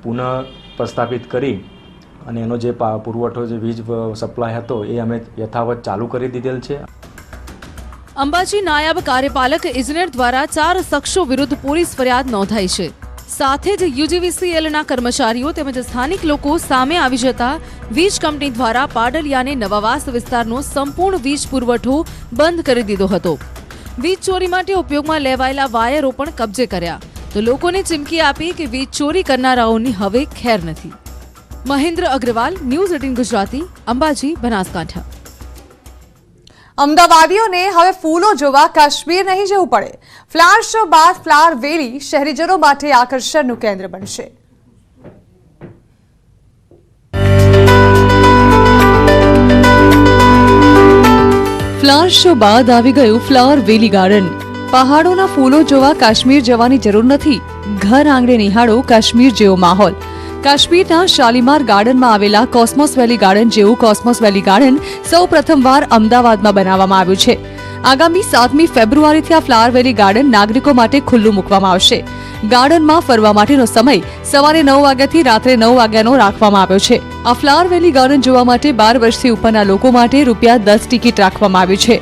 પુનઃ પ્રસ્થાપિત કરી અને એનો જે પુરવઠો જે વીજ સપ્લાય હતો એ અમે યથાવત ચાલુ કરી દીધેલ છે. અંબાજી નાયબ કાર્યપાલક ઇજનેર દ્વારા 4 શખ્સો વિરુદ્ધ પોલીસ ફરિયાદ નોંધાઈ છે. સાથે જ યુજીવીસીએલના કર્મચારીઓ તેમજ સ્થાનિક લોકો સામે આવી જતા વીજ કંપની દ્વારા પાડલિયાને નવાવાસ વિસ્તારનો સંપૂર્ણ વીજ પુરવઠો બંધ કરી દીધો હતો. વીજ ચોરી માટે ઉપયોગમાં લેવાયેલા વાયરો પણ કબજે કર્યા તો લોકોને ચીમકી આપી કે વીજ ચોરી કરનારાઓની હવે ખેર નથી. મહેન્દ્ર અગ્રવાલ, News18 ગુજરાતી, અંબાજી, બનાસકાંઠા. અમદાવાદીઓને હવે ફૂલો જોવા કાશ્મીર નહીં જવું પડે. ફ્લાવર શો બાદ ફ્લાવર વેલી શહેરીજનો માટે આકર્ષણનું કેન્દ્ર બનશે. ફ્લાવર શો બાદ આવી ગયું ફ્લાવર વેલી ગાર્ડન. પહાડોના ફૂલો જોવા કાશ્મીર જવાની જરૂર નથી. ઘર આંગણે નિહાળો કાશ્મીર જેવો માહોલ. કાશ્મીરના શાલીમાર ગાર્ડનમાં આવેલા કોસ્મોસ વેલી ગાર્ડન જેવું કોસ્મોસ વેલી ગાર્ડન સૌ પ્રથમવાર અમદાવાદમાં બનાવવામાં આવ્યું છે. આગામી 7મી ફેબ્રુઆરીથી આ ફ્લાવર વેલી ગાર્ડન નાગરિકો માટે ખુલ્લું મૂકવામાં આવશે. ગાર્ડનમાં ફરવા માટેનો સમય સવારે 9 વાગ્યાથી રાત્રે 9 વાગ્યાનો રાખવામાં આવ્યો છે. આ ફ્લાવર વેલી ગાર્ડન જોવા માટે 12 વર્ષથી ઉપરના લોકો માટે ₹10 ટિકિટ રાખવામાં આવી છે,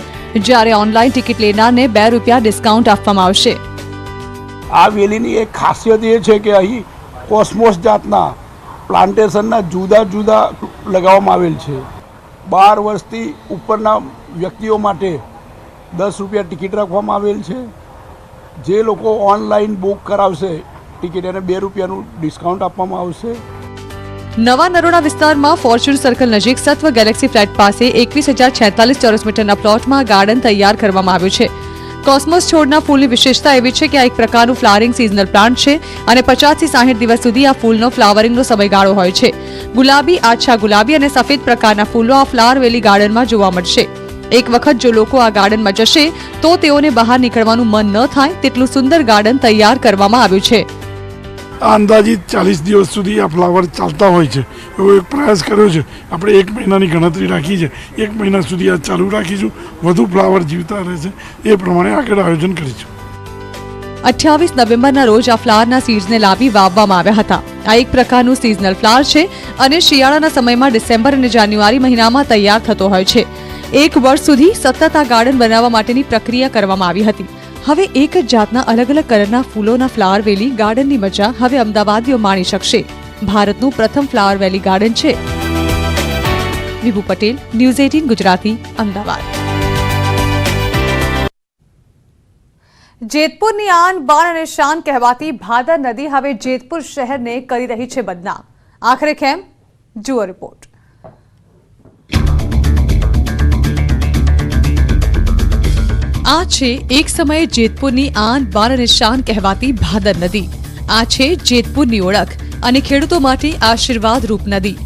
જ્યારે ઓનલાઈન ટિકિટ લેનારને ₹2 ડિસ્કાઉન્ટ આપવામાં આવશે. આ વેલીની એક ખાસિયત એ છે કે અહીં કોસ્મોસ જાતના પ્લાન્ટેશનના જુદા જુદા લગાવવામાં આવેલ છે. 12 વર્ષથી ઉપરના વ્યક્તિઓ માટે ₹10 ટિકિટ રાખવામાં આવેલ છે. જે લોકો ઓનલાઈન બુક કરાવશે ટિકિટ એને ₹2 ડિસ્કાઉન્ટ આપવામાં આવશે. નવા નરોડા વિસ્તારમાં ફોર્ચ્યુન સર્કલ નજીક સત્વ ગેલેક્સી ફ્લેટ પાસે 21,046 ચોરસ મીટરના પ્લોટમાં ગાર્ડન તૈયાર કરવામાં આવ્યું છે. કોસ્મોસ છોડના ફૂલની વિશેષતા એવી છે કે આ એક પ્રકારનું ફ્લાવરિંગ સિઝનલ પ્લાન્ટ છે અને 50 થી 60 દિવસ સુધી આ ફૂલનો ફ્લાવરિંગનો સમયગાળો હોય છે. ગુલાબી, આછા ગુલાબી અને સફેદ પ્રકારના ફૂલો આ ફ્લાવર વેલી ગાર્ડનમાં જોવા મળશે. એક વખત જો લોકો આ ગાર્ડનમાં જશે તો તેઓને બહાર નીકળવાનું મન ન થાય તેટલું સુંદર ગાર્ડન તૈયાર કરવામાં આવ્યું છે. આ અંદાજિત 40 દિવસ સુધી આ ફ્લાવર ચાલતા હોય છે એવો એક પ્રયાસ કર્યો છે. આપણે 1 મહિનાની ગણતરી રાખી છે. 1 મહિના સુધી આ ચાલુ રાખીશું. વધુ ફ્લાવર જીવતા રહેશે એ પ્રમાણે આગળ આયોજન કરીશું. 28 નવેમ્બરના રોજ આ ફ્લાવરના સીડ્સને લાવી વાવવામાં આવ્યા હતા. આ એક પ્રકારનું સિઝનલ ફ્લાવર છે અને શિયાળાના સમયમાં ડિસેમ્બર અને જાન્યુઆરી મહિનામાં તૈયાર થતો હોય છે. 1 વર્ષ સુધી સતત આ ગાર્ડન બનાવવા માટેની પ્રક્રિયા કરવામાં આવી હતી. હવે એક જ જાતના અલગ અલગ કલરના ફૂલોના ફ્લાવર વેલી ગાર્ડનની મજા હવે અમદાવાદીઓ માણી શકશે. ભારતનું પ્રથમ ફ્લાવર વેલી ગાર્ડન છે. વિભુ પટેલ, News18 ગુજરાતી, અમદાવાદ. જેતપુરની આન બાન અને શાન કહેવાતી ભાદર નદી હવે જેતપુર શહેરને કરી રહી છે બદનામ. આખરે કેમ? જુઓ રિપોર્ટ. આ છે એક સમયે જેતપુરની આન બાન અને શાન કહેવાતી ભાદર નદી. આ છે જેતપુરની ઓળખ અને ખેડૂતો માટે આશીર્વાદરૂપ નદી.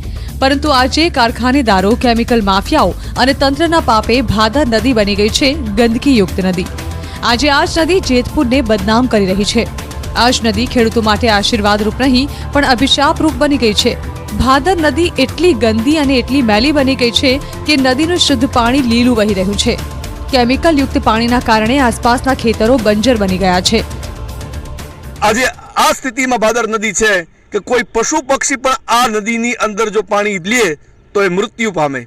પરંતુ આજે કારખાનેદારો, કેમિકલ માફિયાઓ અને તંત્રના પાપે ભાદર નદી બની ગઈ છે ગંદકીયુક્ત નદી. આજે આ જ નદી જેતપુરને બદનામ કરી રહી છે. આ જ નદી ખેડૂતો માટે આશીર્વાદરૂપ નહીં પણ અભિશાપરૂપ બની ગઈ છે. ભાદર નદી એટલી ગંદી અને એટલી મેલી બની ગઈ છે કે નદીનું શુદ્ધ પાણી લીલું વહી રહ્યું છે. કેમિકલ યુક્ત પાણીના કારણે આસપાસના ખેતરો બંજર બની ગયા છે. આજે આ સ્થિતિમાં ભાદર નદી છે કે કોઈ પશુ પક્ષી પણ આ નદીની અંદર જો પાણી લે તો એ મૃત્યુ પામે.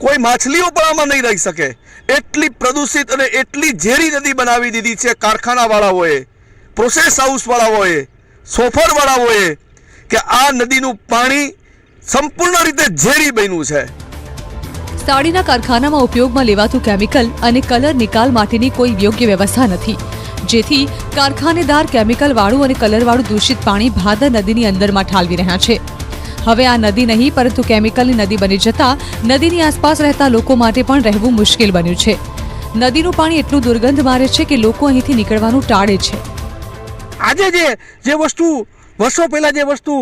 કોઈ માછલીઓ પણ આમાં નહીં રહી શકે. એટલી પ્રદૂષિત અને એટલી ઝેરી નદી બનાવી દીધી છે કારખાનાવાળાઓએ, પ્રોસેસ હાઉસવાળાઓએ, સોફરવાળાઓએ કે આ નદીનું પાણી સંપૂર્ણ રીતે ઝેરી બન્યું છે. સાડીના કારખાનામાં ઉપયોગમાં લેવાતું કેમિકલ અને કલર નિકાલ માટેની કોઈ યોગ્ય વ્યવસ્થા નથી, જેથી કારખાનેદાર કેમિકલવાળું અને કલરવાળું દૂષિત પાણી ભાદર નદીની અંદરમાં ઠાલવી રહ્યા છે. હવે આ નદી નહીં પરંતુ કેમિકલની નદી બની જતા નદીની આસપાસ રહેતા લોકો માટે પણ રહેવું મુશ્કેલ બન્યું છે. નદીનું પાણી એટલું દુર્ગંધ મારે છે કે લોકો અહીંથી નીકળવાનું ટાળે છે. આજે જે વસ્તુ વર્ષો પહેલા જે વસ્તુ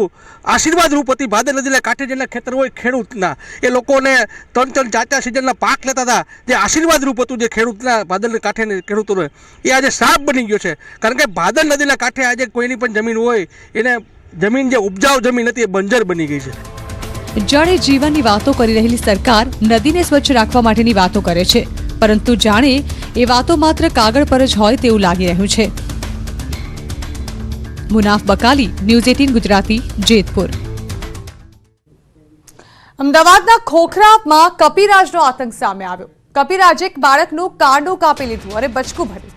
આશીર્વાદ રૂપ હતી, ભાદર નદીના કાંઠે જેના ખેતર હોય ખેડૂતના, એ લોકોને 3-4 સિઝનના પાક લેતા હતા, જે આશીર્વાદ રૂપ હતું જે ખેડૂતના ભાદરના કાંઠે ખેડૂતોને, એ આજે શ્રાપ બની ગયો છે. કારણ કે ભાદર નદીના કાંઠે આજે કોઈની પણ જમીન હોય એને જમીન જે ઉપજાઉ જમીન હતી એ બંજર બની ગઈ છે. જાણે જીવનની વાતો કરી રહેલી સરકાર નદીને સ્વચ્છ રાખવા માટેની વાતો કરે છે, પરંતુ જાણે એ વાતો માત્ર કાગળ પર જ હોય તેવું લાગી રહ્યું છે. મુનાફ બકાલી, News18 ગુજરાતી, જેતપુર. અમદાવાદના ખોખરામાં કપિરાજનો આતંક સામે આવ્યો. કપિરાજે એક બાળકનું કાંડું કાપી લીધું અને બચકું ભર્યું.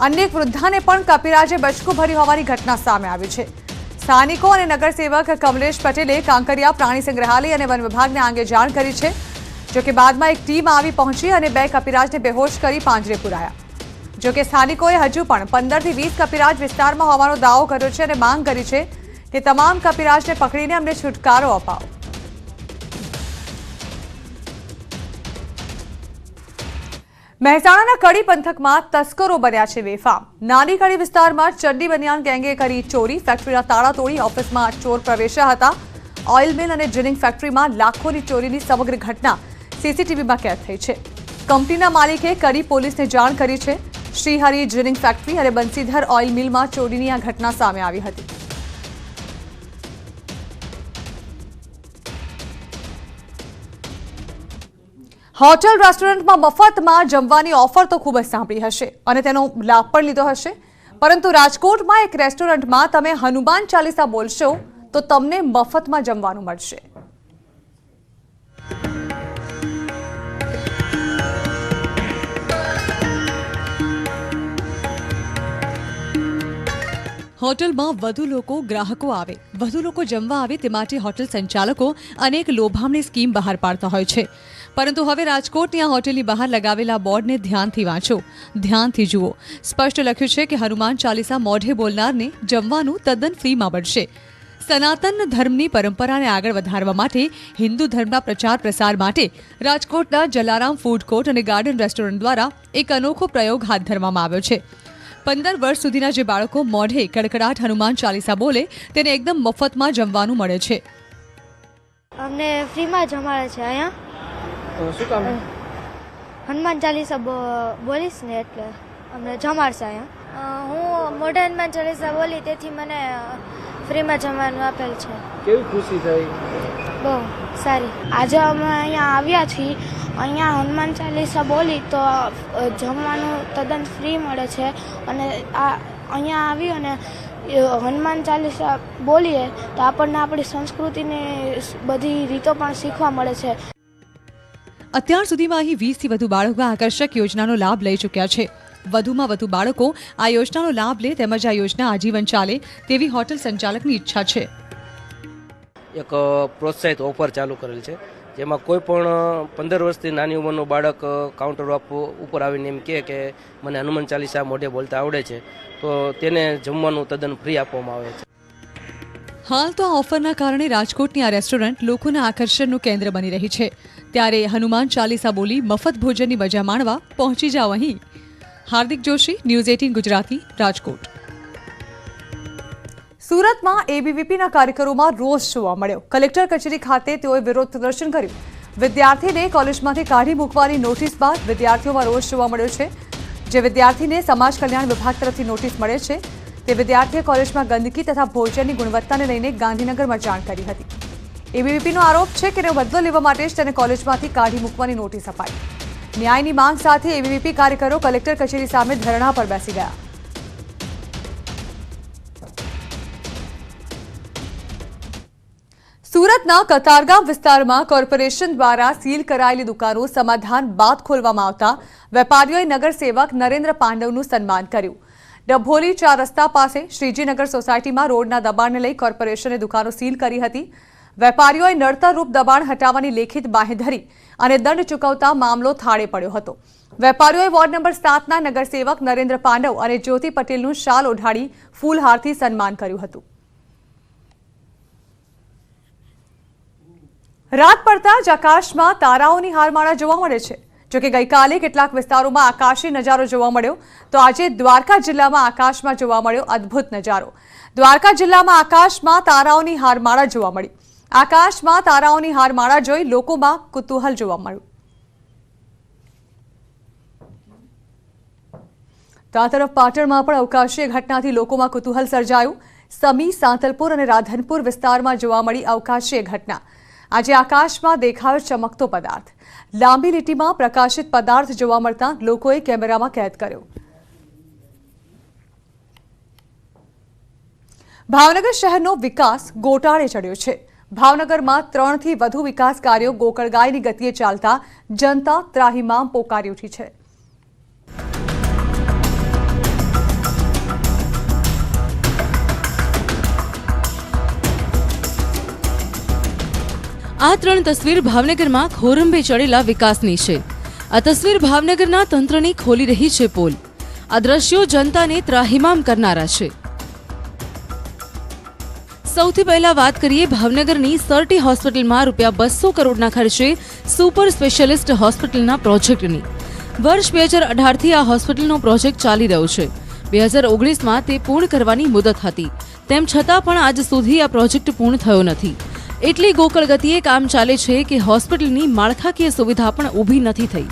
અન્ય એક વૃદ્ધાને પણ કપિરાજે બચકું ભર્યું હોવાની ઘટના સામે આવી છે. સ્થાનિકો અને નગરસેવક કમલેશ પટેલે કાંકરિયા પ્રાણી સંગ્રહાલય અને વન વિભાગને આ અંગે જાણ કરી છે. જોકે બાદમાં એક ટીમ આવી પહોંચી અને 2 કપિરાજને બેહોશ કરી પાંજરે પુરાયા. જોકે સ્થાનિકોએ હજુ પણ 15 થી 20 કપિરાજ વિસ્તારમાં હોવાનો દાવો કર્યો છે અને માંગ કરી છે કે તમામ કપિરાજને પકડીને અમને છુટકારો અપાવો. મહેસાણાના કડી પંથકમાં તસ્કરો બન્યા છે બેફામ. નાની કડી વિસ્તારમાં ચડ્ડી બનિયાન ગેંગે કરી ચોરી. ફેક્ટરીના તાળા તોડી ઓફિસમાં ચોર પ્રવેશ્યા હતા. ઓઇલ મિલ અને ડ્રિલિંગ ફેક્ટરીમાં લાખોની ચોરીની સમગ્ર ઘટના સીસીટીવીમાં કેદ થઈ છે. કંપનીના માલિકે કડી પોલીસને જાણ કરી છે. શ્રીહરિ ડ્રિલિંગ ફેક્ટરી અને બંસીધર ઓઇલ મિલમાં ચોરીની આ ઘટના સામે આવી હતી. હોટેલ રેસ્ટોરન્ટમાં મફતમાં જમવાની ઓફર તો ખૂબ જ સાંભળી હશે અને તેનો લાભ પણ લીધો હશે. પરંતુ રાજકોટમાં એક રેસ્ટોરન્ટમાં તમે હનુમાન ચાલીસા બોલશો તો તમને મફતમાં જમવાનું મળશે. હોટલમાં વધુ લોકો ગ્રાહકો આવે, વધુ લોકો જમવા આવે તે માટે હોટલ સંચાલકો અનેક લોભામણી સ્કીમ બહાર પાડતા હોય છે. પરંતુ હવે રાજકોટની આ હોટેલની બહાર લગાવેલા બોર્ડને ધ્યાનથી વાંચો, ધ્યાનથી જુઓ. સ્પષ્ટ લખ્યું છે કે હનુમાન ચાલીસા મોઢે બોલનારને જમવાનું તદ્દન ફ્રીમાં મળશે. સનાતન ધર્મની પરંપરાને આગળ વધારવા માટે હિન્દુ ધર્મના પ્રચાર પ્રસાર માટે રાજકોટના જલારામ ફૂડ કોર્ટ અને ગાર્ડન રેસ્ટોરન્ટ દ્વારા એક અનોખો પ્રયોગ હાથ ધરવામાં આવ્યો છે. 15 વર્ષ સુધીના જે બાળકો મોઢે કડકડાટ હનુમાન ચાલીસા બોલે તેને એકદમ મફતમાં જમવાનું મળે છે. અમને ફ્રીમાં જમાડે છે અહીંયા. શું કામ? હનુમાન ચાલીસા બોલીશ ને એટલે અમને જમાડશે અહીંયા. હું મોઢે હનુમાન ચાલીસા બોલી તેથી મને ફ્રીમાં જમવાનું આપેલ છે. કેવી ખુશી થઈ? બહુ સારી. આજે અમે અહીંયા આવ્યા છીએ. અહીંયા હનુમાન ચાલીસા બોલી તો જમવાનું તદ્દન ફ્રી મળે છે અને અહીંયા આવી અને હનુમાન ચાલીસા બોલીએ તો આપણને આપણી સંસ્કૃતિની બધી રીતો પણ શીખવા મળે છે. અત્યાર સુધીમાં અહીં 20 થી વધુ બાળકો આકર્ષક યોજનાનો લાભ લઈ ચૂક્યા છે. વધુમાં વધુ બાળકો આ યોજનાનો લાભ લે તેમજ આ યોજના આજીવન ચાલે તેવી હોટલ સંચાલકની ઈચ્છા છે. એક પ્રોત્સાહિત ઓફર ચાલુ કરેલ છે જેમાં કોઈ પણ 15 વર્ષથી નાની ઉંમરનું બાળક કાઉન્ટર ઉપર આવીને એમ કહે કે મને હનુમાન ચાલીસા મોઢે બોલતા આવડે છે તો તેને જમવાનું તદ્દન ફ્રી આપવામાં આવે છે. હાલ તો આ ઓફરના કારણે રાજકોટની આ રેસ્ટોરન્ટ લોકોના આકર્ષણનું કેન્દ્ર બની રહી છે. ત્યારે હનુમાન ચાલીસા બોલી મફત ભોજનની મજા માણવા પહોંચી જાઓ અહીં. હાર્દિક જોશી, News18 ગુજરાતી, રાજકોટ. સુરતમાં એબીવીપીના કાર્યકરોમાં રોષ જોવા મળ્યો. કલેક્ટર કચેરી ખાતે તેઓએ વિરોધ પ્રદર્શન કર્યું. વિદ્યાર્થીને કોલેજમાંથી કાઢી મૂકવાની નોટિસ બાદ વિદ્યાર્થીઓમાં રોષ જોવા મળ્યો છે. જે વિદ્યાર્થીને સમાજ કલ્યાણ વિભાગ તરફથી નોટિસ મળે છે તે વિદ્યાર્થીએ કોલેજમાં ગંદકી તથા ભોજનની ગુણવત્તાને લઈને ગાંધીનગરમાં જાણ કરી હતી. એબીવીપીનો આરોપ છે કે તેનો બદલો લેવા માટે જ તેને કોલેજમાંથી કાઢી મૂકવાની નોટિસ અપાઈ. ન્યાયની માંગ સાથે એબીવીપી કાર્યકરો કલેક્ટર કચેરી સામે ધરણા પર બેસી ગયા. સુરતના કતારગામ વિસ્તારમાં કોર્પોરેશન દ્વારા સીલ કરાયેલી દુકાનો સમાધાન બાદ ખોલવામાં આવતા વેપારીઓએ નગરસેવક નરેન્દ્ર પાંડવનું સન્માન કર્યું. ડભોલી 4 રસ્તા પાસે શ્રીજીનગર સોસાયટીમાં રોડના દબાણને લઈ કોર્પોરેશને દુકાનો સીલ કરી હતી. વેપારીઓએ નડતરરૂપ દબાણ હટાવવાની લેખિત બાંહેધરી અને દંડ ચૂકવતા મામલો થાળે પડ્યો હતો. વેપારીઓએ વોર્ડ નંબર 7ના નગરસેવક નરેન્દ્ર પાંડવ અને જ્યોતિ પટેલનું શાલ ઓઢાડી ફૂલહારથી સન્માન કર્યું હતું. રાત પડતા જ આકાશમાં તારાઓની હારમાળા જોવા મળે છે. જોકે ગઈકાલે કેટલાક વિસ્તારોમાં આકાશી નજારો જોવા મળ્યો તો આજે દ્વારકા જિલ્લામાં આકાશમાં જોવા મળ્યો અદ્ભુત નજારો. દ્વારકા જિલ્લામાં આકાશમાં તારાઓની હારમાળા જોવા મળી. આકાશમાં તારાઓની હારમાળા જોઈ લોકોમાં કુતૂહલ જોવા મળ્યું. તો આ તરફ પાટણમાં પણ અવકાશીય ઘટનાથી લોકોમાં કુતૂહલ સર્જાયું. સમી, સાંતલપુર અને રાધનપુર વિસ્તારમાં જોવા મળી અવકાશીય ઘટના. આજે આકાશમાં દેખાયો ચમકતો પદાર્થ. લાંબી લીટીમાં પ્રકાશિત પદાર્થ જોવા મળતા લોકોએ કેમેરામાં કેદ કર્યો. ભાવનગર શહેરનો વિકાસ ગોટાળે ચડ્યો છે. ભાવનગરમાં 3થી વધુ વિકાસ કાર્યો ગોકળગાયની ગતિએ ચાલતા જનતા ત્રાહિમામ પોકારી ઉઠી છે. આ 3 તસવીર ભાવનગરમાં ખોરંભે ચડેલા વિકાસની છે. આ તસવીર ભાવનગરના તંત્રની ખોલી રહી છે પોલ. આ દ્રશ્યો જનતાને ત્રાહિમામ કરનારા છે. સૌથી પહેલા વાત કરીએ ભાવનગરની સરટી હોસ્પિટલમાં ₹200 કરોડના ખર્ચે સુપર સ્પેશિયાલિસ્ટ હોસ્પિટલના પ્રોજેક્ટની. વર્ષ 2018થી આ હોસ્પિટલનો પ્રોજેક્ટ ચાલી રહ્યો છે. 2019માં તે પૂર્ણ કરવાની મુદત હતી. તેમ છતાં પણ આજ સુધી આ પ્રોજેક્ટ પૂર્ણ થયો નથી. એટલી ગોકળ ગતિએ કામ ચાલે છે કે હોસ્પિટલની માળખાકીય સુવિધા પણ ઊભી નથી થઈ.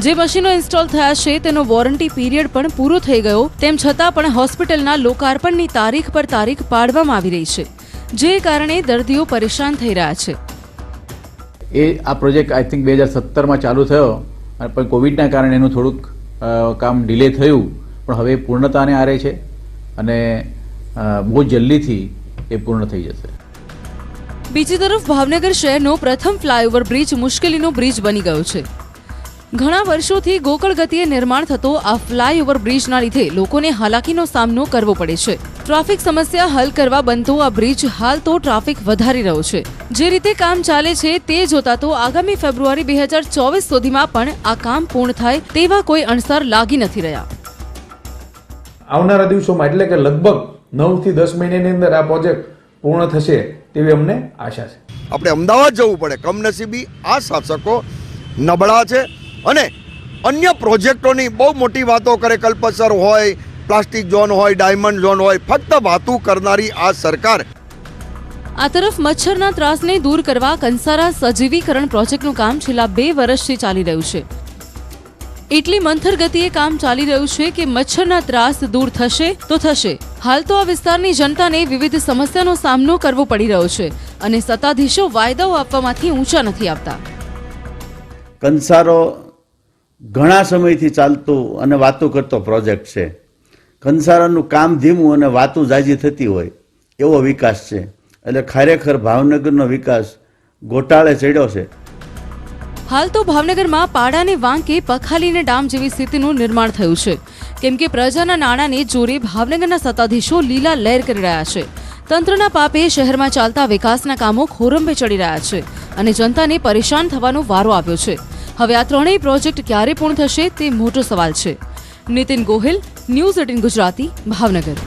જે મશીનો ઇન્સ્ટોલ થયા છે તેનો વોરંટી પીરિયડ પણ પૂરો થઈ ગયો. તેમ છતાં પણ હોસ્પિટલના લોકાર્પણની તારીખ પર તારીખ પાડવામાં આવી રહી છે, જે કારણે દર્દીઓ પરેશાન થઈ રહ્યા છે. આ પ્રોજેક્ટ આઈ થિંક 2017માં ચાલુ થયો, પણ કોવિડના કારણે એનું થોડુંક કામ ડિલે થયું, પણ હવે પૂર્ણતાને આરે છે અને બહુ જલ્દીથી એ પૂર્ણ થઈ જશે. બીજી તરફ ભાવનગર શહેરનો પ્રથમ ફ્લાયઓવર બ્રિજ મુશ્કેલીનો બ્રિજ બની ગયો છે. ઘણા વર્ષોથી ગોકળ ગતિએ નિર્માણ થતો આ ફ્લાયઓવર બ્રિજના લીધે લોકોને હાલાકીનો સામનો કરવો પડે છે. ટ્રાફિક સમસ્યા હલ કરવા બનતો આ બ્રિજ હાલ તો ટ્રાફિક વધારી રહ્યો છે. જે રીતે કામ ચાલે છે તે જોતા તો આગામી ફેબ્રુઆરી 2024 સુધીમાં પણ આ કામ પૂર્ણ થાય તેવા કોઈ અણસાર લાગી નથી રહ્યા. આવનારા દિવસોમાં એટલે કે લગભગ 9 થી 10 મહિનાની અંદર આ પ્રોજેક્ટ પૂર્ણ થશે તેવી અમને આશા છે. આપણે અમદાવાદ જવું પડે, કમનસીબી આ શાસકો નબળા છે અને અન્ય પ્રોજેક્ટોની બહુ મોટી વાતો કરે. કલ્પસર હોય, પ્લાસ્ટિક ઝોન હોય, ડાયમંડ ઝોન હોય, ફક્ત વાતો કરનારી આ સરકાર. આ તરફ મચ્છરના ત્રાસને દૂર કરવા કંસારા સજીવીકરણ પ્રોજેક્ટનું કામ છેલ્લા 2 વર્ષથી ચાલી રહ્યું છે. એટલી મંથર ગતિએ કામ ચાલી રહ્યું છે કે મચ્છરના ત્રાસ દૂર થશે તો થશે. હાલ તો આ વિસ્તારની જનતાને વિવિધ સમસ્યાનો સામનો કરવો પડી રહ્યો છે અને સત્તાધીશો વાયદાઓ આપવામાંથી ઊંચા નથી આવતા. કંસારો ઘણા સમયથી ચાલતો અને વાતો કરતો પ્રોજેક્ટ છે. કંસારાનું કામ ધીમું અને વાતો જાજી થતી હોય એવો વિકાસ છે. એટલે ખરેખર ભાવનગરનો વિકાસ ગોટાળે ચડ્યો છે. હાલ તો ભાવનગરમાં પાડાને વાંકે પખાલીને ડામ જેવી સ્થિતિનું નિર્માણ થયું છે, કેમ કે પ્રજાના નાણાંને જોરે ભાવનગરના સત્તાધીશો લીલા લહેર કરી રહ્યા છે. તંત્રના પાપે શહેરમાં ચાલતા વિકાસના કામો ખોરંભે ચડી રહ્યા છે અને જનતાને પરેશાન થવાનો વારો આવ્યો છે. હવે આ ત્રણેય પ્રોજેક્ટ ક્યારે પૂર્ણ થશે તે મોટો સવાલ છે. નીતિન ગોહિલ, News18 ગુજરાતી, ભાવનગર.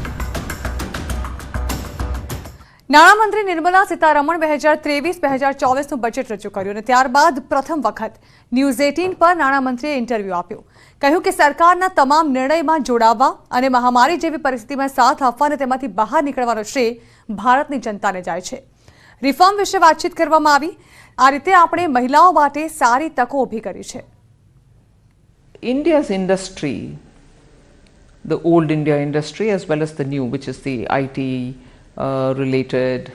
નાણામંત્રી નિર્મલા સીતારમણ 2023-2024નું બજેટ રજૂ કર્યું અને ત્યારબાદ પ્રથમ વખત News18 પર નાણામંત્રીએ ઇન્ટરવ્યૂ આપ્યું. કહ્યું કે સરકારના તમામ નિર્ણયમાં જોડાવા અને મહામારી જેવી પરિસ્થિતિમાં સાથ આપવા અને તેમાંથી બહાર નીકળવાનો શ્રેય ભારતની જનતાને જાય છે. રિફોર્મ વિશે વાતચીત કરવામાં આવી. આ રીતે આપણે મહિલાઓ માટે સારી તકો ઊભી કરી છે. India's industry, the old India industry as well as the new, which is the IT related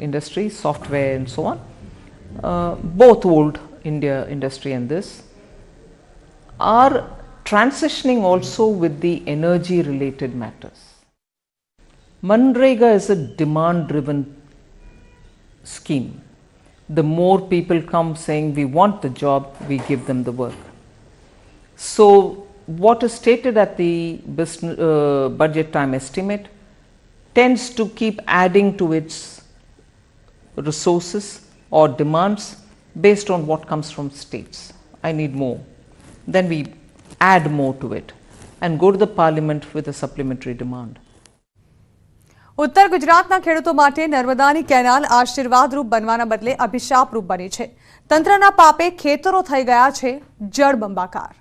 industry, software and so on, both old India industry and this are transitioning also with the energy related matters. Manrega is a demand driven scheme. The more people come saying we want the job, we give them the work. So what is stated at the budget time estimate tends to keep adding to its resources or demands based on what comes from states. I need more. Then we add more to it and go to the parliament with a supplementary demand. ઉત્તર ગુજરાતના ખેડૂતો માટે નર્મદાની canal આશીર્વાદરૂપ બનવાના બદલે અભિશાપરૂપ બની છે. તંત્રના પાપે ખેતરો થઈ ગયા છે જળબંબાકાર.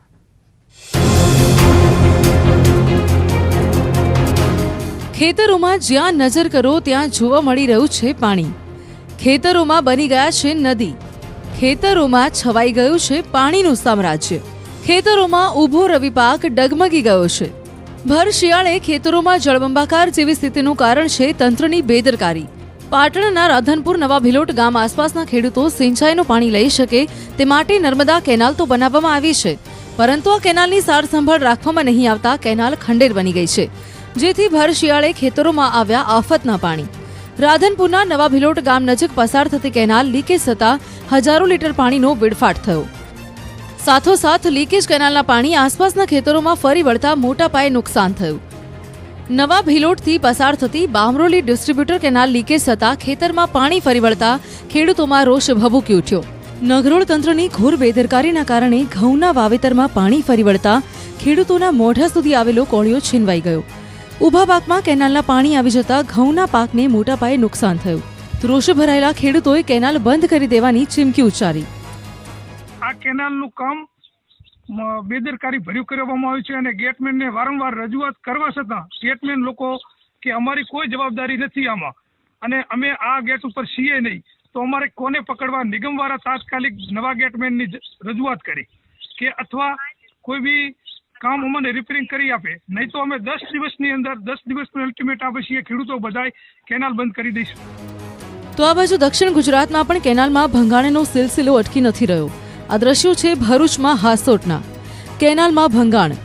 ખેતરોમાં જ્યાં નજર કરો ત્યાં જોવા મળી રહ્યું છે પાણી. ખેતરોમાં બની ગયા છે નદી. ખેતરોમાં છવાઈ ગયું છે પાણીનું સામ્રાજ્ય. ખેતરોમાં ઊભો રવિ પાક ડગમગી ગયો છે. ભર શિયાળે ખેતરોમાં જળબંબાકાર જેવી સ્થિતિનું કારણ છે તંત્રની બેદરકારી. પાટણના રાધનપુર નવા ભિલોટ ગામ આસપાસના ખેડૂતો સિંચાઈનું પાણી લઈ શકે તે માટે નર્મદા કેનાલ તો બનાવવામાં આવી છે, પરંતુ આ કેનાલની સાર સંભાળ રાખવામાં નહીં આવતા કેનાલ ખંડેર બની ગઈ છે. જેથી ભર શિયાળે ખેતરોમાં આવ્યા આફતના પાણી. રાધનપુરના નવા ભિલોટ ગામ નજીક પસાર થતી કેનાલ લીકેજ થતા હજારો લીટર પાણીનો વેડફાટ થયો. સાથોસાથ લીકેજ કેનાલના પાણી આસપાસના ખેતરોમાં ફરી વળતા મોટા પાયે નુકસાન થયું. નવા ભિલોટથી પસાર થતી બામરોલી ડિસ્ટ્રીબ્યુટર કેનાલ લીકેજ થતા ખેતરમાં પાણી ફરી વળતા ખેડૂતોમાં રોષ ભભૂકી ઉઠ્યો. નગરોળ તંત્રની ઘોર બેદરકારીના કારણે ઘઉંના વાવેતરમાં પાણી ફરી વળતા ખેડૂતોના મોઢા સુધી આવેલો કોળિયો છીનવાઈ ગયો. ઊભા પાકમાં કેનાલના પાણી આવી જતા ઘઉંના પાકને મોટા પાયે નુકસાન થયું. રોષે ભરાયેલા ખેડૂતોએ કેનાલ બંધ કરી દેવાની ચીમકી ઉચ્ચારી. આ કેનાલનું કામ બેદરકારી ભર્યું કરવામાં આવ્યું છે અને ગેટમેનને વારંવાર રજૂઆત કરવા છતાં ગેટમેન લોકો કે અમારી કોઈ જવાબદારી નથી આમાં અને અમે આ ગેટ ઉપર છીએ નહીં, તો અમારે કોને પકડવા? નિગમવાળા તાત્કાલિક નવા ગેટમેનની રજૂઆત કરી કે અથવા કોઈ બી કામ અમને રિપેરિંગ કરી આપે, નહીં તો અમે 10 દિવસની અંદર 10 દિવસનું અલ્ટિમેટ આપે છીએ, ખેડૂતો બધાય કેનાલ બંધ કરી દઈશું. તો આ બાજુ દક્ષિણ ગુજરાતમાં પણ કેનાલમાં ભંગાણનો સિલસિલો અટકી નથી રહ્યો. આ દ્રશ્યો છે ભરૂચમાં હાસોટના. કેનાલમાં ભંગાણ.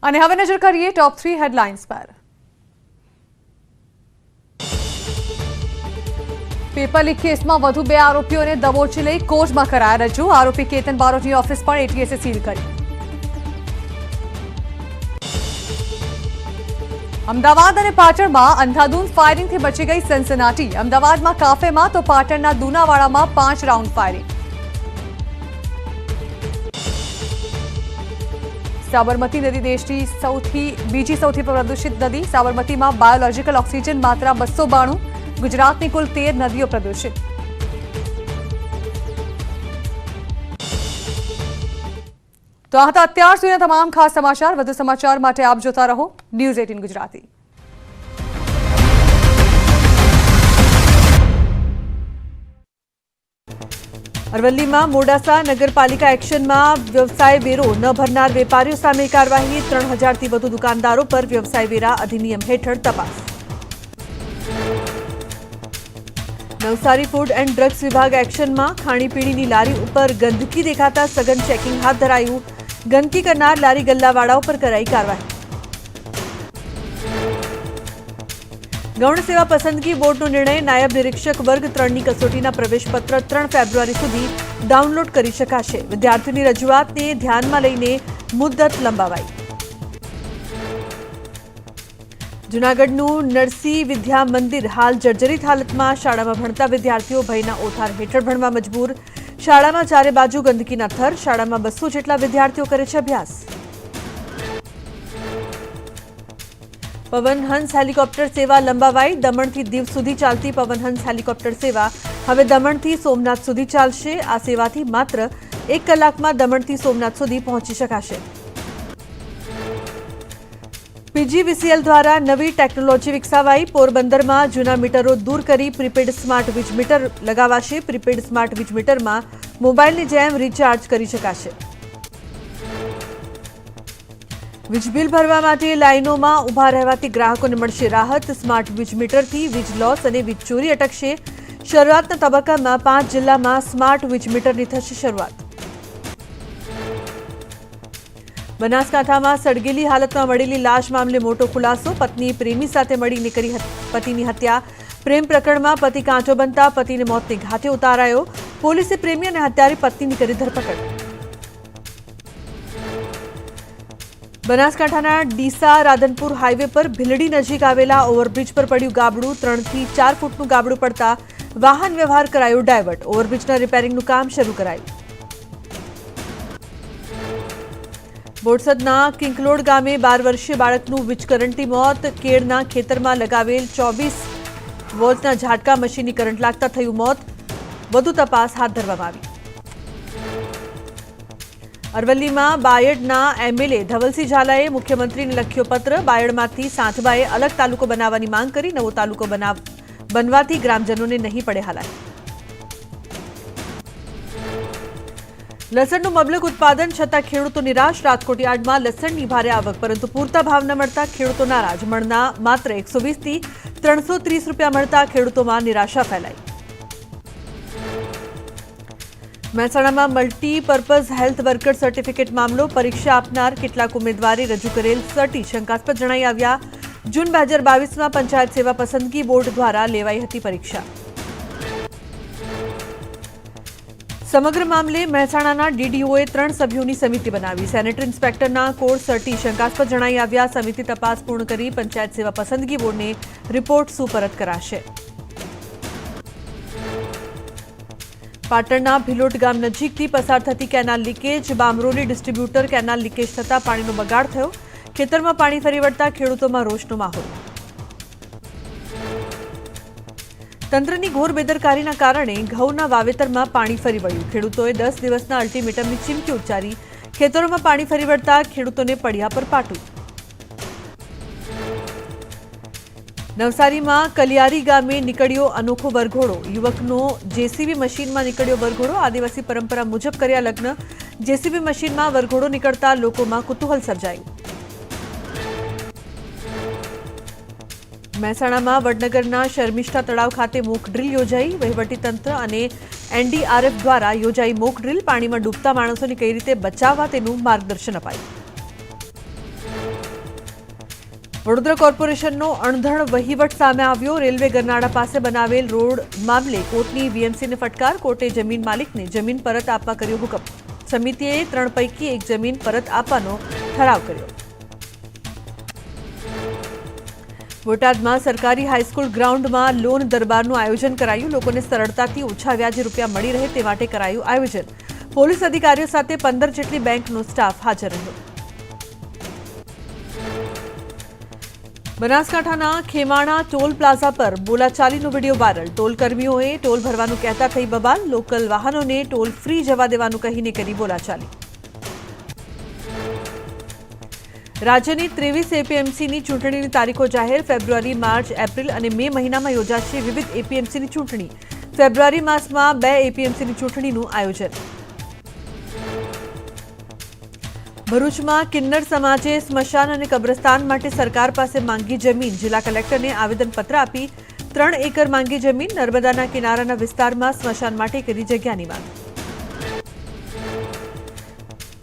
અને હવે નજર કરીએ ટોપ 3 હેડલાઇન્સ પર. પેપર લીક કેસમાં વધુ 2 આરોપીઓને દબોચી લઈ કોર્ટમાં કરાયા રજૂ. આરોપી કેતન બારોટની ઓફિસ પણ એટીએસે સીલ કરી. અમદાવાદ અને પાટણમાં અંધાધૂંધ ફાયરિંગથી બચી ગઈ સનસનાટી. અમદાવાદમાં કાફેમાં તો પાટણના દુનાવાડામાં 5 રાઉન્ડ ફાયરિંગ. સાબરમતી નદી દેશની બીજી સૌથી પ્રદૂષિત નદી. સાબરમતીમાં બાયોલોજીકલ ઓક્સિજન માત્રા 292. ગુજરાતની કુલ 13 નદીઓ પ્રદૂષિત. તો આ હતા અત્યાર સુધીના તમામ ખાસ સમાચાર. વધુ સમાચાર માટે આપ જોતા રહો News18 ગુજરાતી. અરવલ્લીમાં મોડાસા નગરપાલિકા એક્શનમાં વ્યવસાય વેરો ન ભરનાર વેપારીઓ સામે કાર્યવાહી. 3000થી વધુ દુકાનદારો પર વ્યવસાય વેરા અધિનિયમ હેઠળ તપાસ. નવસારી ફૂડ એન્ડ ડ્રગ્સ વિભાગ એક્શનમાં ખાણીપીણીની લારી ઉપર ગંદકી દેખાતા સઘન ચેકિંગ હાથ ધરાયું. ગંદકી કરનાર લારી ગલ્લાવાળાઓ પર કરાઈ કાર્યવાહી. ગૌણ સેવા પસંદગી બોર્ડનો નિર્ણય. નાયબ નિરીક્ષક વર્ગ 3ની કસોટીના પ્રવેશપત્ર 3 ફેબ્રુઆરી સુધી ડાઉનલોડ કરી શકાશે. વિદ્યાર્થીઓની રજૂઆતને ધ્યાનમાં લઈને મુદ્દત લંબાવાઈ. જૂનાગઢનું નરસિંહ વિદ્યા મંદિર હાલ જર્જરિત હાલતમાં. શાળામાં ભણતા વિદ્યાર્થીઓ ભયના ઓથાર હેઠળ ભણવા મજબૂર. શાળામાં ચારે બાજુ ગંદકીના થર. શાળામાં 200 જેટલા વિદ્યાર્થીઓ કરે છે અભ્યાસ. પવનહંસ હેલિકોપ્ટર સેવા લંબાવાઈ. દમણથી દીવ સુધી ચાલતી પવનહંસ હેલિકોપ્ટર સેવા હવે દમણથી સોમનાથ સુધી ચાલશે. આ સેવાથી માત્ર 1 કલાકમાં દમણથી સોમનાથ સુધી પહોંચી શકાશે. પીજીવીસીએલ દ્વારા નવી ટેકનોલોજી વિકસાવાઈ. પોરબંદરમાં જૂના મીટરો દૂર કરી પ્રીપેડ સ્માર્ટ વીજ મીટર લગાવાશે. પ્રીપેડ સ્માર્ટ વીજ મીટરમાં મોબાઈલની જેમ રિચાર્જ કરી શકાશે. વીજ બિલ ભરવા માટે લાઈનોમાં ઊભા રહેવાથી ગ્રાહકોને મળશે રાહત. સ્માર્ટ વીજ મીટરથી વીજ લોસ અને વીજ ચોરી અટકશે. શરૂઆતના તબક્કામાં 5 જિલ્લામાં સ્માર્ટ વીજ મીટરની થશે શરૂઆત. બનાસકાંઠામાં સળગેલી હાલતમાં મળેલી લાશ મામલે મોટો ખુલાસો. પત્નીએ પ્રેમી સાથે મળીને કરી પતિની હત્યા. પ્રેમ પ્રકરણમાં પતિ કાંટો બનતા પતિને મોતને ઘાટે ઉતારાયો. પોલીસે પ્રેમી અને હત્યારી પત્નીની કરી ધરપકડ. બનાસકાંઠાના ડીસા રાધનપુર હાઈવે પર ભીલડી નજીક આવેલા ઓવરબ્રિજ પર પડ્યું ગાબડું. 3 થી 4 ફૂટનું ગાબડું પડતા વાહન વ્યવહાર કરાયો ડાયવર્ટ. ઓવરબ્રિજના રિપેરિંગનું કામ શરૂ કરાયું. બોરસદના કિંકલોડ ગામે 12 વર્ષીય બાળકનું વીજ કરંટથી મોત. કેળના ખેતરમાં લગાવેલ 24 વોલ્ટના ઝાટકા મશીનની કરંટ લાગતા થયું મોત. વધુ તપાસ હાથ ધરવામાં આવી. અરવલ્લીમાં બાયડના એમએલએ ધવલસિંહ ઝાલાએ મુખ્યમંત્રીને લખ્યો પત્ર. બાયડમાંથી સાંથબાએ અલગ તાલુકો બનાવવાની માંગ કરી. નવો તાલુકો બનવાથી ગ્રામજનોને નહીં પડે હાલાકી. લસણનું મબલક ઉત્પાદન છતાં ખેડૂતો નિરાશ. રાજકોટ યાર્ડમાં લસણની ભારે આવક, પરંતુ પૂરતા ભાવ ન મળતા ખેડૂતો નારાજ. મણના માત્ર 120 થી 330 રૂપિયા મળતા ખેડૂતોમાં નિરાશા ફેલાઈ. મહેસાણામાં મલ્ટીપર્પઝ હેલ્થ વર્કર સર્ટિફિકેટ મામલો. પરીક્ષા આપનાર કેટલાક ઉમેદવારે રજૂ કરેલ સર્ટી શંકાસ્પદ જણાઈ આવ્યા. જૂન 2022માં પંચાયત સેવા પસંદગી બોર્ડ દ્વારા લેવાઈ હતી પરીક્ષા. સમગ્ર મામલે મહેસાણાના ડીડીઓએ 3 સભ્યોની સમિતિ બનાવી. સેનેટરી ઇન્સ્પેક્ટરના કોર્સ સર્ટી શંકાસ્પદ જણાઈ આવ્યા. સમિતિ તપાસ પૂર્ણ કરી પંચાયત સેવા પસંદગી બોર્ડને રિપોર્ટ સુપરત કરાશે. પાટણના ભિલોટ ગામ નજીકથી પસાર થતી canal leakage. Bamroli distributor canal leakage થતાં પાણીનો બગાડ થયો. ખેતરમાં પાણી ફરી વળતા ખેડૂતોમાં રોષનો માહોલ. તંત્રની ઘોર બેદરકારીના કારણે ઘઉંના વાવેતરમાં પાણી ફરી વળ્યું. ખેડૂતોએ 10 દિવસના અલ્ટિમેટમની ચીમકી ઉચ્ચારી. ખેતરોમાં પાણી ફરી વળતા ખેડૂતોને પડ્યા પર પાટું. નવસારીમાં કલિયારી ગામે નીકળ્યો અનોખો વરઘોડો. યુવકનો જેસીબી મશીનમાં નીકળ્યો વરઘોડો. આદિવાસી પરંપરા મુજબ કર્યા લગ્ન. જેસીબી મશીનમાં વરઘોડો નીકળતા લોકોમાં કુતૂહલ સર્જાયું. મહેસાણામાં વડનગરના શર્મિષ્ઠા તળાવ ખાતે મોક ડ્રીલ યોજાઈ. વહીવટીતંત્ર અને એનડીઆરએફ દ્વારા યોજાઈ મોક ડ્રીલ. પાણીમાં ડૂબતા માણસોને કઈ રીતે બચાવવા તેનું માર્ગદર્શન અપાયું. વડોદરા કોર્પોરેશનનો અણધણ વહીવટ સામે આવ્યો. રેલવે ગરનાળા પાસે બનાવેલ રોડ મામલે કોર્ટની વીએમસીને ફટકાર. કોર્ટે જમીન માલિકને જમીન પરત આપવા કર્યો હુકમ. સમિતિએ 3 પૈકી 1 જમીન પરત આપવાનો ઠરાવ કર્યો. બોટાદમાં સરકારી હાઈસ્કૂલ ગ્રાઉન્ડમાં લોન દરબારનું આયોજન કરાયું. લોકોને સરળતાથી ઓછા વ્યાજે રૂપિયા મળી રહે તે માટે કરાયું આયોજન. પોલીસ અધિકારીઓ સાથે 15 જેટલી બેંકનો સ્ટાફ હાજર રહ્યો. બનાસકાંઠાના ખેમાણા ટોલ પ્લાઝા પર બોલાચાલીનો વિડીયો વાયરલ. ટોલ કર્મીઓએ ટોલ ભરવાનું કહેતા થઈ બબાલ. લોકલ વાહનોને ટોલ ફ્રી જવા દેવાનું કહીને કરી બોલાચાલી. રાજ્યની 23 એપીએમસીની ચૂંટણીની તારીખો જાહેર. ફેબ્રુઆરી, માર્ચ, એપ્રિલ અને મે મહિનામાં યોજાશે વિવિધ એપીએમસીની ચૂંટણી. ફેબ્રુઆરી માસમાં 2 એપીએમસીની ચૂંટણીનું આયોજન. ભરૂચમાં કિન્નર સમાજે સ્મશાન અને કબ્રસ્તાન માટે સરકાર પાસે માંગી જમીન. જિલ્લા કલેક્ટરને આવેદનપત્ર આપી 3 એકર માંગી જમીન. નર્મદાના કિનારાના વિસ્તારમાં સ્મશાન માટે કરી જગ્યાની માંગ.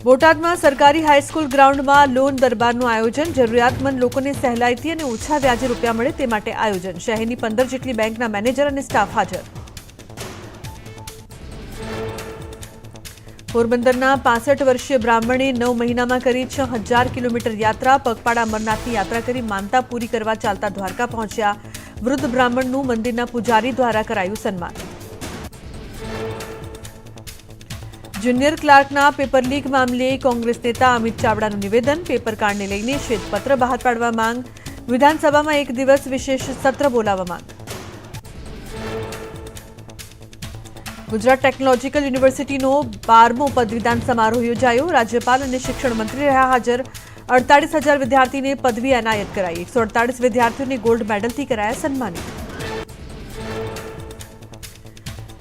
બોટાદમાં સરકારી હાઈસ્કૂલ ગ્રાઉન્ડમાં લોન દરબારનું આયોજન. જરૂરિયાતમંદ લોકોને સહેલાઈથી અને ઓછા વ્યાજે રૂપિયા મળે તે માટે આયોજન. શહેરની 15 જેટલી બેંકના મેનેજર અને સ્ટાફ હાજર. પોરબંદરના 65 વર્ષીય બ્રાહ્મણે 9 મહિનામાં કરી 6000 કિલોમીટર યાત્રા. પગપાળા અમરનાથની યાત્રા કરી માનતા પૂરી કરવા ચાલતા દ્વારકા પહોંચ્યા. વૃદ્ધ બ્રાહ્મણનું મંદિરના પૂજારી દ્વારા કરાયું સન્માન. જુનિયર ક્લાર્કના પેપર લીક મામલે કોંગ્રેસ નેતા અમિત ચાવડાનું નિવેદન. પેપર કાંડને લઈને શ્વેતપત્ર બહાર પાડવા માંગ. વિધાનસભામાં 1 દિવસ વિશેષ સત્ર બોલાવવા માંગ. ગુજરાત ટેકનોલોજીકલ યુનિવર્સિટીનો 12મો પદવીદાન સમારોહ યોજાયો. રાજ્યપાલ અને શિક્ષણ મંત્રી રહ્યા હાજર. 48,000 વિદ્યાર્થીને પદવી એનાયત કરાઈ. 148 વિદ્યાર્થીઓને ગોલ્ડ મેડલથી કરાયા સન્માનિત.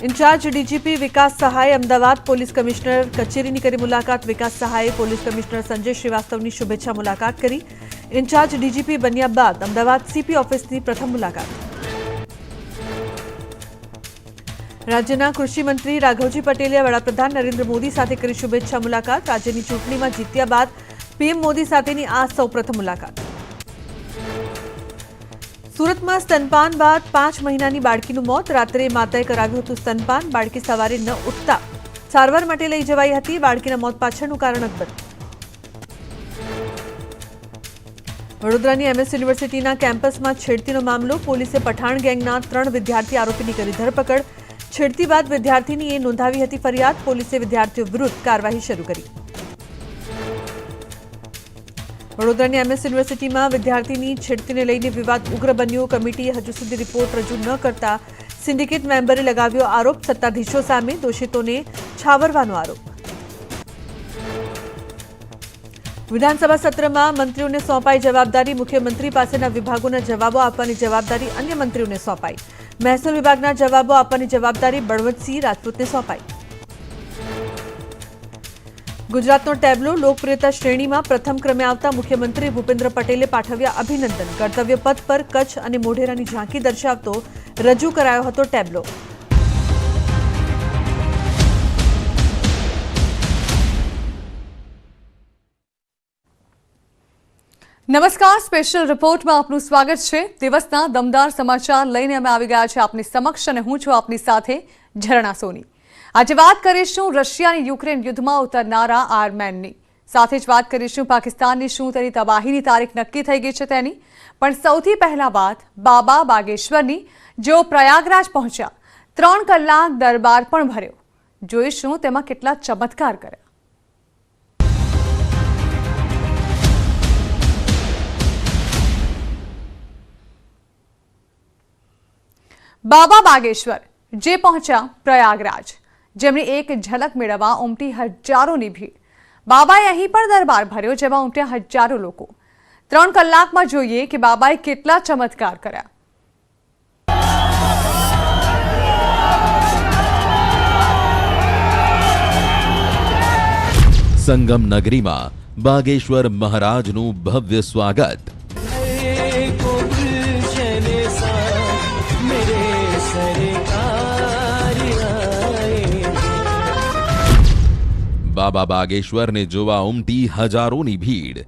ઇન્ચાર્જ ડીજીપી વિકાસ સહાય અમદાવાદ પોલીસ કમિશનર કચેરીની કરી મુલાકાત. વિકાસ સહાયે પોલીસ કમિશનર સંજય શ્રીવાસ્તવની શુભેચ્છા મુલાકાત કરી. ઇન્ચાર્જ ડીજીપી બન્યા બાદ અમદાવાદ સીપી ઓફિસની પ્રથમ મુલાકાત. રાજ્યના કૃષિ મંત્રી રાઘવજી પટેલે વડાપ્રધાન નરેન્દ્ર મોદી સાથે કરી શુભેચ્છા મુલાકાત. રાજ્યની ચૂંટણીમાં જીત્યા બાદ પીએમ મોદી સાથેની આ સૌપ્રથમ મુલાકાત. સુરતમાં સ્તનપાન બાદ 5 મહિનાની બાળકીનું મોત. રાત્રે માતાએ કરાવ્યું હતું સ્તનપાન. બાળકી સવારે ન ઉઠતા સારવાર માટે લઈ જવાઈ હતી. બાળકીના મોત પાછળનું કારણ અકબંધ. વડોદરાની એમએસ યુનિવર્સિટીના કેમ્પસમાં છેડતીનો મામલો. પોલીસે પઠાણ ગેંગના 3 વિદ્યાર્થી આરોપીની કરી ધરપકડ. છેડતી બાદ વિદ્યાર્થીનીએ નોંધાવી હતી ફરિયાદ. પોલીસે વિદ્યાર્થીઓ વિરુદ્ધ કાર્યવાહી શરૂ કરી. વડોદરાની એમએસ યુનિવર્સિટીમાં વિદ્યાર્થીની છેડતીને લઈને વિવાદ ઉગ્ર બન્યો. કમિટીએ હજુ સુધી રિપોર્ટ રજૂ ન કરતા સિન્ડિકેટ મેમ્બરે લગાવ્યો આરોપ. સત્તાધીશો સામે દોષિતોને છાવરવાનો આરોપ. વિધાનસભા સત્રમાં મંત્રીઓને સોંપાઈ જવાબદારી. મુખ્યમંત્રી પાસેના વિભાગોના જવાબો આપવાની જવાબદારી અન્ય મંત્રીઓને સોંપાઈ. મહેસૂલ વિભાગના જવાબો આપવાની જવાબદારી બળવંતસિંહ રાજપૂતને સોંપાઈ. ગુજરાતનો ટેબ્લો લોકપ્રિયતા શ્રેણીમાં પ્રથમ ક્રમે આવતા મુખ્યમંત્રી ભૂપેન્દ્ર પટેલે પાઠવ્યા અભિનંદન. કર્તવ્ય પથ પર કચ્છ અને મોઢેરાની ઝાંખી દર્શાવતો રજૂ કરાયો હતો ટેબ્લો. નમસ્કાર, સ્પેશિયલ રિપોર્ટમાં આપનું સ્વાગત છે। દિવસના દમદાર સમાચાર લઈને અમે આવી ગયા છે આપની સમક્ષ અને હું છું આપની સાથે ઝરણા સોની। આજે વાત કરીશું રશિયાની યુક્રેન યુદ્ધમાં ઉતરનારા આર્મેનની, સાથે જ વાત કરીશું પાકિસ્તાનની શું તેની તબાહીની તારીખ નક્કી થઈ ગઈ છે તેની। પણ સૌથી પહેલા વાત બાબા બાગેશ્વરની, જેઓ પ્રયાગરાજ પહોંચ્યા, 3 કલાક દરબાર પણ ભર્યો। જોઈશું તેમાં કેટલા ચમત્કાર કર્યા। बाबा बागेश्वर जे पहुंचा प्रयागराज, जेमनी एक झलक मेळववा उमटी हजारोनी भीड़। बाबाए અહીં પણ દરબાર ભર્યો, જેમાં ઉમટ્યા હજારો લોકો। 3 કલાકમાં જોઈએ કે બાબાએ કેટલા ચમત્કાર કર્યા। સંગમ નગરીમાં બાગેશ્વર મહારાજનું ભવ્ય સ્વાગત। बाबा बागेश्वर ने जोवा उमटी हजारोनी भीड़।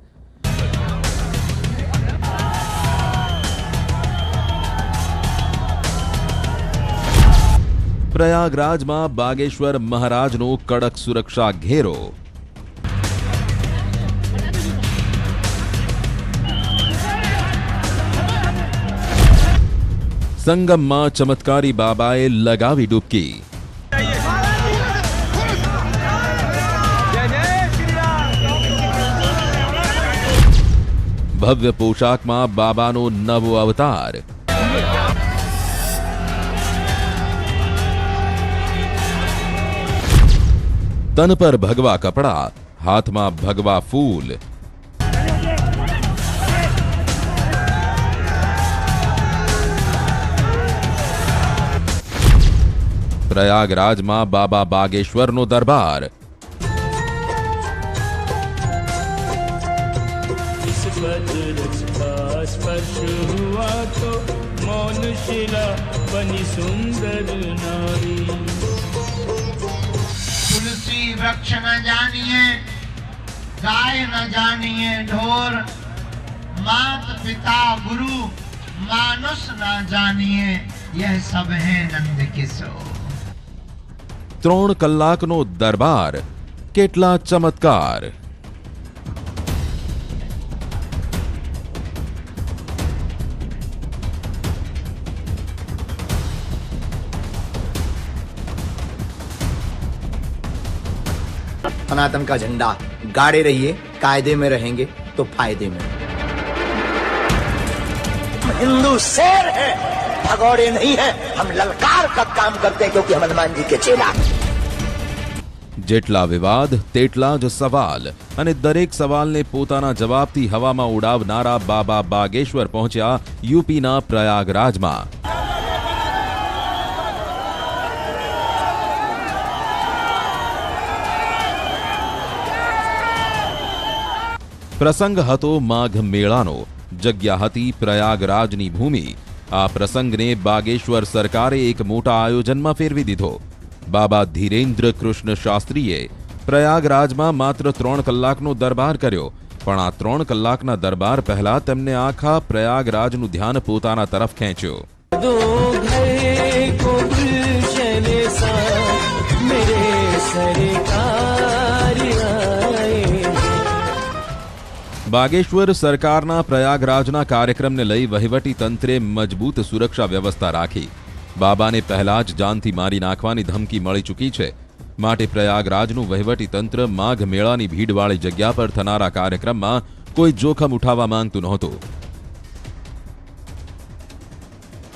प्रयागराज में बागेश्वर महाराज नो कड़क सुरक्षा घेरो। संगम में चमत्कारी बाबाए लगावी डुबकी। भव्य पोशाक में बाबानो नवो अवतार। तन पर भगवा कपड़ा, हाथ में भगवा फूल। प्रयागराज में बाबा बागेश्वर नो दरबार। स्पर्श हुआ तो मौन शिला बनी सुंदर नारी। तुलसी वृक्ष न जानिए, गाय न जानिए ढोर, मात पिता गुरु मानुष न जानिए, यह सब है नंद किशोर। 3 કલાકનો દરબાર, કેટલા ચમત્કાર। सनातन का झंडा गाड़े रहिए, कायदे में रहेंगे तो फायदे में। हम हिंदू शेर हैं, भगौड़े नहीं हैं। हम ललकार का काम करते हैं क्योंकि हम हनुमान जी के चेला। જેટલા વિવાદ તેટલા જ સવાલ, અને દરેક સવાલને પોતાના જવાબથી હવામાં ઉડાવનારા બાબા બાગેશ્વર પહોંચ્યા યુપીના પ્રયાગરાજમાં। પ્રસંગ હતો માઘ મેળાનો, જગ્યા હતી પ્રયાગરાજની ભૂમિ। આ પ્રસંગને બાગેશ્વર સરકારે એક મોટા આયોજનમાં ફેરવી દીધો। બાબા ધીરેન્દ્ર કૃષ્ણ શાસ્ત્રીએ પ્રયાગરાજમાં માત્ર 3 કલાકનો દરબાર કર્યો, પણ આ 3 કલાકના દરબાર પહેલા તેમને આખા પ્રયાગરાજનું ધ્યાન પોતાના તરફ ખેંચ્યો। बागेश्वर सरकारना प्रयागराजना कार्यक्रमने लई वहीवटी तंत्रे मजबूत सुरक्षा व्यवस्था राखी। बाबाने पहला ज जानथी मारी नाखवानी धमकी मळी चूकी छे, माटे प्रयागराजनुं वहीवटी तंत्र माघ मेळानी भीड़वाળી जग्या पर थनारा कार्यक्रममां कोई जोखम उठावा मांगतुं नहोतुं।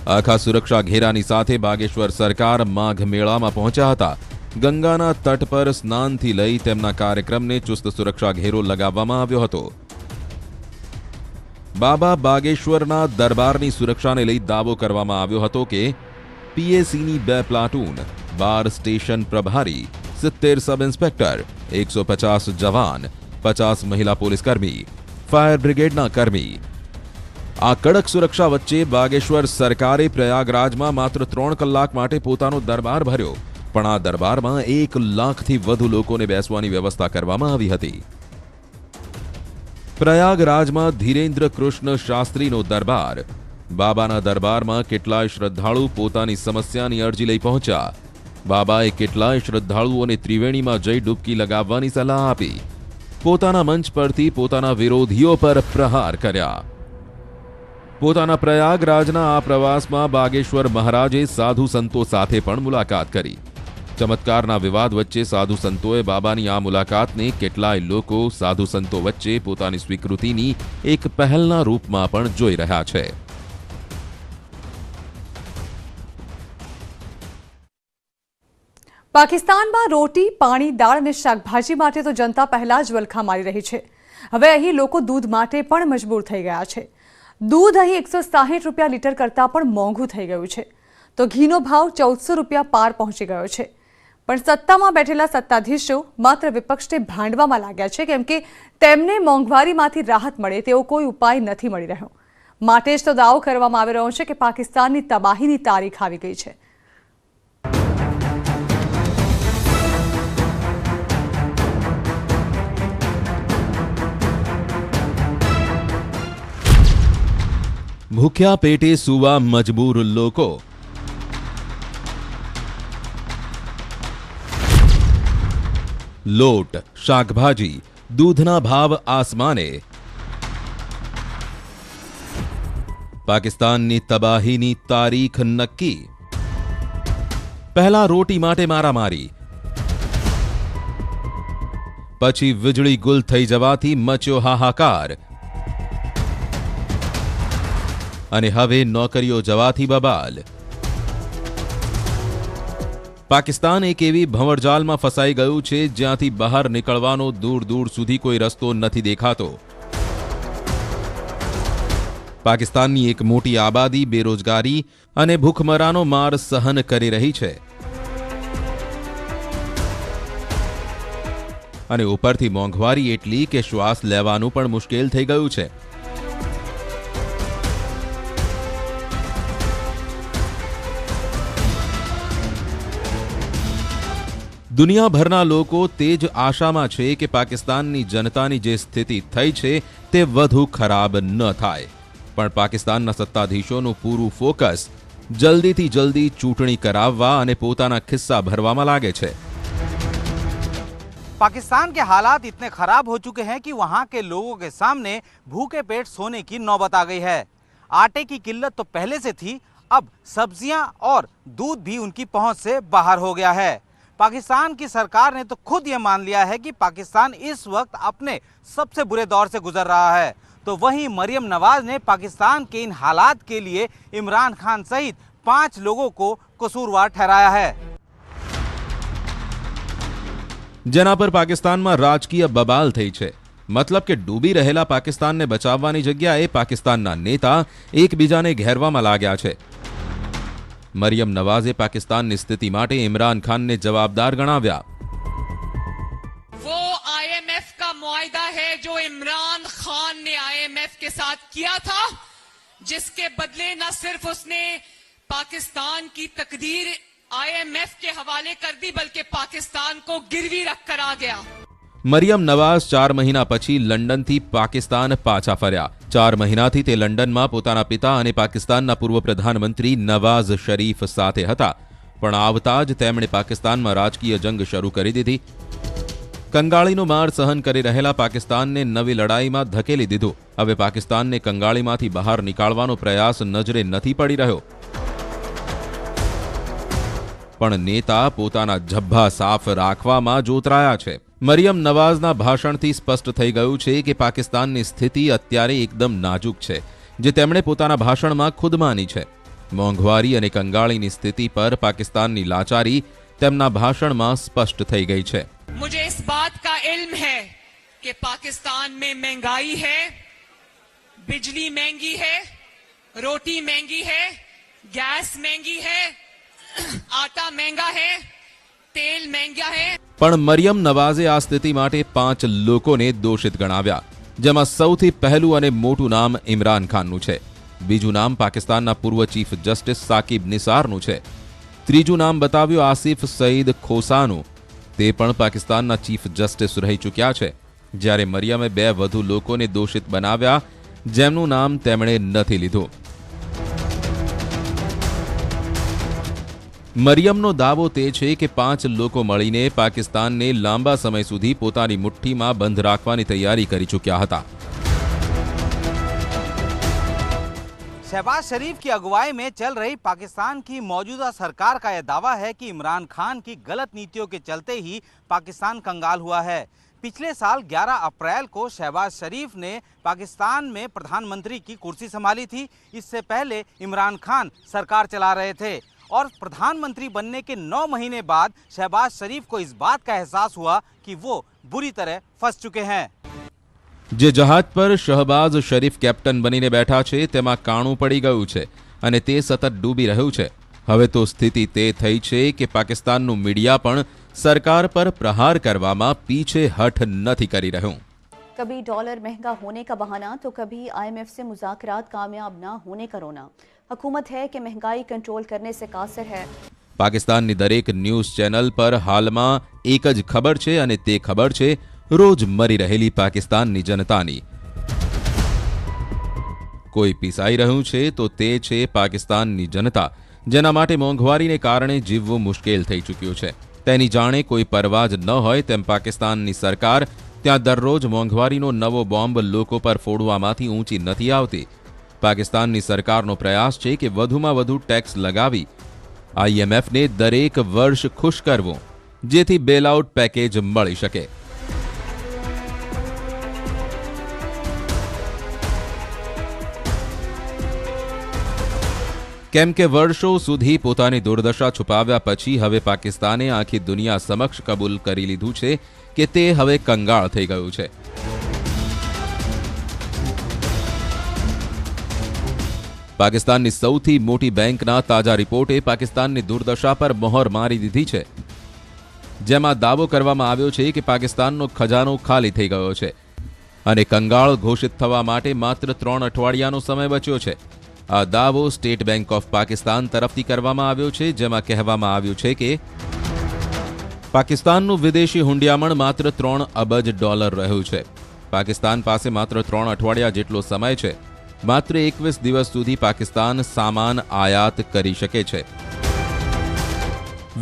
आखा सुरक्षा घेरानी साथे बागेश्वर सरकार माघ मेळामां पहोंच्या हता। गंगाना तट पर स्नानथी लई तेमना कार्यक्रमने चुस्त सुरक्षा घेरो लगाववामां આવ્યો હતો। बाबा बागेश्वरना दरबारनी सुरक्षाने लई दावो करवामां આવ્યો હતો કે पीएसीनी 2 प्लाटून, 12 स्टेशन प्रभारी, 70 सब इंस्पेक्टर, 150 जवान, 50 महिला पुलिसकर्मी, फायर ब्रिगेडना कर्मी। आ कड़क सुरक्षा वच्चे बागेश्वर सरकारे प्रयागराजमां मात्र 3 કલાક માટે પોતાનો દરબાર ભર્યો, પણ આ દરબારમાં 1 લાખથી વધુ લોકોને બેસવાની વ્યવસ્થા કરવામાં આવી હતી। પ્રયાગરાજમાં ધીરેન્દ્ર કૃષ્ણ શાસ્ત્રીનો દરબાર. બાબાના દરબારમાં કેટલાય શ્રદ્ધાળુ પોતાની સમસ્યાની અરજી લઈ પહોંચ્યા. બાબાએ કેટલાય શ્રદ્ધાળુઓને ત્રિવેણીમાં જઈ ડૂબકી લગાવવાની સલાહ આપી. પોતાના મંચ પરથી પોતાના વિરોધીઓ પર પ્રહાર કર્યા. પોતાના પ્રયાગરાજના આ પ્રવાસમાં બાગેશ્વર મહારાજે સાધુ સંતો સાથે પણ મુલાકાત કરી. ચમત્કારના વિવાદ વચ્ચે સાધુ સંતોએ બાબાની આ મુલાકાતને કેટલાય લોકો સાધુ સંતો વચ્ચે પોતાની સ્વીકૃતિની એક પહેલના રૂપમાં પણ જોઈ રહ્યા છે. પાકિસ્તાનમાં રોટી, પાણી, દાળ અને શાકભાજી માટે તો જનતા પહેલા જ વલખા મારી રહી છે. હવે અહીં લોકો દૂધ માટે પણ મજબૂર થઈ ગયા છે. દૂધ અહીં 160 રૂપિયા લીટર કરતાં પણ મોંઘું થઈ ગયું છે. તો ઘીનો ભાવ 1400 રૂપિયા પાર પહોંચી ગયો છે. પણ સત્તામાં બેઠેલા સત્તાધીશો માત્ર વિપક્ષને ભાંડવામાં લાગ્યા છે, કેમ કે તેમને મોંઘવારીમાંથી રાહત મળે તેવો કોઈ ઉપાય નથી મળી રહ્યો. માટે જ તો દાવો કરવામાં આવી રહ્યો છે કે પાકિસ્તાનની તબાહીની તારીખ આવી ગઈ છે. ભૂખ્યા પેટે સૂવા મજબૂર લોકો. લોટ, શાકભાજી, દૂધના ભાવ આસમાને. પાકિસ્તાનની તબાહીની તારીખ નક્કી. પહેલા રોટી માટે મારામારી, પછી વીજળી ગુલ થઈ જવાથી મચ્યો હાહાકાર, અને હવે નોકરીઓ જવાથી બબાલ. પાકિસ્તાન એક એવી ભંવરજાલમાં ફસાઈ ગયું છે જ્યાંથી બહાર નીકળવાનો દૂર દૂર સુધી કોઈ રસ્તો નથી દેખાતો. પાકિસ્તાનની એક મોટી આબાદી બેરોજગારી અને ભૂખમરાનો માર સહન કરી રહી છે. અને ઉપરથી મોંઘવારી એટલી કે શ્વાસ લેવાનું પણ મુશ્કેલ થઈ ગયું છે. દુનિયાભરના લોકો તે જ આશામાં છે કે પાકિસ્તાનની જનતાની જે સ્થિતિ થઈ છે તે વધુ ખરાબ ન થાય. પણ પાકિસ્તાનના સત્તાધીશોનું પૂરું ફોકસ જલ્દીથી જલ્દી ચૂંટણી કરાવવા અને પોતાના ખિસ્સા ભરવામાં લાગે છે. पाकिस्तान के हालात इतने खराब हो चुके हैं कि वहां के लोगों के सामने भूखे पेट सोने की नौबत आ गई है. आटे की किल्लत तो पहले से थी, अब सब्जियां और दूध भी उनकी पहुंच से बाहर हो गया है. पाकिस्तान की सरकार ने तो खुद ये मान लिया है कि पाकिस्तान इस वक्त अपने सबसे बुरे दौर से गुजर रहा है. तो वहीं मरियम नवाज ने पाकिस्तान के इन हालात के लिए इमरान खान सहित 5 लोगों को कसूरवार ठहराया है. જેના પર પાકિસ્તાનમાં રાજકીય બબાલ થઈ છે. મતલબ કે ડૂબી રહેલા પાકિસ્તાનને બચાવવાની જગ્યાએ પાકિસ્તાનના નેતા એકબીજાને ઘેરવામાં લાગ્યા છે. મરિયમ નવાઝે પાકિસ્તાનની સ્થિતિ માટે ઇમરાન ખાનને જવાબદાર ગણાવ્યા. वो IMF का मुआहदा है जो इमरान खान ने IMF के साथ किया था, जिसके बदले न सिर्फ उसने पाकिस्तान की तकदीर IMF के हवाले कर दी, बल्कि पाकिस्तान को गिरवी रखकर आ गया. મરિયમ નવાઝ 4 મહિના પછી લંડનથી પાકિસ્તાન પાછા ફર્યા. 4 મહિનાથી તે લંડનમાં પોતાના પિતા અને પાકિસ્તાનના પૂર્વ પ્રધાનમંત્રી નવાઝ શરીફ સાથે હતા. પણ આવતા જ તેમણે પાકિસ્તાનમાં રાજકીય જંગ શરૂ કરી દીધી. કંગાળીનો માર સહન કરી રહેલા પાકિસ્તાનને નવી લડાઈમાં ધકેલી દીધું. હવે પાકિસ્તાનને કંગાળીમાંથી બહાર નીકાળવાનો પ્રયાસ નજરે નથી પડી રહ્યો. પણ નેતા પોતાના ઝભ્ભા સાફ રાખવામાં જોતરાયા છે. મરિયમ નવાઝના ભાષણથી સ્પષ્ટ થઈ ગયું છે કે પાકિસ્તાનની સ્થિતિ અત્યારે એકદમ નાજુક છે, જે તેમણે પોતાના ભાષણમાં ખુદ માની છે. મોંઘવારી અને કંગાળીની સ્થિતિ પર પાકિસ્તાનની લાચારી તેમના ભાષણમાં સ્પષ્ટ થઈ ગઈ છે. मुझे इस बात का इल्म है कि पाकिस्तान में महंगाई है, बिजली महंगी है, रोटी महंगी है, गैस महंगी है, आटा महंगा है, तेल महंगा है. પણ મરિયમ નવાઝે આ સ્થિતિ માટે 5 લોકોને દોષિત ગણાવ્યા, જેમાં સૌથી પહેલું અને મોટું નામ ઇમરાન ખાનનું છે. બીજું નામ પાકિસ્તાનના પૂર્વ ચીફ જસ્ટિસ સાકિબ નિસારનું છે. ત્રીજું નામ બતાવ્યું આસિફ સઈદ ખોસાનું. તે પણ પાકિસ્તાનના ચીફ જસ્ટિસ રહી ચૂક્યા છે. જ્યારે મરિયમે 2 વધુ લોકોને દોષિત બનાવ્યા, જેમનું નામ તેમણે નથી લીધું. મરિયમનો દાવો તે છે કે 5 લોકો મળીને પાકિસ્તાનને લાંબા સમય સુધી પોતાની મુઠ્ઠીમાં બંધ રાખવાની તૈયારી કરી ચૂક્યા હતા. शहबाज शरीफ की अगुवाई में चल रही पाकिस्तान की मौजूदा सरकार का यह दावा है कि इमरान खान की गलत नीतियों के चलते ही पाकिस्तान कंगाल हुआ है. पिछले साल 11 अप्रैल को शहबाज शरीफ ने पाकिस्तान में प्रधानमंत्री की कुर्सी संभाली थी. इससे पहले इमरान खान सरकार चला रहे थे और प्रधानमंत्री बनने के 9 महीने बाद शहबाज शरीफ को इस बात का एहसास हुआ कि वो बुरी तरह फंस चुके हैं. જે જહાજ પર શહબાઝ શરીફ કેપ્ટન બનીને બેઠા છે તેમાં કાણું પડી ગયું છે અને તે સતત ડૂબી રહ્યું છે. હવે તો સ્થિતિ તે થઈ છે કે પાકિસ્તાનનું મીડિયા પણ સરકાર પર પ્રહાર કરવામાં પીછે હઠ નથી કરી રહ્યું. कभी डॉलर महंगा होने का बहाना तो कभी IMF से मुज़ाकरात कामयाब ना होने का रोना. हुकूमत है कि महंगाई कंट्रोल करने से कासिर है. પાકિસ્તાનની દરેક ન્યૂઝ ચેનલ પર હાલમાં એક જ ખબર છે અને તે ખબર છે રોજ મરી રહેલી પાકિસ્તાનની જનતાની. કોઈ પીસાઈ રહ્યું છે તો તે છે પાકિસ્તાનની જનતા, જેના માટે મોંઘવારીને કારણે જીવવું મુશ્કેલ થઈ ચૂક્યું છે. તેની જાણે કોઈ પરવા જ ન હોય તેમ પાકિસ્તાનની સરકાર ત્યાં દરરોજ મોંઘવારીનો નવો બોમ્બ લોકો પર ફોડવામાંથી ઊંચી નથી આવતી. પાકિસ્તાનની સરકારનો પ્રયાસ છે કે વધુમાં વધુ ટેક્સ લગાવી IMFને દરેક વર્ષ ખુશ કરવું, જેથી બેલઆઉટ પેકેજ મળી શકે. કેમ કે વર્ષો સુધી પોતાની દુર્દશા છુપાવ્યા પછી હવે પાકિસ્તાને આખી દુનિયા સમક્ષ કબૂલ કરી લીધું છે કે તે હવે કંગાળ થઈ ગયું છે. પાકિસ્તાનની સૌથી મોટી બેંકના તાજા રિપોર્ટે પાકિસ્તાનની દુર્દશા પર મહોર મારી દીધી છે, જેમાં દાવો કરવામાં આવ્યો છે કે પાકિસ્તાનનો ખજાનો ખાલી થઈ ગયો છે અને કંગાળ ઘોષિત થવા માટે માત્ર 3 અઠવાડિયાનો સમય બચ્યો છે. આ દાવો સ્ટેટ બેંક ઓફ પાકિસ્તાન તરફથી કરવામાં આવ્યો છે, જેમાં કહેવામાં આવ્યું છે કે પાકિસ્તાનનું વિદેશી હુંડિયામણ માત્ર $3 અબજ રહ્યું છે. પાકિસ્તાન પાસે માત્ર 3 અઠવાડિયા જેટલો સમય છે. માત્ર 21 દિવસ સુધી પાકિસ્તાન સામાન આયાત કરી શકે છે.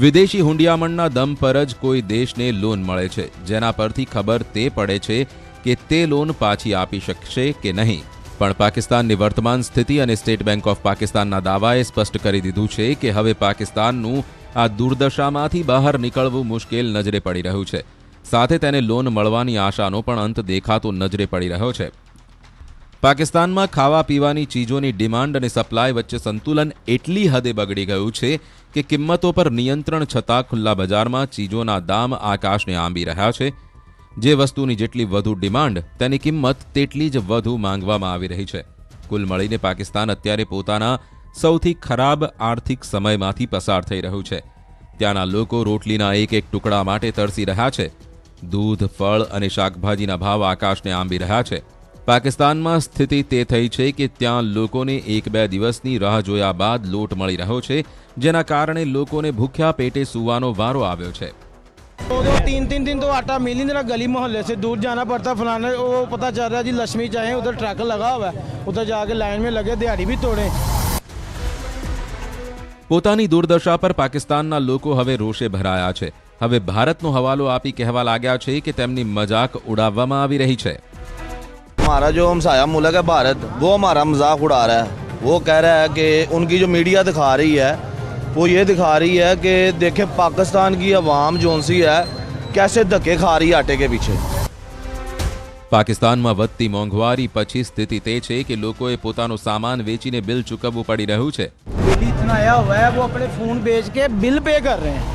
વિદેશી હુંડિયામણના દમ પર જ કોઈ દેશને લોન મળે છે, જેના પરથી ખબર તે પડે છે કે તે લોન પાછી આપી શકશે કે નહીં. પણ પાકિસ્તાનની વર્તમાન સ્થિતિ અને સ્ટેટ બેંક ઓફ પાકિસ્તાનના દાવાએ સ્પષ્ટ કરી દીધું છે કે હવે પાકિસ્તાનનું આ દુર્દશામાંથી બહાર નીકળવું મુશ્કેલ નજરે પડી રહ્યું છે. સાથે તેને લોન મળવાની આશાનો પણ અંત દેખાતો નજરે પડી રહ્યો છે. પાકિસ્તાનમાં ખાવા પીવાની ચીજોની ડિમાન્ડ અને સપ્લાય વચ્ચે સંતુલન એટલી હદે બગડી ગયું છે કે કિંમતો પર નિયંત્રણ છતાં ખુલ્લા બજારમાં ચીજોના દામ આકાશને આંબી રહ્યા છે. જે વસ્તુની જેટલી વધુ ડિમાન્ડ તેની કિંમત તેટલી જ વધુ માંગવામાં આવી રહી છે. કુલ મળીને પાકિસ્તાન અત્યારે પોતાના સૌથી ખરાબ આર્થિક સમયમાંથી પસાર થઈ રહ્યું છે. ત્યાંના લોકો રોટલીના એક એક ટુકડા માટે તરસી રહ્યા છે. દૂધ, ફળ અને શાકભાજીના ભાવ આકાશને આંબી રહ્યા છે. પાકિસ્તાનમાં સ્થિતિ તે થઈ છે કે ત્યાં લોકોને 1-2 દિવસની રાહ જોયા બાદ લોટ મળી રહ્યો છે, જેના કારણે લોકોને ભૂખ્યા પેટે સૂવાનો વારો આવ્યો છે. 2-3 दिन तो आटा मिल ही नहीं रहा. गली मोहल्ले से दूर जाना पड़ता. फलाने वो पता चल रहा जी लक्ष्मी चाहे उधर ट्रक लगा हुआ है, उधर जाके लाइन में लगे, दिहाड़ी भी तोड़े. પોતાની દુર્દશા પર પાકિસ્તાનના લોકો હવે રોષે ભરાયા છે. હવે ભારતનો હવાલો આપી કહેવા લાગ્યા છે કે તેમની મજાક ઉડાવવામાં આવી રહી છે. हमारा जो हमसाया मुल्क है भारत, वो हमारा मजाक उड़ा रहा है. वो कह रहा है कि उनकी जो मीडिया दिखा रही है वो ये दिखा रही है कि देखे पाकिस्तान की आवाम जोन सी है कैसे धक्के खा रही है आटे के पीछे. પાકિસ્તાનમાં વધતી મોંઘવારી પછી સ્થિતિ તે છે કે લોકોએ પોતાનો સામાન વેચીને બિલ ચૂકવવું પડી રહ્યું છે. बिल इतना आया हुआ है वो अपने फोन बेच के बिल पे कर रहे हैं.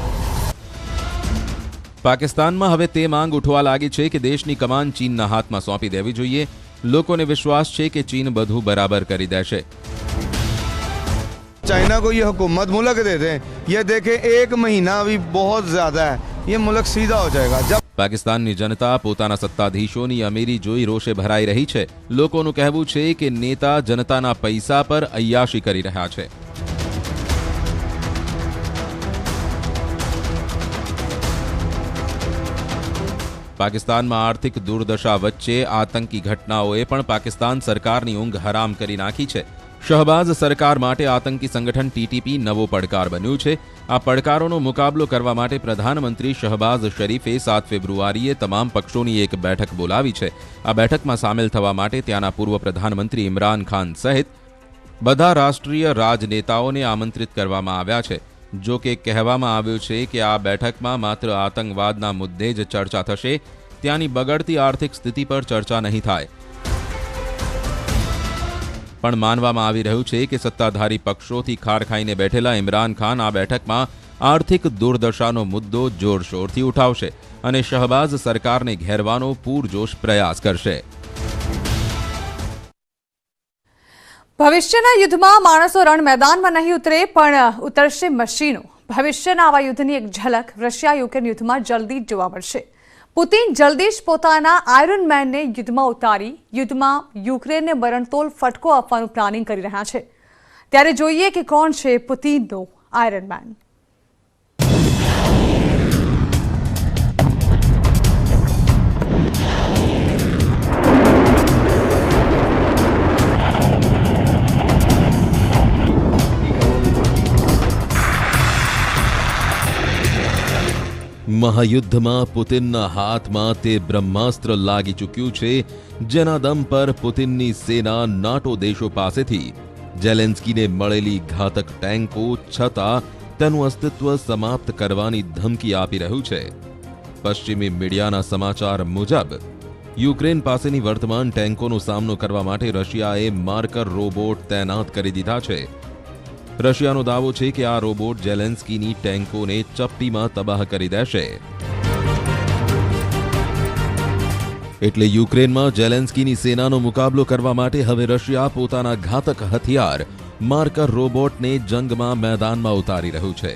પાકિસ્તાનમાં હવે તે માંગ ઉઠવા લાગી છે કે દેશની કમાન ચીનના હાથમાં સોંપી દેવી જોઈએ. લોકોને વિશ્વાસ છે કે ચીન બધું બરાબર કરી દેશે. चाइना को ये हुकूमत मुल्क दे दें, ये देखें 1 महीना अभी बहुत ज्यादा है, ये मुल्क सीधा हो जाएगा. जब પાકિસ્તાનની જનતા પોતાના સત્તાધીશોની અમીરી જોઈ રોષે ભરાઈ રહી છે. લોકોનું કહેવું છે કે નેતા જનતાના પૈસા પર અય્યાશી કરી રહ્યા છે. પાકિસ્તાનમાં આર્થિક દુર્દશા વચ્ચે આતંકી ઘટનાઓએ પણ પાકિસ્તાન સરકારની ઊંઘ હરામ કરી નાખી છે. શહબાઝ સરકાર માટે આતંકી સંગઠન ટીટીપી નવો પડકાર બન્યું છે. આ પડકારોનો મુકાબલો કરવા માટે પ્રધાનમંત્રી શહબાઝ શરીફે 7 ફેબ્રુઆરીએ તમામ પક્ષોની એક બેઠક બોલાવી છે. આ બેઠકમાં સામેલ થવા માટે ત્યાંના પૂર્વ પ્રધાનમંત્રી ઇમરાન ખાન સહિત બધા રાષ્ટ્રીય રાજનેતાઓને આમંત્રિત કરવામાં આવ્યા છે. જો કે કહેવામાં આવ્યું છે કે આ બેઠકમાં માત્ર આતંકવાદના મુદ્દે જ ચર્ચા થશે. ત્યાંની બગડતી આર્થિક સ્થિતિ પર ચર્ચા નહીં થાય. પણ માનવામાં આવી રહ્યું છે કે સત્તાધારી પક્ષોથી ખાર ખાઈને બેઠેલા ઇમરાન ખાન આ બેઠકમાં આર્થિક દુર્દશાનો મુદ્દો જોરશોરથી ઉઠાવશે અને શહબાઝ સરકારને ઘેરવાનો પૂરજોશ પ્રયાસ કરશે. ભવિષ્યના યુદ્ધમાં માણસો રણ મેદાનમાં નહીં ઉતરે પણ ઉતરશે મશીનો. ભવિષ્યના આવા યુદ્ધની એક ઝલક રશિયા યુક્રેન યુદ્ધમાં જલ્દી જ જોવા મળશે. પુતિન જલ્દી જ પોતાના આયરન મેનને યુદ્ધમાં ઉતારી યુદ્ધમાં યુક્રેનને મરણતોલ ફટકો આપવાનું પ્લાનિંગ કરી રહ્યા છે. ત્યારે જોઈએ કે કોણ છે પુતિનનો આયરન મેન. મહાયુદ્ધમાં પુતિનના હાથમાં તે બ્રહ્માસ્ત્ર લાગી ચૂક્યું છે જેના દમ પર પુતિનની સેના નાટો દેશો પાસેથી ઝેલેન્સ્કીને મળેલી ઘાતક ટેન્કો છતાં તેનું અસ્તિત્વ સમાપ્ત કરવાની ધમકી આપી રહ્યું છે. પશ્ચિમી મીડિયાના સમાચાર મુજબ યુક્રેન પાસેની વર્તમાન ટેન્કોનો સામનો કરવા માટે રશિયાએ માર્કર રોબોટ તૈનાત કરી દીધા છે. રશિયાનો દાવો છે કે આ રોબોટ ઝેલેન્સ્કીની ટેન્કોને ચપટીમાં તબાહ કરી દેશે. એટલે યુક્રેનમાં ઝેલેન્સ્કીની સેનાનો મુકાબલો કરવા માટે હવે રશિયા પોતાના ઘાતક હથિયાર માર્કર રોબોટને જંગમાં મેદાનમાં ઉતારી રહ્યું છે.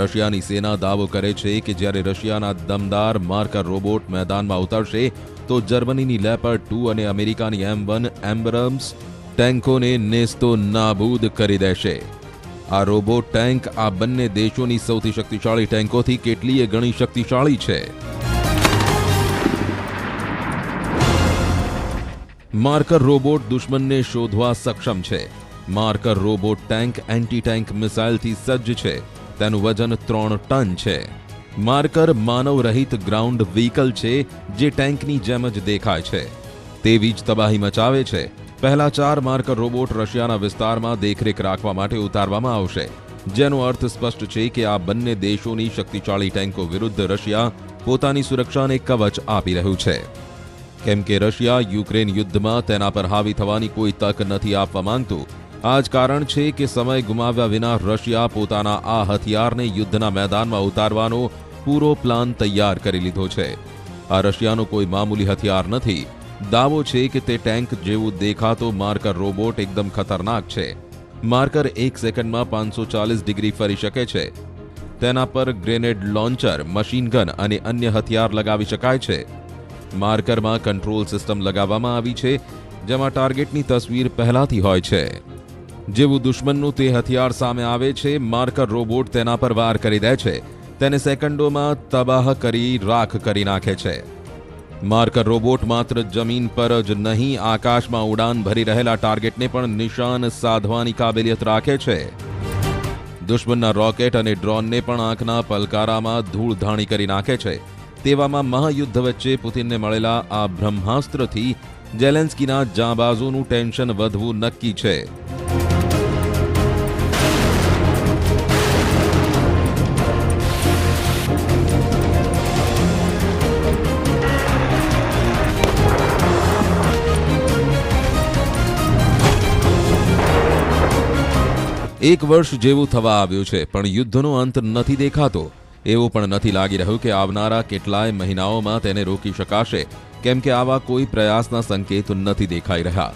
રશિયાની સેના દાવો કરે છે કે જ્યારે રશિયાના દમદાર માર્કર રોબોટ મેદાનમાં ઉતરશે તો જર્મનીની લેપર્ડ 2 અને અમેરિકાની M1 એમ્બ્રમ્સ ટેન્કોને નેસ્તો નાબૂદ કરી દેશે. આ રોબોટ ટેન્ક આ બંને દેશોની સૌથી શક્તિશાળી ટેન્કોથી કેટલીય ગણી શક્તિશાળી છે. માર્કર રોબોટ દુશ્મનને શોધવા સક્ષમ છે. Marker robot tank anti tank મિસાઇલથી સજ્જ છે. તેનું વજન 3 ટન છે. માર્કર માનવ રહિત ગ્રાઉન્ડ વ્હીકલ છે જે ટેન્કની જેમ જ દેખાય છે. તેવી જ તબાહી મચાવે છે. પહેલા 4 માર્કર રોબોટ રશિયાના વિસ્તારમાં દેખરેખ રાખવા માટે ઉતારવામાં આવશે, જેનો અર્થ સ્પષ્ટ છે કે આ બંને દેશોની શક્તિશાળી ટેન્કો વિરુદ્ધ રશિયા પોતાની સુરક્ષાને કવચ આપી રહ્યું છે. કેમ કે રશિયા યુક્રેન યુદ્ધમાં તેના પર હાવી થવાની કોઈ તક નથી આપવા માંગતું. આ જ કારણ છે કે સમય ગુમાવ્યા વિના રશિયા પોતાના આ હથિયારને યુદ્ધના મેદાનમાં ઉતારવાનો પૂરો પ્લાન તૈયાર કરી લીધો છે. આ રશિયાનો કોઈ મામૂલી હથિયાર નથી. દાવો છે કે તે ટેન્ક જેવું દેખાતો માર્કર રોબોટ એકદમ ખતરનાક છે. માર્કર 1 સેકન્ડમાં 540 ડિગ્રી ફરી શકે છે. તેના પર ગ્રેનેડ લોન્ચર, મશીન ગન અને અન્ય હથિયાર લગાવી શકાય છે. માર્કરમાં કંટ્રોલ સિસ્ટમ લગાવવામાં આવી છે જેમાં ટાર્ગેટની તસવીર પહેલાથી હોય છે. જેવું દુશ્મનનું તે હથિયાર સામે આવે છે, માર્કર રોબોટ તેના પર વાર કરી દે છે. તેને સેકન્ડોમાં તબાહ કરી રાખ કરી નાખે છે. માર્કર રોબોટ માત્ર જમીન પર જ નહીં, આકાશમાં ઉડાન ભરી રહેલા ટાર્ગેટને પણ નિશાન સાધવાની કાબેલિયત રાખે છે. દુશ્મનના રોકેટ અને ડ્રોનને પણ આંખના પલકારામાં ધૂળધાણી કરી નાખે છે. તેવામાં મહાયુદ્ધ વચ્ચે પુતિનને મળેલા આ બ્રહ્માસ્ત્રથી ઝેલેન્સ્કીના જાંબાઝોનું ટેન્શન વધવું નક્કી છે. એક વર્ષ જેવું થવા આવ્યું છે પણ યુદ્ધનો અંત નથી દેખાતો. એવું પણ નથી લાગી રહ્યું કે આવનારા કેટલાય મહિનાઓમાં તેને રોકી શકાશે, કેમ કે આવા કોઈ પ્રયાસના સંકેત નથી દેખાઈ રહ્યા.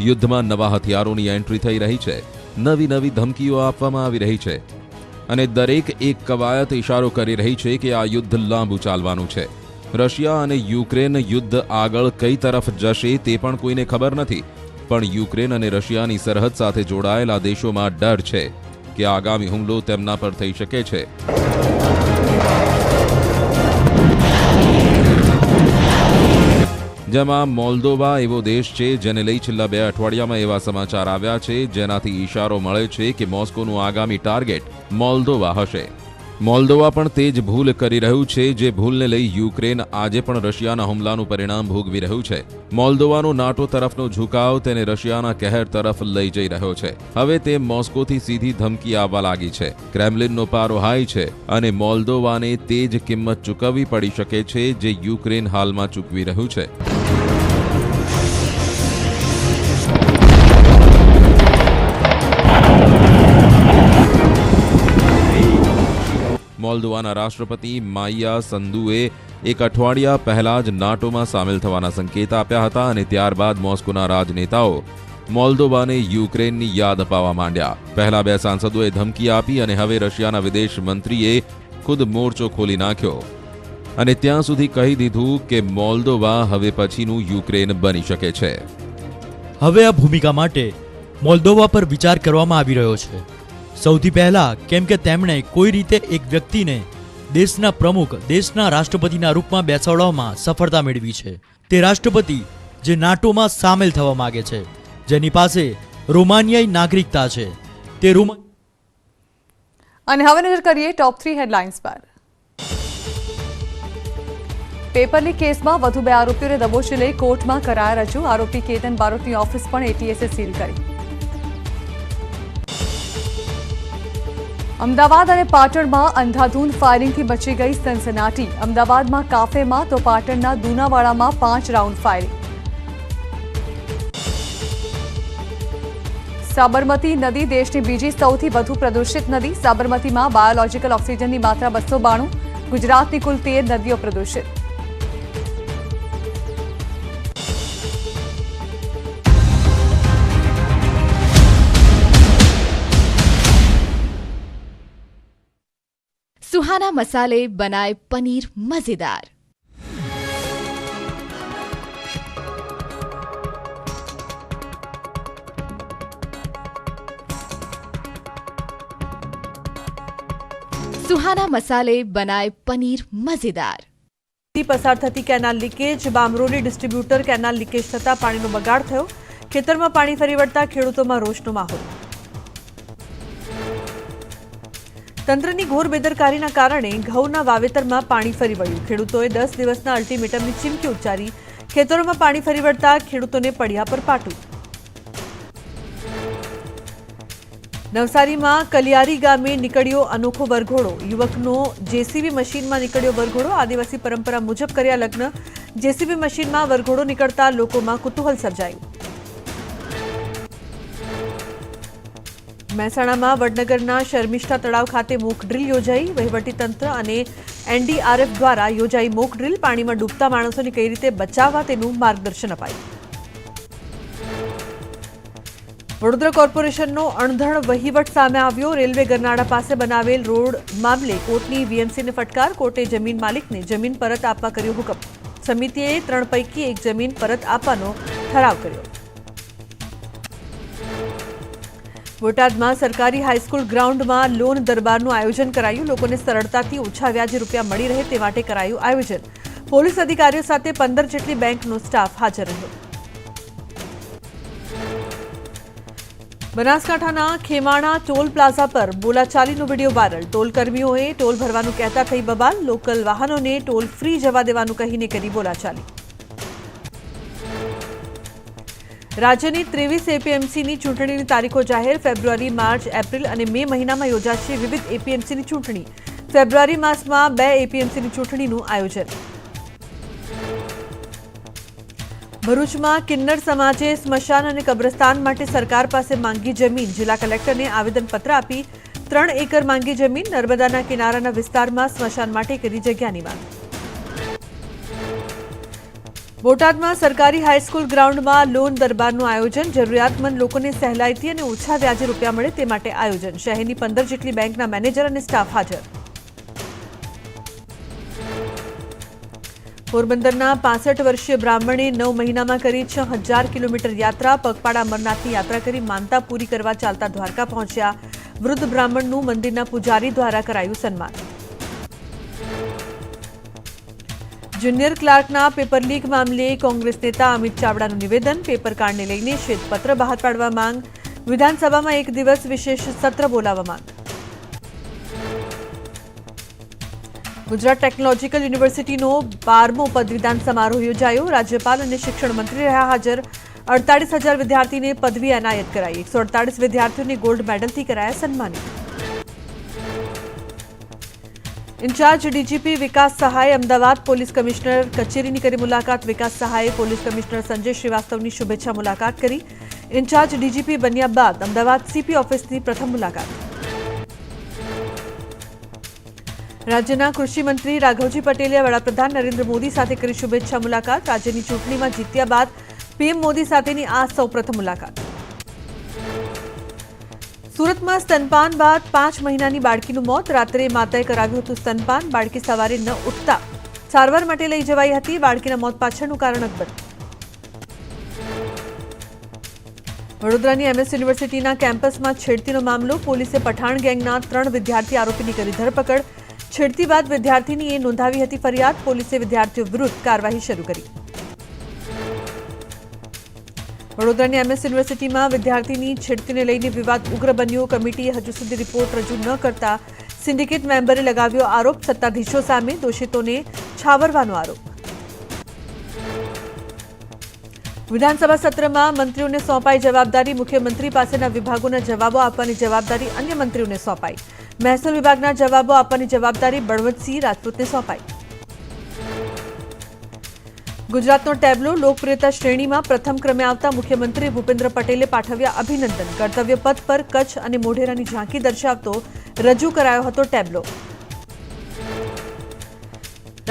યુદ્ધમાં નવા હથિયારોની એન્ટ્રી થઈ રહી છે, નવી નવી ધમકીઓ આપવામાં આવી રહી છે અને દરેક એક કવાયત ઇશારો કરી રહી છે કે આ યુદ્ધ લાંબુ ચાલવાનું છે. રશિયા અને યુક્રેન યુદ્ધ આગળ કઈ તરફ જશે તે પણ કોઈને ખબર નથી. પણ યુક્રેન અને રશિયાની સરહદ સાથે જોડાયેલા દેશોમાં ડર છે. કે આગામી હુમલો તેમના પર થઈ શકે છે। જેમાં મોલ્દોવા એવો દેશ છે જેને લઈ છેલ્લા 2 અઠવાડિયામાં એવા સમાચાર આવ્યા છે જેનાથી ઈશારો મળે છે કે મોસ્કોનું આગામી ટાર્ગેટ મોલ્દોવા હશે। મોલ્દોવા પણ તે જ ભૂલ કરી રહ્યું છે જે ભૂલને લઈ યુક્રેન આજે પણ રશિયાના હુમલાનું પરિણામ ભોગવી રહ્યું છે। મોલ્દોવાનો નાટો તરફનો ઝુકાવ તેને રશિયાના કહેર તરફ લઈ જઈ રહ્યો છે। હવે તે મોસ્કોથી સીધી ધમકી આવવા લાગી છે। ક્રેમલિનનો પારો હાઈ છે અને મોલ્દોવાને તે જ કિંમત ચૂકવવી પડી શકે છે જે યુક્રેન હાલમાં ચૂકવી રહ્યું છે। મોલ્દોવાના રાષ્ટ્રપતિ માયા સંદુએ એક અઠવાડિયા પહેલા જ નાટોમાં સામેલ થવાના સંકેત આપ્યા હતા અને ત્યારબાદ મોસ્કોના રાજનેતાઓ મોલ્દોવાને યુક્રેનની યાદ અપાવવા માંડ્યા। પહેલા 2 સાંસદોએ ધમકી આપી અને હવે રશિયાના વિદેશ મંત્રીએ ખુદ મોરચો ખોલી નાખ્યો અને ત્યાં સુધી કહી દીધું કે મોલ્દોવા હવે પછીનું યુક્રેન બની શકે છે। હવે આ ભૂમિકા માટે મોલ્દોવા પર વિચાર કરવામાં આવી રહ્યો છે। સૌથી પહેલા કેમ કે તેમણે કોઈ રીતે એક વ્યક્તિને દેશના પ્રમુખ, દેશના રાષ્ટ્રપતિના રૂપમાં બેસાડવામાં સફળતા મેળવી છે। તે રાષ્ટ્રપતિ જે નાટોમાં સામેલ થવા માંગે છે, જેની પાસે રોમાનિયાઈ નાગરિકતા છે। તે અને હવે નજર કરીએ ટોપ 3 હેડલાઇન્સ પર। પેપર લીક કેસમાં વધુ 2 આરોપીઓને દબોચી લઈ કોર્ટમાં કરાયા રજૂ। આરોપી કેતન બારોટની ઓફિસ પણ એટીએસે સીલ કરી। અમદાવાદ અને પાટણમાં અંધાધૂંધ ફાયરિંગથી મચી ગઈ સનસનાટી। અમદાવાદમાં કાફેમાં તો પાટણના દુનાવાડામાં 5 રાઉન્ડ ફાયરિંગ। સાબરમતી નદી દેશની બીજી સૌથી વધુ પ્રદૂષિત નદી। સાબરમતીમાં બાયોલોજિકલ ઓક્સિજનની માત્રા 292। ગુજરાતની કુલ 13 નદીઓ પ્રદૂષિત। सुहाना मसाले बनाए पनीर मजेदार। सुहाना मसाले बनाए पनीर मजेदार। પસાર થતી canal leakage. Bamroli distributor canal leakage થતા પાણીનો બગાડ થયો। ખેતરમાં પાણી ફરી વળતા ખેડૂતોમાં રોષનો માહોલ। તંત્રની ઘોર બેદરકારીના કારણે ઘઉંના વાવેતરમાં પાણી ફરી વળ્યું। ખેડૂતોએ 10 દિવસના અલ્ટિમેટમની ચીમકી ઉચ્ચારી। ખેતરોમાં પાણી ફરી વળતા ખેડૂતોને પડ્યા પર પાટું। નવસારીમાં કલિયારી ગામે નીકળ્યો અનોખો વરઘોડો। યુવકનો જેસીબી મશીનમાં નીકળ્યો વરઘોડો। આદિવાસી પરંપરા મુજબ કર્યા લગ્ન। જેસીબી મશીનમાં વરઘોડો નીકળતા લોકોમાં કુતૂહલ સર્જાયું। મહેસાણામાં વડનગરના શર્મિષ્ઠા તળાવ ખાતે મોક ડ્રીલ યોજાઈ। વહીવટીતંત્ર અને એનડીઆરએફ દ્વારા યોજાઈ મોક ડ્રીલ। પાણીમાં ડૂબતા માણસોને કઈ રીતે બચાવવા તેનું માર્ગદર્શન અપાયું। વડોદરા કોર્પોરેશનનો અણધણ વહીવટ સામે આવ્યો। રેલવે ગરનાળા પાસે બનાવેલ રોડ મામલે કોર્ટની વીએમસીને ફટકાર। કોર્ટે જમીન માલિકને જમીન પરત આપવા કર્યો હુકમ। સમિતિએ 3 પૈકી 1 જમીન પરત આપવાનો ઠરાવ કર્યો। બોટાદમાં સરકારી હાઈસ્કૂલ ગ્રાઉન્ડમાં લોન દરબારનું આયોજન કરાયું। લોકોને સરળતાથી ઓછા વ્યાજે રૂપિયા મળી રહે તે માટે કરાયું આયોજન। પોલીસ અધિકારીઓ સાથે 15 જેટલી બેંકનો સ્ટાફ હાજર રહ્યો। બનાસકાંઠાના ખેમાણા ટોલ પ્લાઝા પર બોલાચાલીનો વિડીયો વાયરલ। ટોલ કર્મીઓએ ટોલ ભરવાનું કહેતા થઈ બબાલ। લોકલ વાહનોને ટોલ ફ્રી જવા દેવાનું કહીને કરી બોલાચાલી। રાજ્યની 23 એપીએમસીની ચૂંટણીની તારીખો જાહેર। ફેબ્રુઆરી, માર્ચ, એપ્રિલ અને મે મહિનામાં યોજાશે વિવિધ એપીએમસીની ચૂંટણી। ફેબ્રુઆરી માસમાં 2 એપીએમસીની ચૂંટણીનું આયોજન। ભરૂચમાં કિન્નર સમાજે સ્મશાન અને કબ્રસ્તાન માટે સરકાર પાસે માંગી જમીન। જિલ્લા કલેક્ટરને આવેદનપત્ર આપી 3 એકર માંગી જમીન। નર્મદાના કિનારાના વિસ્તારમાં સ્મશાન માટે કરી જગ્યાની માંગ। બોટાદમાં સરકારી હાઈસ્કૂલ ગ્રાઉન્ડમાં લોન દરબારનું આયોજન। જરૂરિયાતમંદ લોકોને સહેલાઈથી અને ઓછા વ્યાજે રૂપિયા મળે તે માટે આયોજન। શહેરની 15 જેટલી બેંકના મેનેજર અને સ્ટાફ હાજર। પોરબંદરના 65 વર્ષીય બ્રાહ્મણે 9 મહિનામાં કરી 6000 કિલોમીટર યાત્રા। પગપાળા અમરનાથની યાત્રા કરી માનતા પૂરી કરવા ચાલતા દ્વારકા પહોંચ્યા। વૃદ્ધ બ્રાહ્મણનું મંદિરના પૂજારી દ્વારા કરાયું સન્માન। જુનિયર ક્લાર્કના પેપર લીક મામલે કોંગ્રેસ નેતા અમિત ચાવડાનું નિવેદન, પેપર કાંડને લઈને શ્વેતપત્ર બહાર પાડવા માંગ, વિધાનસભામાં 1 દિવસ વિશેષ સત્ર બોલાવવા માંગ। ગુજરાત ટેકનોલોજીકલ યુનિવર્સિટીનો 12મો પદવીદાન સમારોહ યોજાયો। રાજ્યપાલ અને શિક્ષણ મંત્રી રહ્યા હાજર। 48,000 વિદ્યાર્થીને પદવી એનાયત કરાઈ। 148 વિદ્યાર્થીઓને ગોલ્ડ મેડલથી કરાયા સન્માનિત। ઇન્ચાર્જ ડીજીપી વિકાસ સહાય અમદાવાદ પોલીસ કમિશનર કચેરીની કરી મુલાકાત। વિકાસ સહાયે પોલીસ કમિશનર સંજય શ્રીવાસ્તવની શુભેચ્છા મુલાકાત કરી। ઇન્ચાર્જ ડીજીપી બન્યા બાદ અમદાવાદ સીપી ઓફિસની પ્રથમ મુલાકાત। રાજ્યના કૃષિ મંત્રી રાઘવજી પટેલે વડાપ્રધાન નરેન્દ્ર મોદી સાથે કરી શુભેચ્છા મુલાકાત। રાજ્યની ચૂંટણીમાં જીત્યા બાદ પીએમ મોદી સાથેની આ સૌપ્રથમ મુલાકાત। સુરતમાં સ્તનપાન બાદ 5 મહિનાની બાળકીનું મોત। રાત્રે માતાએ કરાવ્યું હતું સ્તનપાન। બાળકી સવારે ન ઉઠતા સારવાર માટે લઈ જવાઈ હતી। બાળકીના મોત પાછળનું કારણ અકબંધ। વડોદરાની એમએસ યુનિવર્સિટીના કેમ્પસમાં છેડતીનો મામલો। પોલીસે પઠાણ ગેંગના 3 વિદ્યાર્થી આરોપીની કરી ધરપકડ। છેડતી બાદ વિદ્યાર્થીનીએ નોંધાવી હતી ફરિયાદ। પોલીસે વિદ્યાર્થીઓ વિરુદ્ધ કાર્યવાહી શરૂ કરી। વડોદરાની એમએસ યુનિવર્સિટીમાં વિદ્યાર્થીની છેડતીને લઈને વિવાદ ઉગ્ર બન્યો। કમિટીએ હજુ સુધી રિપોર્ટ રજૂ ન કરતા સિન્ડિકેટ મેમ્બરે લગાવ્યો આરોપ। સત્તાધીશો સામે દોષિતોને છાવરવાનો આરોપ। વિધાનસભા સત્રમાં મંત્રીઓને સોંપાઈ જવાબદારી। મુખ્યમંત્રી પાસેના વિભાગોના જવાબો આપવાની જવાબદારી અન્ય મંત્રીઓને સોંપાઈ। મહેસૂલ વિભાગના જવાબો આપવાની જવાબદારી બળવંતસિંહ રાજપૂતને સોંપાઈ। ગુજરાતનો ટેબ્લો લોકપ્રિયતા શ્રેણીમાં પ્રથમ ક્રમે આવતા મુખ્યમંત્રી ભૂપેન્દ્ર પટેલે પાઠવ્યા અભિનંદન। કર્તવ્ય પથ પર કચ્છ અને મોઢેરાની ઝાંકી દર્શાવતો રજૂ કરાયો હતો ટેબ્લો।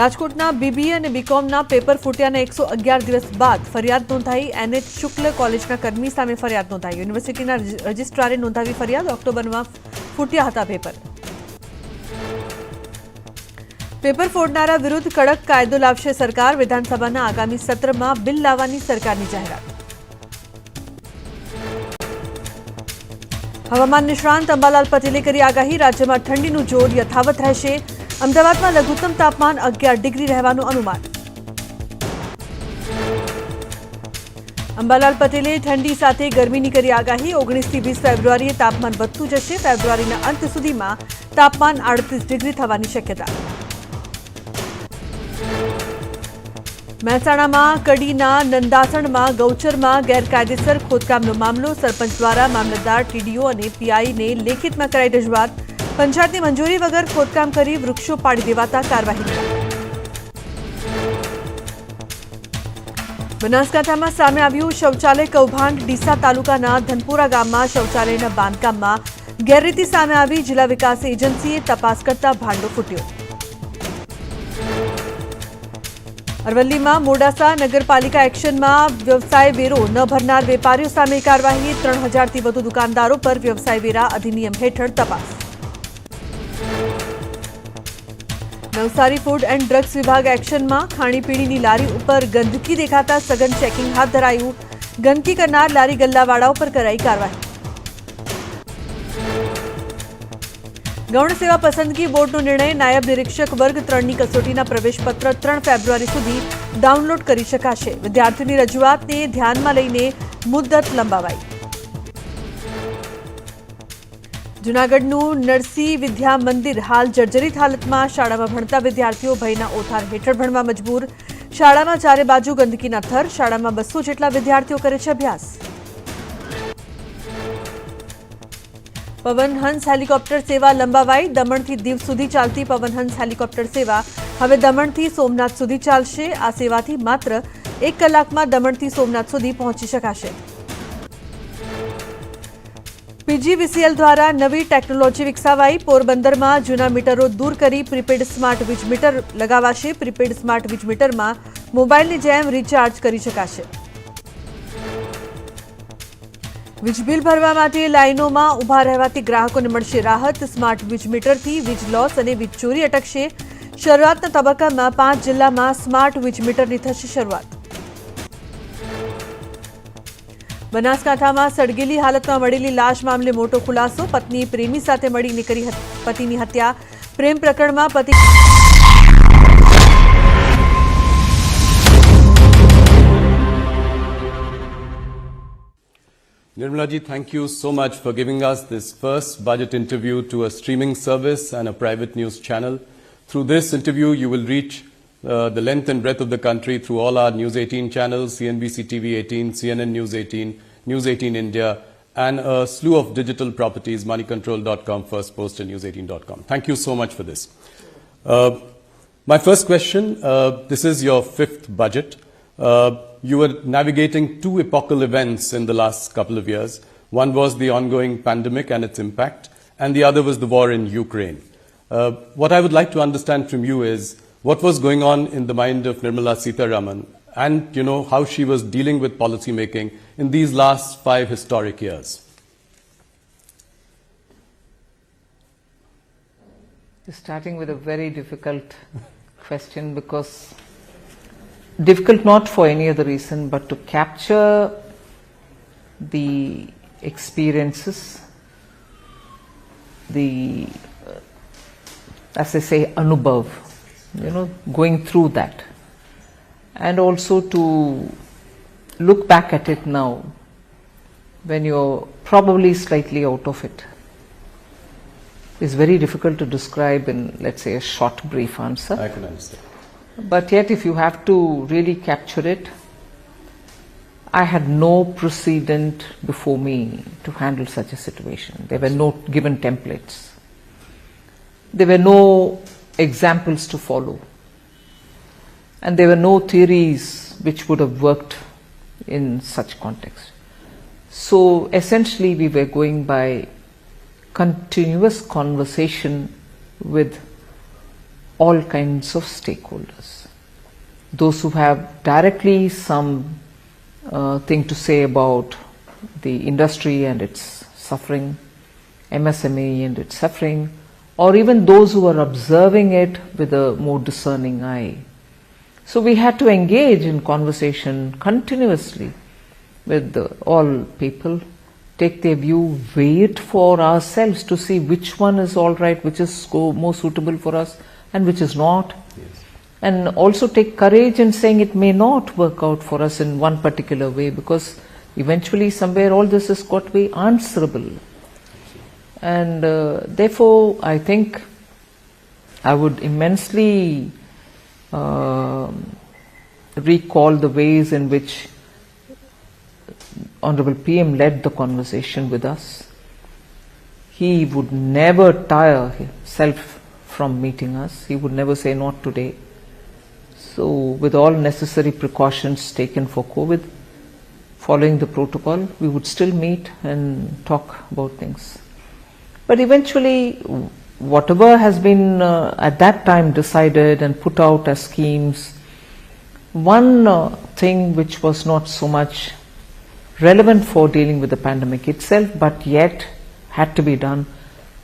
રાજકોટના બીબીએ અને બીકોમના પેપર ફૂટ્યાના 111 દિવસ બાદ ફરિયાદ નોંધાઈ। એનએચ શુક્લ કોલેજના કર્મી સામે ફરિયાદ નોંધાઈ। યુનિવર્સિટીના રજિસ્ટ્રારે નોંધાવી ફરિયાદ। ઓક્ટોબરમાં ફૂટ્યા હતા પેપર। પેપર ફોડનારા વિરુદ્ધ કડક કાયદો લાવશે સરકાર। વિધાનસભાના આગામી સત્રમાં બિલ લાવવાની સરકારની જાહેરાત। હવામાન નિષ્ણાંત અંબાલાલ પટેલે કરી આગાહી। રાજ્યમાં ઠંડીનું જોર યથાવત રહેશે। અમદાવાદમાં લઘુત્તમ તાપમાન 11 ડિગ્રી રહેવાનું અનુમાન। અંબાલાલ પટેલે ઠંડી સાથે ગરમીની કરી આગાહી। 19 થી 20 ફેબ્રુઆરીએ તાપમાન વધતું જશે। ફેબ્રુઆરીના અંત સુધીમાં તાપમાન 38 ડિગ્રી થવાની શક્યતા। મહેસાણામાં કડીના નંદાસણમાં ગૌચરમાં ગેરકાયદેસર ખોદકામનો મામલો। સરપંચ દ્વારા મામલતદાર, ટીડીઓ અને પીઆઈને લેખિતમાં કરાઈ રજૂઆત। પંચાયતની મંજૂરી વગર ખોદકામ કરી વૃક્ષો પાડી દેવાતા કાર્યવાહી। બનાસકાંઠામાં સામે આવ્યું શૌચાલય કૌભાંડ। ડીસા તાલુકાના ધનપુરા ગામમાં શૌચાલયના બાંધકામમાં ગેરરીતિ સામે આવી। જિલ્લા વિકાસ એજન્સીએ તપાસ કરતા ભાંડો ફૂટ્યો। અરવલ્લીમાં મોડાસા નગરપાલિકા એક્શનમાં વ્યવસાય વેરો ન ભરનાર વેપારીઓ સામે કાર્યવાહી। 3000થી વધુ દુકાનદારો પર વ્યવસાય વેરા અધિનિયમ હેઠળ તપાસ। નવસારી ફૂડ એન્ડ ડ્રગ્સ વિભાગ એક્શનમાં ખાણીપીણીની લારી ઉપર ગંદકી દેખાતા સઘન ચેકિંગ હાથ ધરાયું। ગંદકી કરનાર લારી ગલ્લાવાળાઓ પર કરાઈ કાર્યવાહી। ગૌણ સેવા પસંદગી બોર્ડનો નિર્ણય। નાયબ નિરીક્ષક વર્ગ 3ની કસોટીના પ્રવેશપત્ર 3 ફેબ્રુઆરી સુધી ડાઉનલોડ કરી શકાશે। વિદ્યાર્થીઓની રજૂઆતને ધ્યાનમાં લઈને મુદ્દત લંબાવાઈ। જૂનાગઢનું નરસિંહ વિદ્યા મંદિર હાલ જર્જરિત હાલતમાં। શાળામાં ભણતા વિદ્યાર્થીઓ ભયના ઓથાર હેઠળ ભણવા મજબૂર। શાળામાં ચારે બાજુ ગંદકીના થર। શાળામાં 200 જેટલા વિદ્યાર્થીઓ કરે છે અભ્યાસ। પવનહંસ હેલિકોપ્ટર સેવા લંબાવાઈ। દમણથી દીવ સુધી ચાલતી પવનહંસ હેલિકોપ્ટર સેવા હવે દમણથી સોમનાથ સુધી ચાલશે। આ સેવાથી માત્ર 1 કલાકમાં દમણથી સોમનાથ સુધી પહોંચી શકાશે। પીજીવીસીએલ દ્વારા નવી ટેકનોલોજી વિકસાવાઈ। પોરબંદરમાં જૂના મીટરો દૂર કરી પ્રીપેડ સ્માર્ટ વીજ મીટર લગાવાશે। પ્રીપેડ સ્માર્ટ વીજ મીટરમાં મોબાઈલની જેમ રિચાર્જ કરી શકાશે। વીજ બિલ ભરવા માટે લાઈનોમાં ઊભા રહેવાથી ગ્રાહકોને મળશે રાહત। સ્માર્ટ વીજ મીટરથી વીજ લોસ અને વીજ ચોરી અટકશે। શરૂઆતના તબક્કામાં 5 જિલ્લામાં સ્માર્ટ વીજ મીટરની થશે શરૂઆત। બનાસકાંઠામાં સળગેલી હાલતમાં મળેલી લાશ મામલે મોટો ખુલાસો. પત્નીએ પ્રેમી સાથે મળીને કરી પતિની હત્યા. પ્રેમ પ્રકરણમાં પતિ Nirmala ji, thank you so much for giving us this first budget interview to a streaming service and a private news channel. Through this interview, you will reach the length and breadth of the country through all our News 18 channels, CNBC TV 18, CNN News 18, News 18 India, and a slew of digital properties, moneycontrol.com, First Post, and News18.com. Thank you so much for this. My first question, this is your fifth budget. You were navigating two epochal events in the last couple of years. One was the ongoing pandemic and its impact, and the other was the war in Ukraine. What I would like to understand from you is what was going on in the mind of Nirmala Sitharaman, and how she was dealing with policy making in these last 5 historic years. Starting with a very difficult question, because difficult not for any other reason but to capture the experiences, the as they say anubhav, going through that, and also to look back at it now when you're probably slightly out of it is very difficult to describe in, let's say, a short brief answer. I can understand. But yet, if you have to really capture it, I had no precedent before me to handle such a situation. There were no given templates. There were no examples to follow. And there were no theories which would have worked in such context. So essentially, we were going by continuous conversation with all kinds of stakeholders. Those who have directly some thing to say about the industry and its suffering, MSME and its suffering, or even those who are observing it with a more discerning eye. So we had to engage in conversation continuously with all people, take their view, weigh it for ourselves to see which one is all right, which is more suitable for us, and which is not. Yes. And also take courage in saying it may not work out for us in one particular way, because eventually somewhere all this has got to be answerable. And therefore I think I would immensely recall the ways in which Honorable PM led the conversation with us. He would never tire himself from meeting us. He would never say not today. So with all necessary precautions taken for COVID, following the protocol, we would still meet and talk about things. But eventually, whatever has been at that time decided and put out as schemes, one thing which was not so much relevant for dealing with the pandemic itself, but yet had to be done,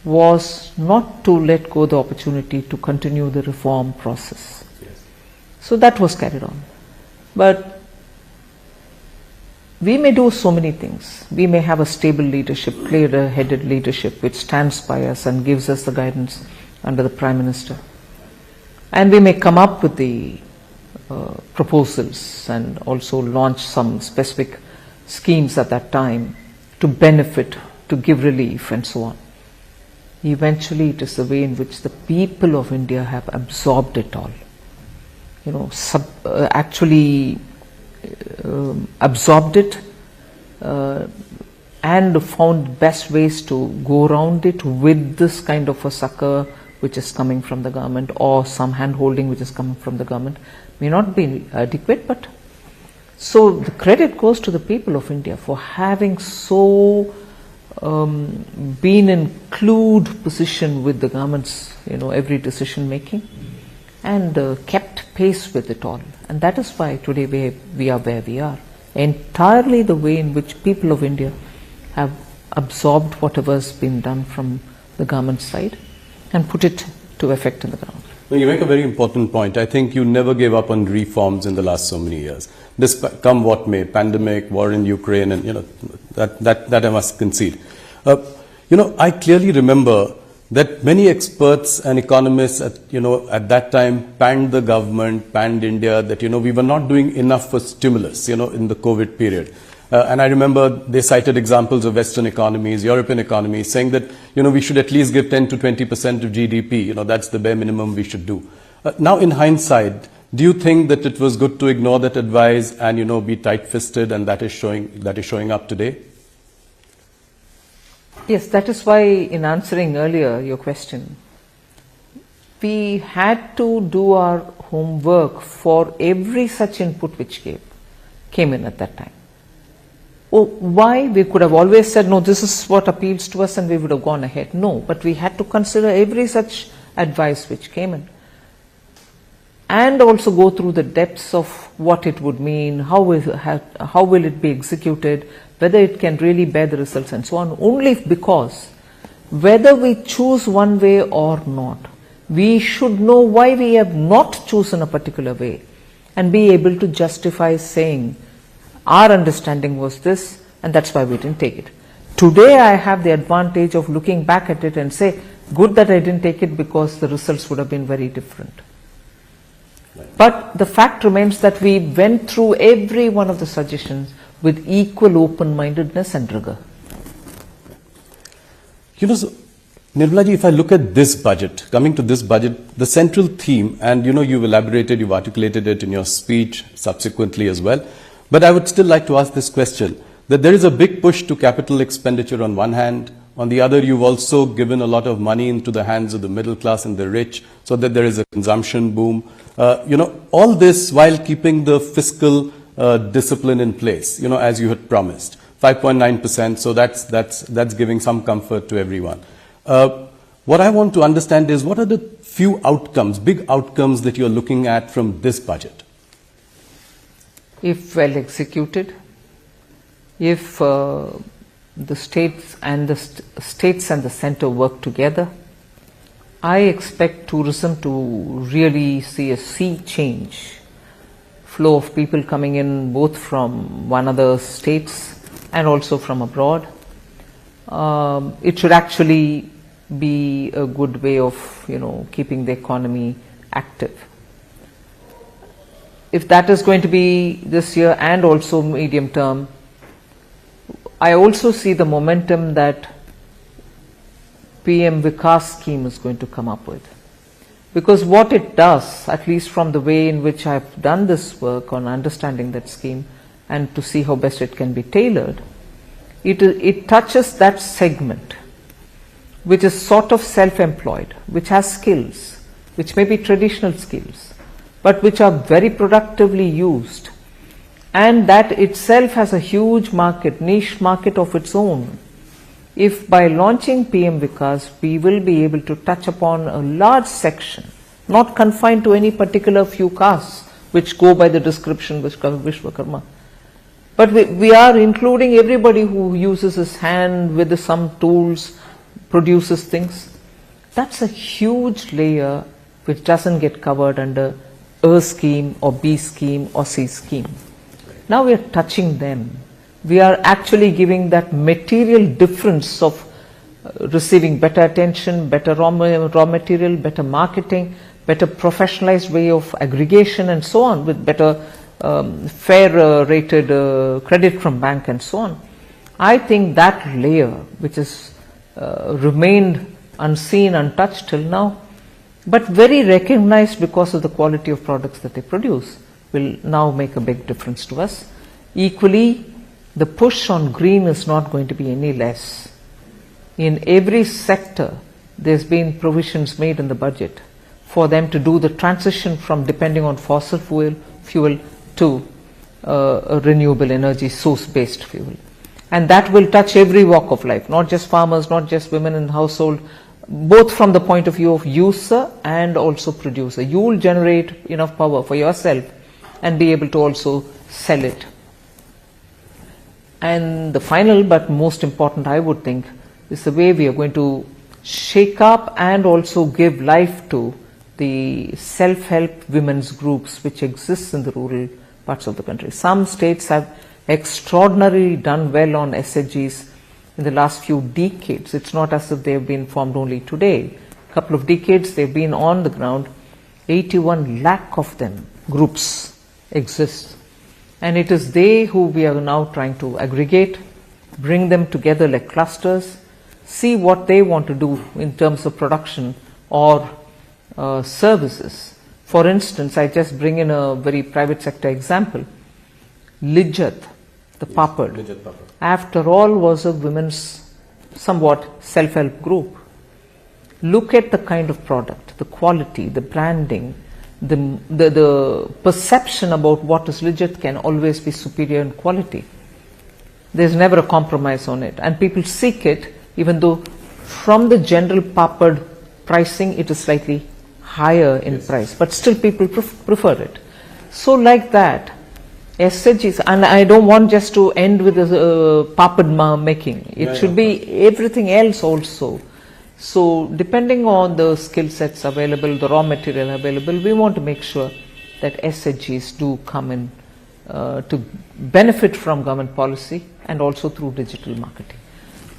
was not to let go the opportunity to continue the reform process. Yes. So that was carried on. But we may do so many things. We may have a stable leadership, clear-headed leadership which stands by us and gives us the guidance under the Prime Minister. And we may come up with the proposals and also launch some specific schemes at that time to benefit, to give relief and so on. Eventually it is the way in which the people of India have absorbed it all. Absorbed it and found best ways to go around it with this kind of a succor which is coming from the government, or some hand-holding which is coming from the government. May not be adequate, but so the credit goes to the people of India for having so been in clued position with the government's every decision making, and kept pace with it all. And that is why today we are where we are. Entirely the way in which people of India have absorbed whatever has been done from the government side and put it to effect on the ground. No, you make a very important point. I think you never gave up on reforms in the last so many years. Come what may, pandemic, war in Ukraine, and that I must concede. I clearly remember that many experts and economists at that time panned the government, panned India, that we were not doing enough for stimulus in the COVID period. And I remember they cited examples of Western economies, European economies, saying that we should at least give 10 to 20% of GDP. That's the bare minimum we should do. Now, in hindsight, do you think that it was good to ignore that advice and be tight-fisted, and that is showing up today? Yes, that is why in answering earlier your question, we had to do our homework for every such input which came in at that time. Why? We could have always said, no, this is what appeals to us, and we would have gone ahead. No, but we had to consider every such advice which came in, and also go through the depths of what it would mean, how will it be executed, whether it can really bear the results, and so on. Only because whether we choose one way or not, we should know why we have not chosen a particular way and be able to justify saying, our understanding was this, and that's why we didn't take it. Today I have the advantage of looking back at it and say, good that I didn't take it, because the results would have been very different. But the fact remains that we went through every one of the suggestions with equal open-mindedness and rigor. Nirmalaji, if I look at this budget, coming to this budget, the central theme, and you've elaborated, you've articulated it in your speech subsequently as well, but I would still like to ask this question, that there is a big push to capital expenditure on one hand. On the other, you've also given a lot of money into the hands of the middle class and the rich, so that there is a consumption boom. All this while keeping the fiscal discipline in place, as you had promised. 5.9%, so that's giving some comfort to everyone. What I want to understand is, what are the few outcomes, big outcomes that you're looking at from this budget? If well executed, if the states and the center work together, I expect tourism to really see a sea change. Flow of people coming in both from one other states and also from abroad. It should actually be a good way of keeping the economy active. If that is going to be this year and also medium term, I also see the momentum that PM Vikas scheme is going to come up with. Because what it does, at least from the way in which I've done this work on understanding that scheme and to see how best it can be tailored, it touches that segment which is sort of self-employed, which has skills, which may be traditional skills, but which are very productively used, and that itself has a huge market, niche market of its own. If by launching PM Vikas, we will be able to touch upon a large section, not confined to any particular few castes, which go by the description Vishwakarma. But we are including everybody who uses his hand with some tools, produces things. That's a huge layer which doesn't get covered under A scheme or B scheme or C scheme. Now we are touching them. We are actually giving that material difference of receiving better attention, better raw material, better marketing, better professionalized way of aggregation and so on, with better fair rated credit from bank and so on. I think that layer, which has remained unseen, untouched till now, but very recognized because of the quality of products that they produce, will now make a big difference to us. Equally, the push on green is not going to be any less. In every sector, there's been provisions made in the budget for them to do the transition from depending on fossil fuel to a renewable energy source-based fuel. And that will touch every walk of life, not just farmers, not just women in the household, both from the point of view of user and also producer. You will generate enough power for yourself and be able to also sell it. And the final but most important, I would think, is the way we are going to shake up and also give life to the self-help women's groups which exist in the rural parts of the country. Some states have extraordinarily done well on SHGs in the last few decades. It's not as if they've been formed only today. A couple of decades they've been on the ground. 81 lakh of them, groups, exist. And it is they who we are now trying to aggregate, bring them together like clusters, see what they want to do in terms of production or services. For instance, I just bring in a very private sector example. Lijjat, the papad, after all was a women's somewhat self-help group. Look at the kind of product, the quality, the branding, the perception about what is Lijjat can always be superior in quality. There's never a compromise on it, and people seek it, even though from the general papad pricing it is slightly higher in price, but still people prefer it. So like that, SHGs, and I don't want just to end with papad making. It should be everything else also. So depending on the skill sets available, the raw material available, we want to make sure that SHGs do come in to benefit from government policy and also through digital marketing,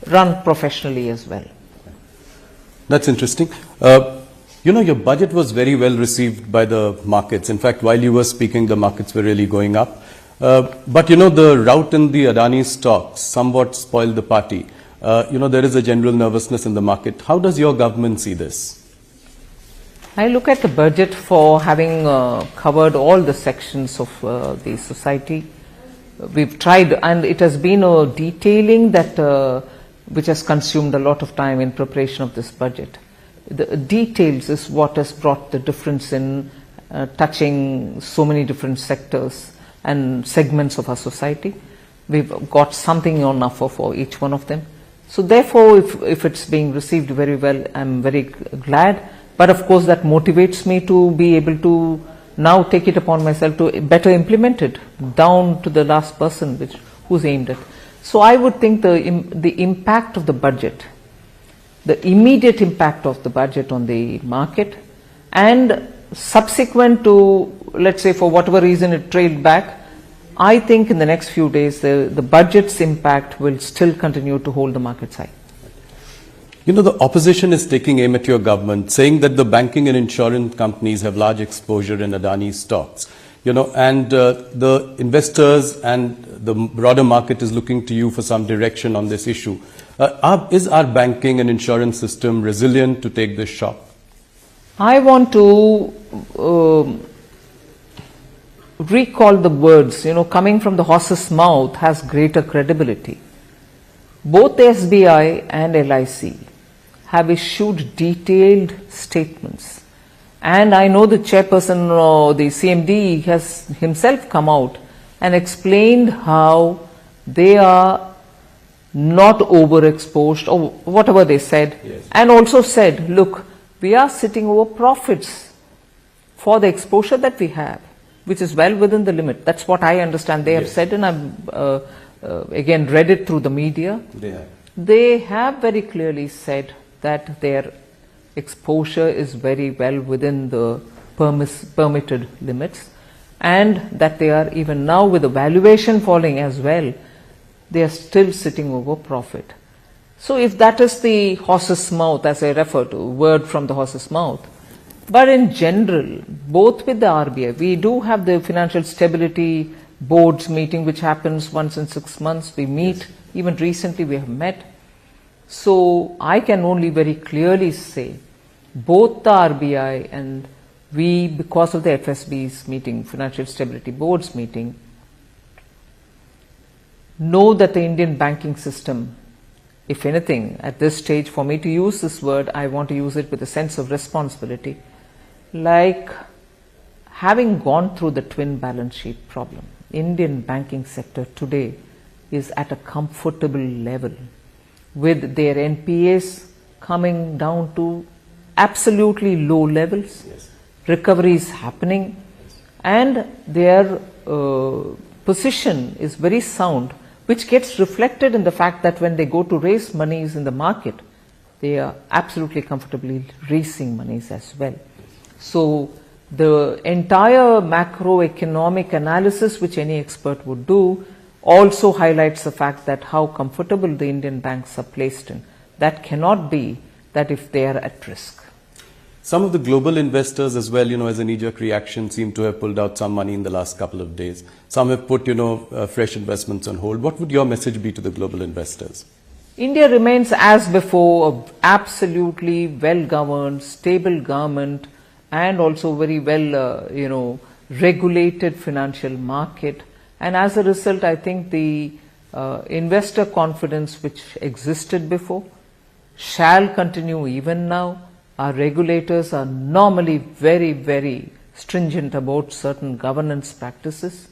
run professionally as well. That's interesting. You know, your budget was very well received by the markets. In fact, while you were speaking, the markets were really going up. But you know, the rout in the Adani stocks somewhat spoiled the party. You know, there is a general nervousness in the market. How does your government see this? I look at the budget for having covered all the sections of the society. We've tried, and it has been a detailing that which has consumed a lot of time in preparation of this budget. The details is what has brought the difference in touching so many different sectors and segments of our society. We've got something on offer for each one of them. So therefore, if it's being received very well, I'm very glad. But of course, that motivates me to be able to now take it upon myself to better implement it down to the last person who's aimed at. So I would think the impact of the budget, the immediate impact of the budget on the market, and subsequent to, let's say, for whatever reason it trailed back, I think in the next few days the budget's impact will still continue to hold the markets high. You know, the opposition is taking aim at your government, saying that the banking and insurance companies have large exposure in Adani stocks. You know, and the investors and the broader market is looking to you for some direction on this issue. Is our banking and insurance system resilient to take this shock? I want to recall the words, you know, coming from the horse's mouth has greater credibility. Both SBI and LIC have issued detailed statements. And I know the chairperson or the CMD has himself come out and explained how they are not overexposed or whatever they said. Yes. And also said, look, we are sitting over profits for the exposure that we have, which is well within the limit. That's what I understand they have said, and I've again read it through the media. They have very clearly said that their exposure is very well within the permitted limits, and that they are, even now with the valuation falling as well, they are still sitting over profit. So if that is the horse's mouth, as I refer to, word from the horse's mouth, but in general, both with the RBI, we do have the Financial Stability Board's meeting, which happens once in 6 months. We meet, even recently we have met. So I can only very clearly say, both the RBI and we, because of the FSB's meeting, Financial Stability Board's meeting, know that the Indian banking system, if anything, at this stage, for me to use this word, I want to use it with a sense of responsibility, like having gone through the twin balance sheet problem. Indian banking sector today is at a comfortable level, with their NPAs coming down to absolutely low levels, recovery is happening, and their position is very sound, which gets reflected in the fact that when they go to raise monies in the market, they are absolutely comfortably raising monies as well. So the entire macroeconomic analysis which any expert would do also highlights the fact that how comfortable the Indian banks are placed in. That cannot be that if they are at risk. Some of the global investors as well, as a knee-jerk reaction, seem to have pulled out some money in the last couple of days. Some have put, fresh investments on hold. What would your message be to the global investors? India remains as before an absolutely well-governed, stable government and also very well, regulated financial market. And as a result, I think the investor confidence which existed before shall continue even now. Our regulators are normally very, very stringent about certain governance practices,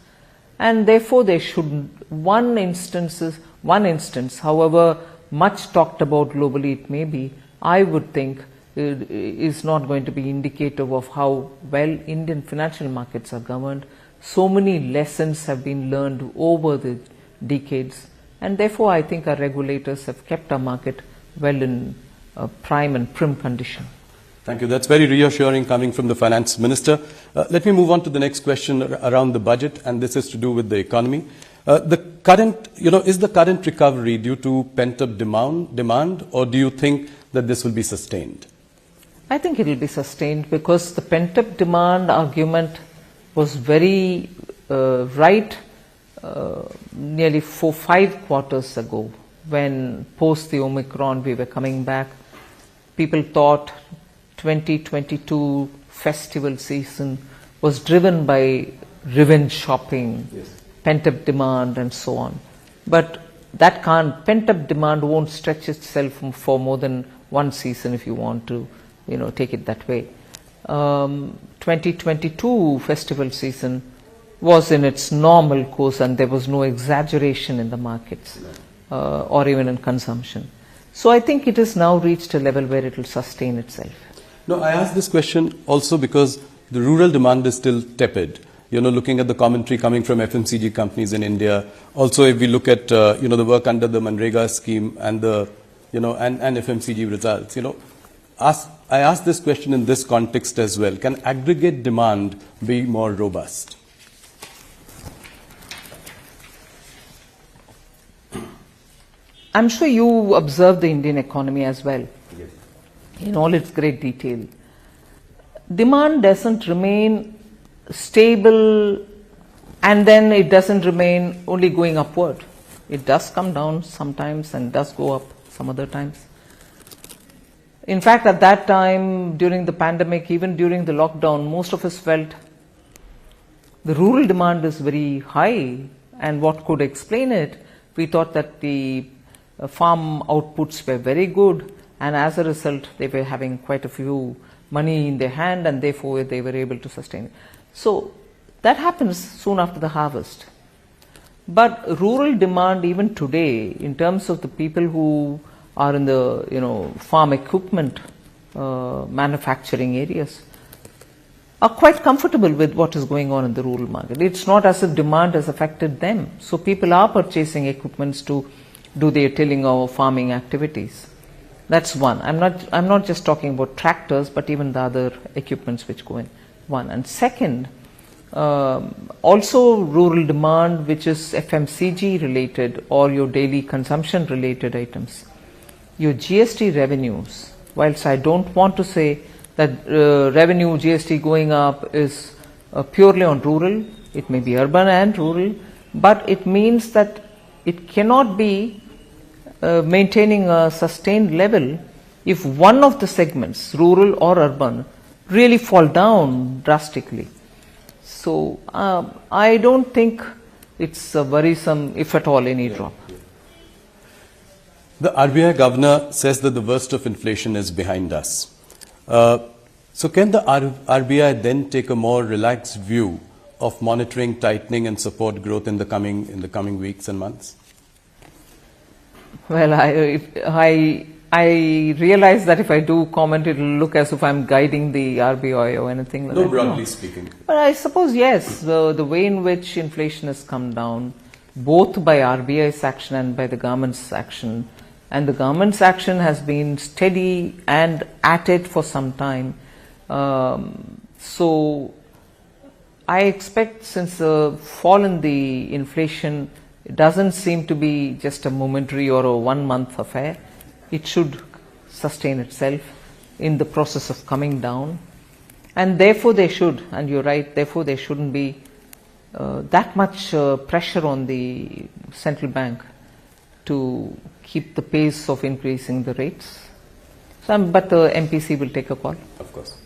and therefore they should, one instance, however much talked about globally it may be, I would think is not going to be indicative of how well Indian financial markets are governed. So many lessons have been learned over the decades, and therefore I think our regulators have kept our market well in prime and prim condition. Thank you. That's very reassuring coming from the Finance Minister. Let me move on to the next question around the budget, and this is to do with the economy. Is the current recovery due to pent-up demand, or do you think that this will be sustained? I think it will be sustained because the pent-up demand argument was very right nearly 4-5 quarters ago, when post the Omicron we were coming back. People thought 2022 festival season was driven by revenge shopping, pent-up demand and so on. But that pent-up demand won't stretch itself for more than one season if you want to, take it that way. 2022 festival season was in its normal course and there was no exaggeration in the markets or even in consumption. So I think it has now reached a level where it will sustain itself. No, I asked this question also because the rural demand is still tepid. Looking at the commentary coming from FMCG companies in India. Also, if we look at, the work under the Manrega scheme and the, and FMCG results, I asked this question in this context as well. Can aggregate demand be more robust? I'm sure you observe the Indian economy as well, in all its great detail. Demand doesn't remain stable and then it doesn't remain only going upward. It does come down sometimes and does go up some other times. In fact, at that time, during the pandemic, even during the lockdown, most of us felt the rural demand is very high, and what could explain it? We thought that the farm outputs were very good, and as a result they were having quite a few money in their hand and therefore they were able to sustain it. So that happens soon after the harvest. But rural demand even today, in terms of the people who are in the farm equipment manufacturing areas, are quite comfortable with what is going on in the rural market. It's not as if demand has affected them. So people are purchasing equipments to do their tilling or farming activities. That's one. I'm not just talking about tractors, but even the other equipments which go in. One. And second, also rural demand, which is FMCG related or your daily consumption related items. Your GST revenues, whilst I don't want to say that revenue GST going up is purely on rural, it may be urban and rural, but it means that it cannot be maintaining a sustained level if one of the segments, rural or urban, really fall down drastically. So I don't think it's worrisome, if at all, any drop. The RBI governor says that the worst of inflation is behind us. So can the RBI then take a more relaxed view of monitoring, tightening and support growth in the coming weeks and months? Well, I realize that if I do comment, it will look as if I'm guiding the RBI or anything like that. No, broadly speaking. But I suppose, yes, the way in which inflation has come down, both by RBI's action and by the government's action, and the government's action has been steady and at it for some time, So I expect, since the fall in the inflation, it doesn't seem to be just a momentary or a 1 month affair. It should sustain itself in the process of coming down, and therefore they should, and you're right, therefore there shouldn't be that much pressure on the central bank to keep the pace of increasing the rates. But the MPC will take a call. Of course.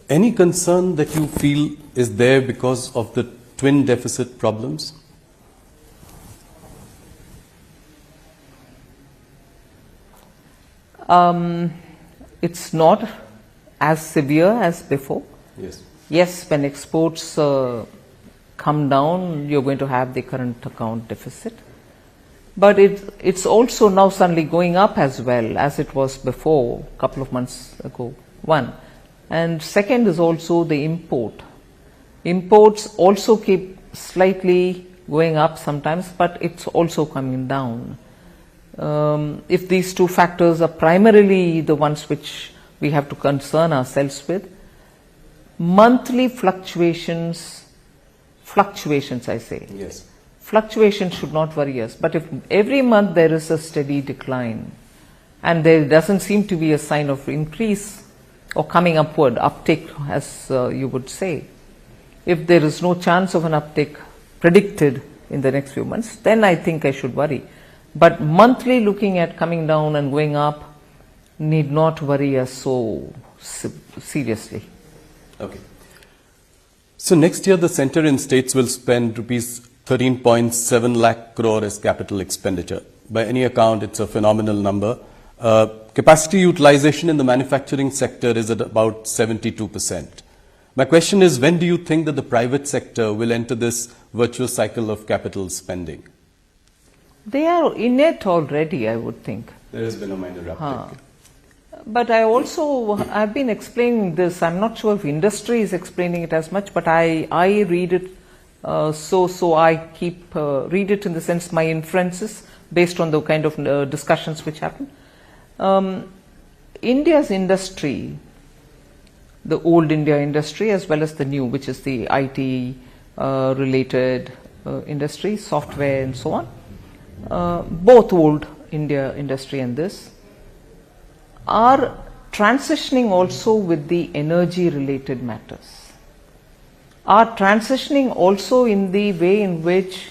Any concern that you feel is there because of the twin deficit problems? It's not as severe as before. Yes. Yes, when exports come down, you're going to have the current account deficit. But it's also now suddenly going up as well as it was before, a couple of months ago, one. And second is also the import. Imports also keep slightly going up sometimes, but it's also coming down. If these two factors are primarily the ones which we have to concern ourselves with, monthly fluctuations I say. Yes. Fluctuations should not worry us, but if every month there is a steady decline and there doesn't seem to be a sign of increase or coming upward, uptick as you would say, if there is no chance of an uptick predicted in the next few months, then I think I should worry. But monthly looking at coming down and going up need not worry us so seriously. Okay. So next year the centre and states will spend rupees 13.7 lakh crore as capital expenditure. By any account, it's a phenomenal number. Capacity utilization in the manufacturing sector is at about 72%. My question is, when do you think that the private sector will enter this virtuous cycle of capital spending? They are in it already, I would think. There has been a minor uptick. But I've been explaining this. I'm not sure if industry is explaining it as much, but I read it. So I keep read it in the sense my inferences based on the kind of discussions which happen. India's industry, the old India industry as well as the new, which is the IT related industry, software and so on, both old India industry and this, are transitioning also with the energy related matters, are transitioning also in the way in which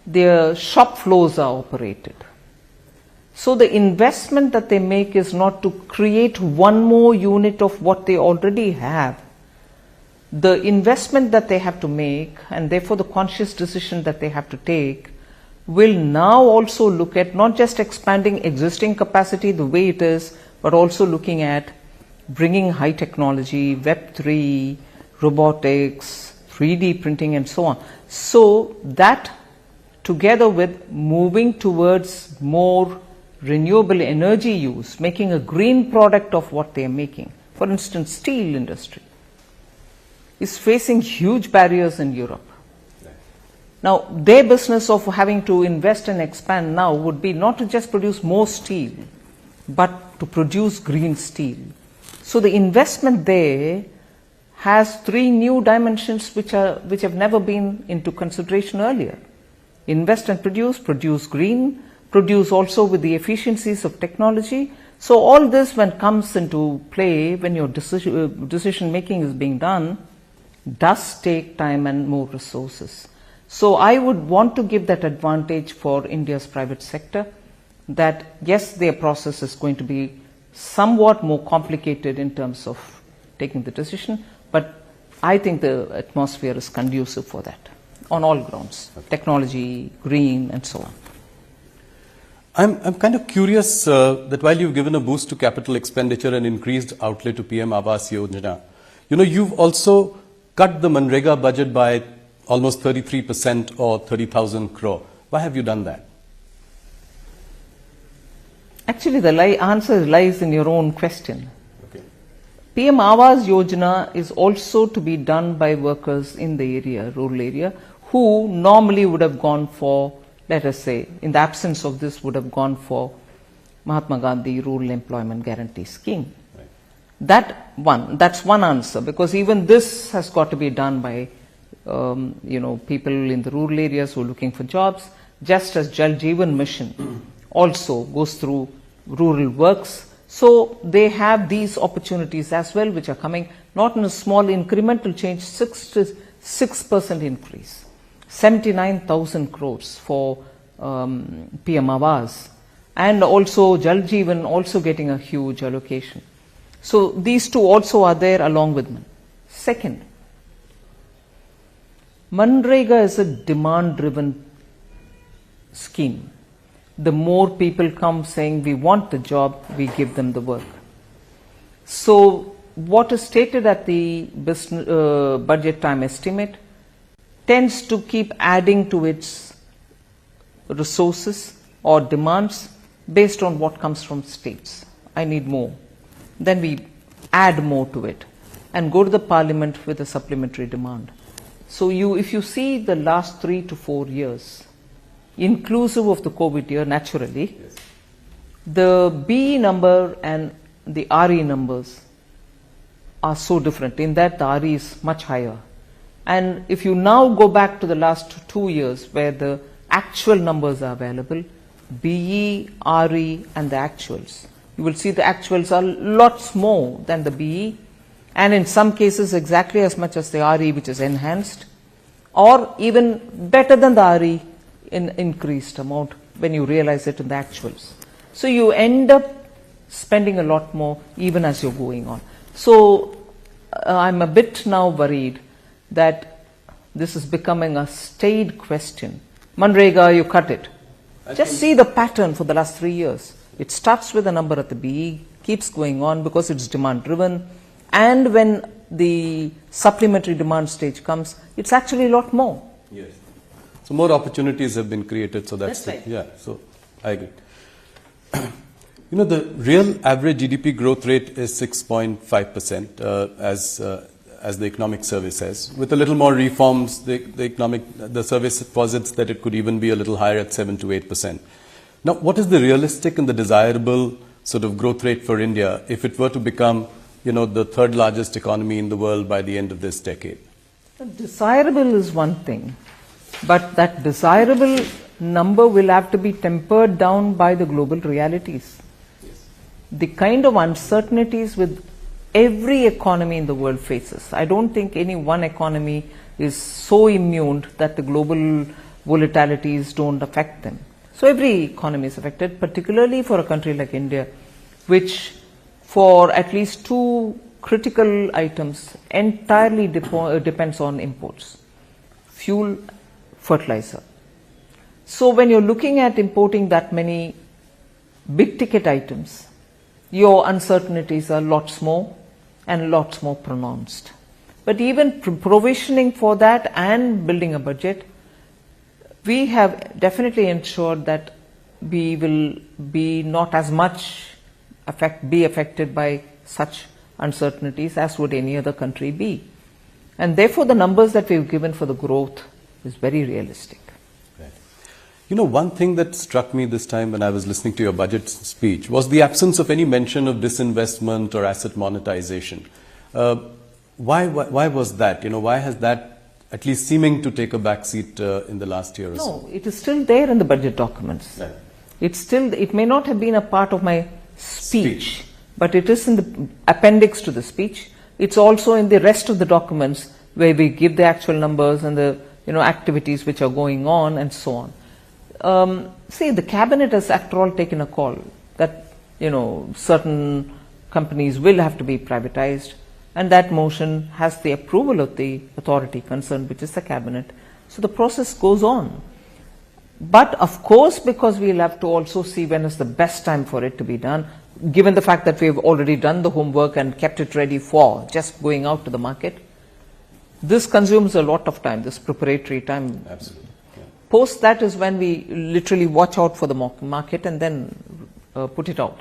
their shop floors are operated. So the investment that they make is not to create one more unit of what they already have. The investment that they have to make, and therefore the conscious decision that they have to take, will now also look at not just expanding existing capacity the way it is, but also looking at bringing high technology, Web3, robotics, 3D printing and so on. So that together with moving towards more renewable energy use, making a green product of what they are making. For instance, steel industry is facing huge barriers in Europe. Now, their business of having to invest and expand now would be not to just produce more steel, but to produce green steel. So the investment there has three new dimensions which have never been into consideration earlier. Invest and produce green, produce also with the efficiencies of technology. So all this, when comes into play, when your decision making is being done, does take time and more resources. So I would want to give that advantage for India's private sector, that yes, their process is going to be somewhat more complicated in terms of taking the decision, but I think the atmosphere is conducive for that on all grounds, technology, green and so on. I'm kind of curious that while you've given a boost to capital expenditure and increased outlay to PM Awas Yojana, you've also cut the Manrega budget by almost 33% or 30,000 crore. Why have you done that? Actually, the answer lies in your own question. Okay. PM Awas Yojana is also to be done by workers in the area, rural area, who normally would have gone for, let us say, in the absence of this, would have gone for Mahatma Gandhi Rural Employment Guarantee Scheme. Right. That's one answer, because even this has got to be done by people in the rural areas who are looking for jobs, just as Jal Jeevan Mission also goes through rural works. So they have these opportunities as well, which are coming not in a small incremental change, 6% increase, 79,000 crores for PM Awas, and also Jal Jeevan also getting a huge allocation. So these two also are there along with me. Second, Manrega is a demand-driven scheme. The more people come saying we want the job, we give them the work. So what is stated at the budget time estimate tends to keep adding to its resources or demands based on what comes from states. I need more. Then we add more to it and go to the parliament with a supplementary demand. So if you see the last 3 to 4 years, inclusive of the COVID year, naturally, the BE number and the RE numbers are so different in that the RE is much higher. And if you now go back to the last 2 years where the actual numbers are available, BE, RE and the actuals, you will see the actuals are lots more than the BE, and in some cases exactly as much as the RE, which is enhanced, or even better than the RE in increased amount when you realize it in the actuals. So you end up spending a lot more even as you're going on. So I'm a bit now worried that this is becoming a staid question. Manrega, you cut it. Just see the pattern for the last 3 years. It starts with a number at the BE, keeps going on because it's demand driven, and when the supplementary demand stage comes, it's actually a lot more. Yes. So more opportunities have been created, so that's right. Yeah, so I agree. The real average GDP growth rate is 6.5%, as the economic survey says. With a little more reforms, the survey posits that it could even be a little higher at 7 to 8%. Now, what is the realistic and the desirable sort of growth rate for India if it were to become, the third largest economy in the world by the end of this decade? Desirable is one thing, but that desirable number will have to be tempered down by the global realities. Yes. The kind of uncertainties with every economy in the world faces. I don't think any one economy is so immune that the global volatilities don't affect them. So every economy is affected, particularly for a country like India, which for at least 2 critical items entirely depends on imports: fuel, fertilizer. So when you're looking at importing that many big ticket items, your uncertainties are lots more and lots more pronounced. But even provisioning for that and building a budget, we have definitely ensured that we will be not as much be affected by such uncertainties as would any other country be. And therefore the numbers that we've given for the growth is very realistic. Right. One thing that struck me this time when I was listening to your budget speech was the absence of any mention of disinvestment or asset monetization. Why was that? Why has that at least seeming to take a back seat in the last year or so? No, it is still there in the budget documents. Right. It may not have been a part of my speech, but it is in the appendix to the speech. It's also in the rest of the documents where we give the actual numbers and the activities which are going on and so on. See, the cabinet has after all taken a call that certain companies will have to be privatized, and that motion has the approval of the authority concerned, which is the cabinet. So the process goes on. But of course, because we'll have to also see when is the best time for it to be done, given the fact that we've already done the homework and kept it ready for just going out to the market, this consumes a lot of time, this preparatory time. Absolutely. Yeah. Post that is when we literally watch out for the market and then put it out.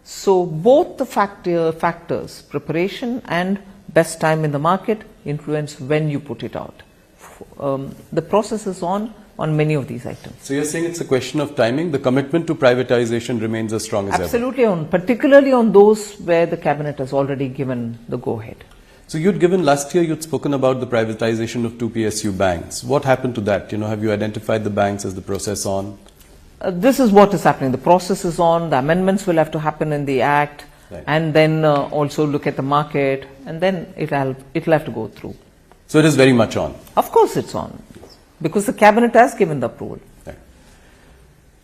So both the factors, preparation and best time in the market, influence when you put it out. The process is on. on many of these items. So you're saying it's a question of timing? The commitment to privatization remains as strong as ever? Absolutely, particularly on those where the cabinet has already given the go-ahead. So last year you'd spoken about the privatization of 2 PSU banks. What happened to that? Have you identified the banks? Is the process on? This is what is happening. The process is on. The amendments will have to happen in the Act, right. And then also look at the market, and then it'll have to go through. So it is very much on? Of course it's on, because the cabinet has given the approval. Right.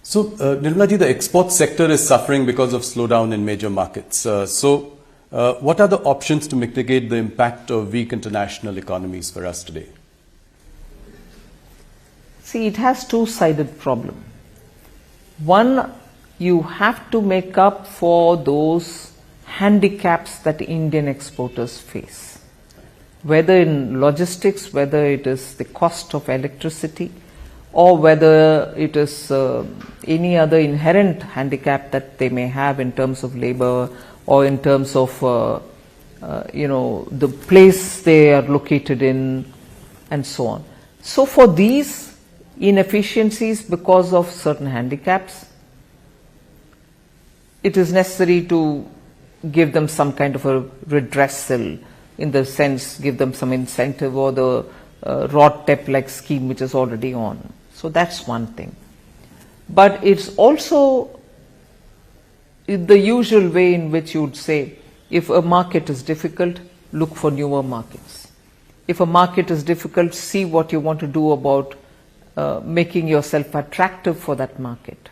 So Nirmala ji, the export sector is suffering because of slowdown in major markets. What are the options to mitigate the impact of weak international economies for us today? See, it has two-sided problem. One, you have to make up for those handicaps that Indian exporters face. Whether in logistics, whether it is the cost of electricity, or whether it is any other inherent handicap that they may have in terms of labor, or in terms of the place they are located in, and so on. So for these inefficiencies because of certain handicaps, it is necessary to give them some kind of a redressal, in the sense give them some incentive, or the RODTEP-like scheme which is already on. So that's one thing. But it's also the usual way in which you would say, if a market is difficult, look for newer markets. If a market is difficult, see what you want to do about making yourself attractive for that market.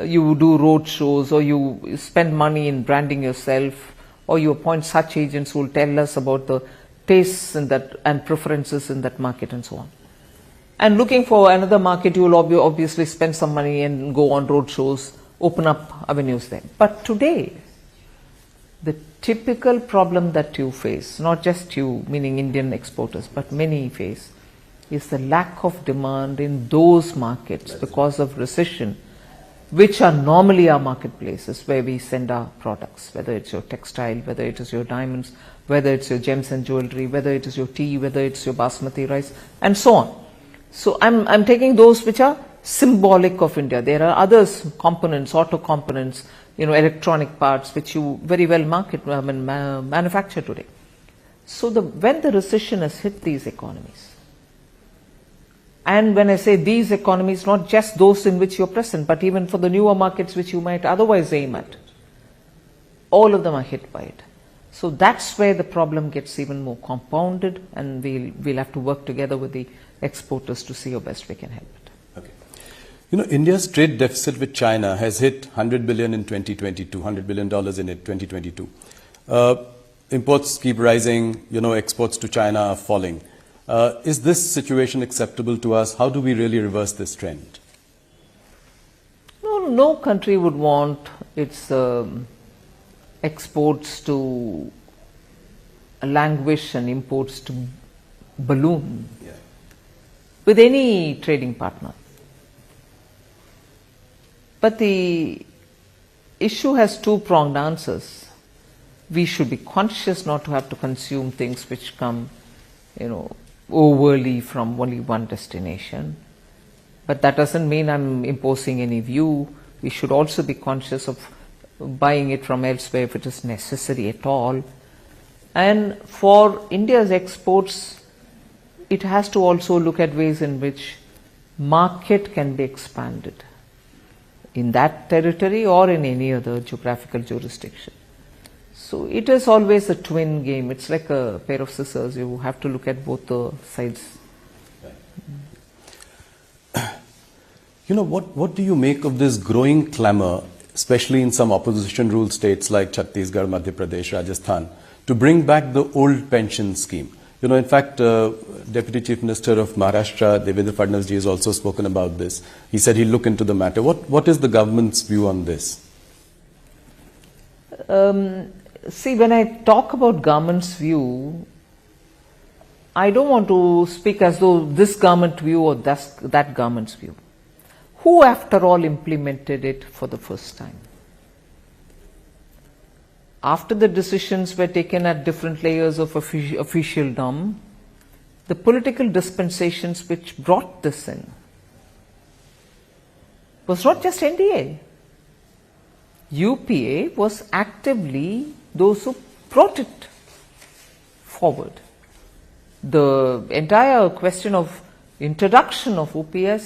You do road shows, or you spend money in branding yourself, or you appoint such agents who will tell us about the tastes in that and preferences in that market, and so on. And looking for another market, you will obviously spend some money and go on road shows, open up avenues there. But today, the typical problem that you face, not just you, meaning Indian exporters, but many face, is the lack of demand in those markets because of recession, which are normally our marketplaces where we send our products, whether it's your textile, whether it is your diamonds, whether it's your gems and jewelry, whether it is your tea, whether it's your basmati rice, and so on. So I'm taking those which are symbolic of India. There are others, components, auto components, electronic parts, which you very well manufacture today. So when the recession has hit these economies, and when I say these economies, not just those in which you're present, but even for the newer markets which you might otherwise aim at, all of them are hit by it. So that's where the problem gets even more compounded, and we'll have to work together with the exporters to see how best we can help it. Okay. India's trade deficit with China has hit $100 billion in 2022, $100 billion in 2022. Imports keep rising, exports to China are falling. Is this situation acceptable to us? How do we really reverse this trend? No country would want its exports to languish and imports to balloon with any trading partner. But the issue has two-pronged answers. We should be conscious not to have to consume things which come, overly from only one destination. But that doesn't mean I'm imposing any view. We should also be conscious of buying it from elsewhere if it is necessary at all. And for India's exports, it has to also look at ways in which market can be expanded in that territory or in any other geographical jurisdiction. So it is always a twin game. It's like a pair of scissors. You have to look at both the sides. What do you make of this growing clamor, especially in some opposition-ruled states like Chhattisgarh, Madhya Pradesh, Rajasthan, to bring back the old pension scheme? In fact, Deputy Chief Minister of Maharashtra, Devendra Fadnavis ji, has also spoken about this. He said he'll look into the matter. What is the government's view on this? See, when I talk about government's view, I don't want to speak as though this government view or that government's view. Who, after all, implemented it for the first time? After the decisions were taken at different layers of officialdom, the political dispensations which brought this in was not just NDA. UPA was actively those who brought it forward. The entire question of introduction of OPS,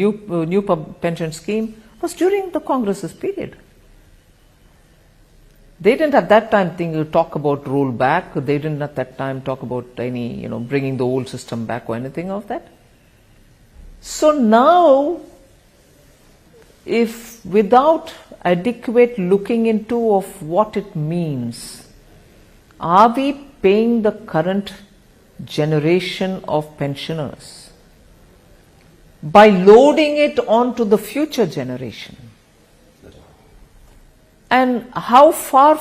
new pension scheme, was during the Congress's period. They didn't at that time talk about rollback. They didn't at that time talk about any, bringing the old system back or anything of that. So now, if without adequate looking into of what it means, are we paying the current generation of pensioners by loading it onto the future generation? And how far,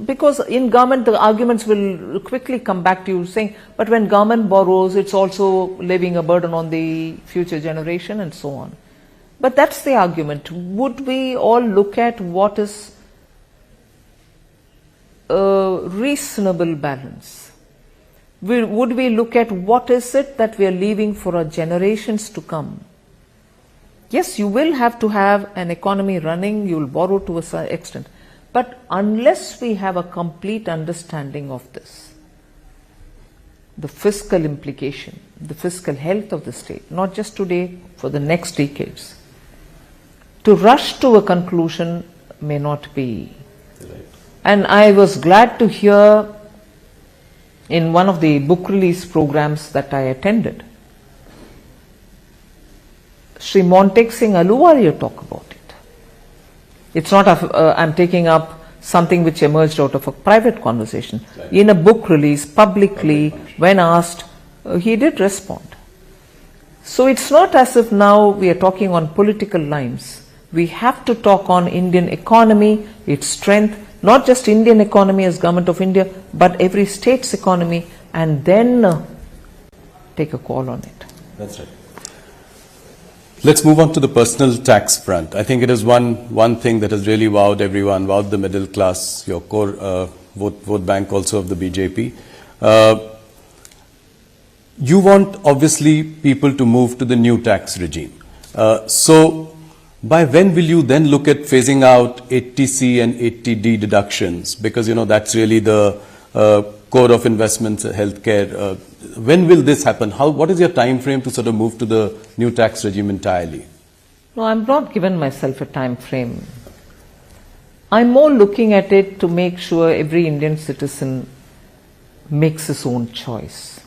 because in government the arguments will quickly come back to you saying, but when government borrows, it's also leaving a burden on the future generation and so on. But that's the argument. Would we all look at what is a reasonable balance? Would we look at what is it that we are leaving for our generations to come? Yes, you will have to have an economy running, you will borrow to a certain extent. But unless we have a complete understanding of this, the fiscal implication, the fiscal health of the state, not just today, for the next decades, to rush to a conclusion may not be. And I was glad to hear in one of the book release programs that I attended, Sri Montek Singh Aluwalia talk about it. It's not I'm taking up something which emerged out of a private conversation. Right. In a book release, publicly, when asked, he did respond. So it's not as if now we are talking on political lines. We have to talk on Indian economy, its strength, not just Indian economy as Government of India, but every state's economy, and then take a call on it. That's right. Let's move on to the personal tax front. I think it is one thing that has really wowed everyone, wowed the middle class, your core vote bank also of the BJP. You want obviously people to move to the new tax regime. So by when will you then look at phasing out 80C and 80D deductions? Because that's really the core of investments, healthcare. When will this happen? What is your time frame to sort of move to the new tax regime entirely? No, I'm not given myself a time frame. I'm more looking at it to make sure every Indian citizen makes his own choice,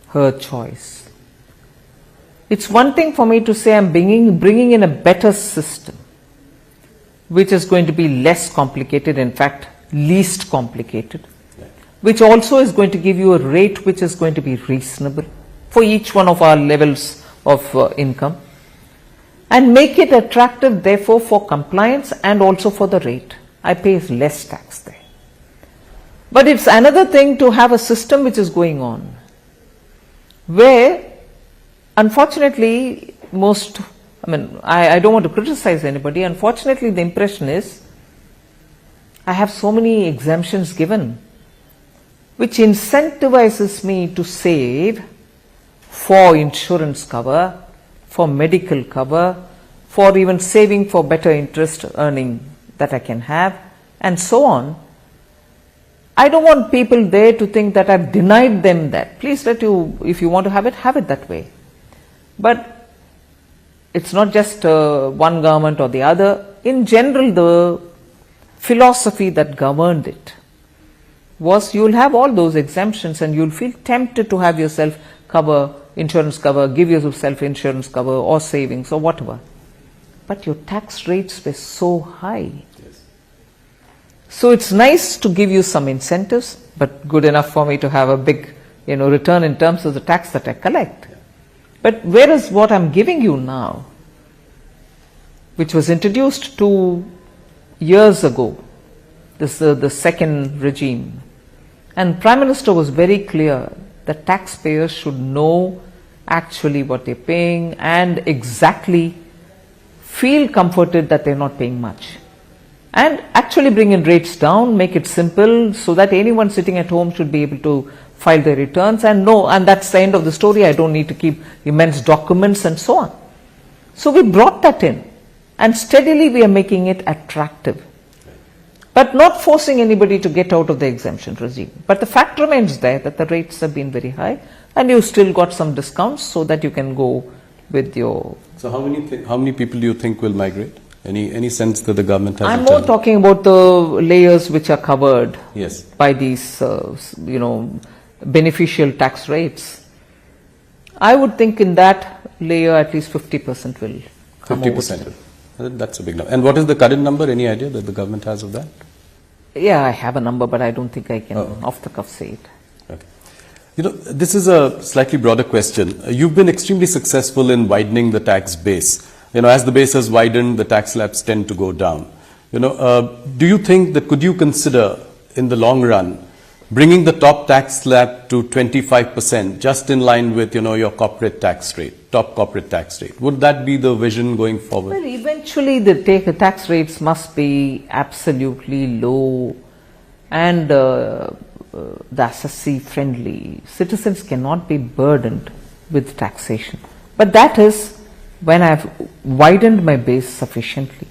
her choice. It's one thing for me to say I'm bringing in a better system, which is going to be less complicated, in fact, least complicated, which also is going to give you a rate which is going to be reasonable for each one of our levels of income, and make it attractive therefore for compliance and also for the rate. I pay less tax there. But it's another thing to have a system which is going on, where unfortunately I don't want to criticize anybody, unfortunately the impression is I have so many exemptions given, which incentivizes me to save for insurance cover, for medical cover, for even saving for better interest earning that I can have, and so on. I don't want people there to think that I've denied them that. Please if you want to have it that way. But it's not just one government or the other. In general, the philosophy that governed it was you'll have all those exemptions and you'll feel tempted to have yourself cover, insurance cover, give yourself insurance cover or savings or whatever. But your tax rates were so high. Yes. So it's nice to give you some incentives, but good enough for me to have a big return in terms of the tax that I collect. Yeah. But whereas what I'm giving you now, which was introduced 2 years ago, this is the second regime, and Prime Minister was very clear that taxpayers should know actually what they're paying and exactly feel comforted that they're not paying much, and actually bring in rates down, make it simple so that anyone sitting at home should be able to file their returns and know, and that's the end of the story. I don't need to keep immense documents and so on. So we brought that in. and steadily we are making it attractive, but not forcing anybody to get out of the exemption regime. But the fact remains there that the rates have been very high, and you still got some discounts so that you can go with your. So how many people do you think will migrate? Any sense that the government has? I'm more talking about the layers which are covered yes. by these, beneficial tax rates. I would think in that layer at least 50% will come 50%. That's a big number. And what is the current number? Any idea that the government has of that? Yeah, I have a number, but I don't think I can off the cuff say it. Okay. This is a slightly broader question. You've been extremely successful in widening the tax base. As the base has widened, the tax slabs tend to go down. Do you think that could you consider in the long run bringing the top tax slab to 25%, just in line with your corporate tax rate, top corporate tax rate? Would that be the vision going forward? Well, eventually the tax rates must be absolutely low and the assessee friendly. Citizens cannot be burdened with taxation. But that is when I have widened my base sufficiently.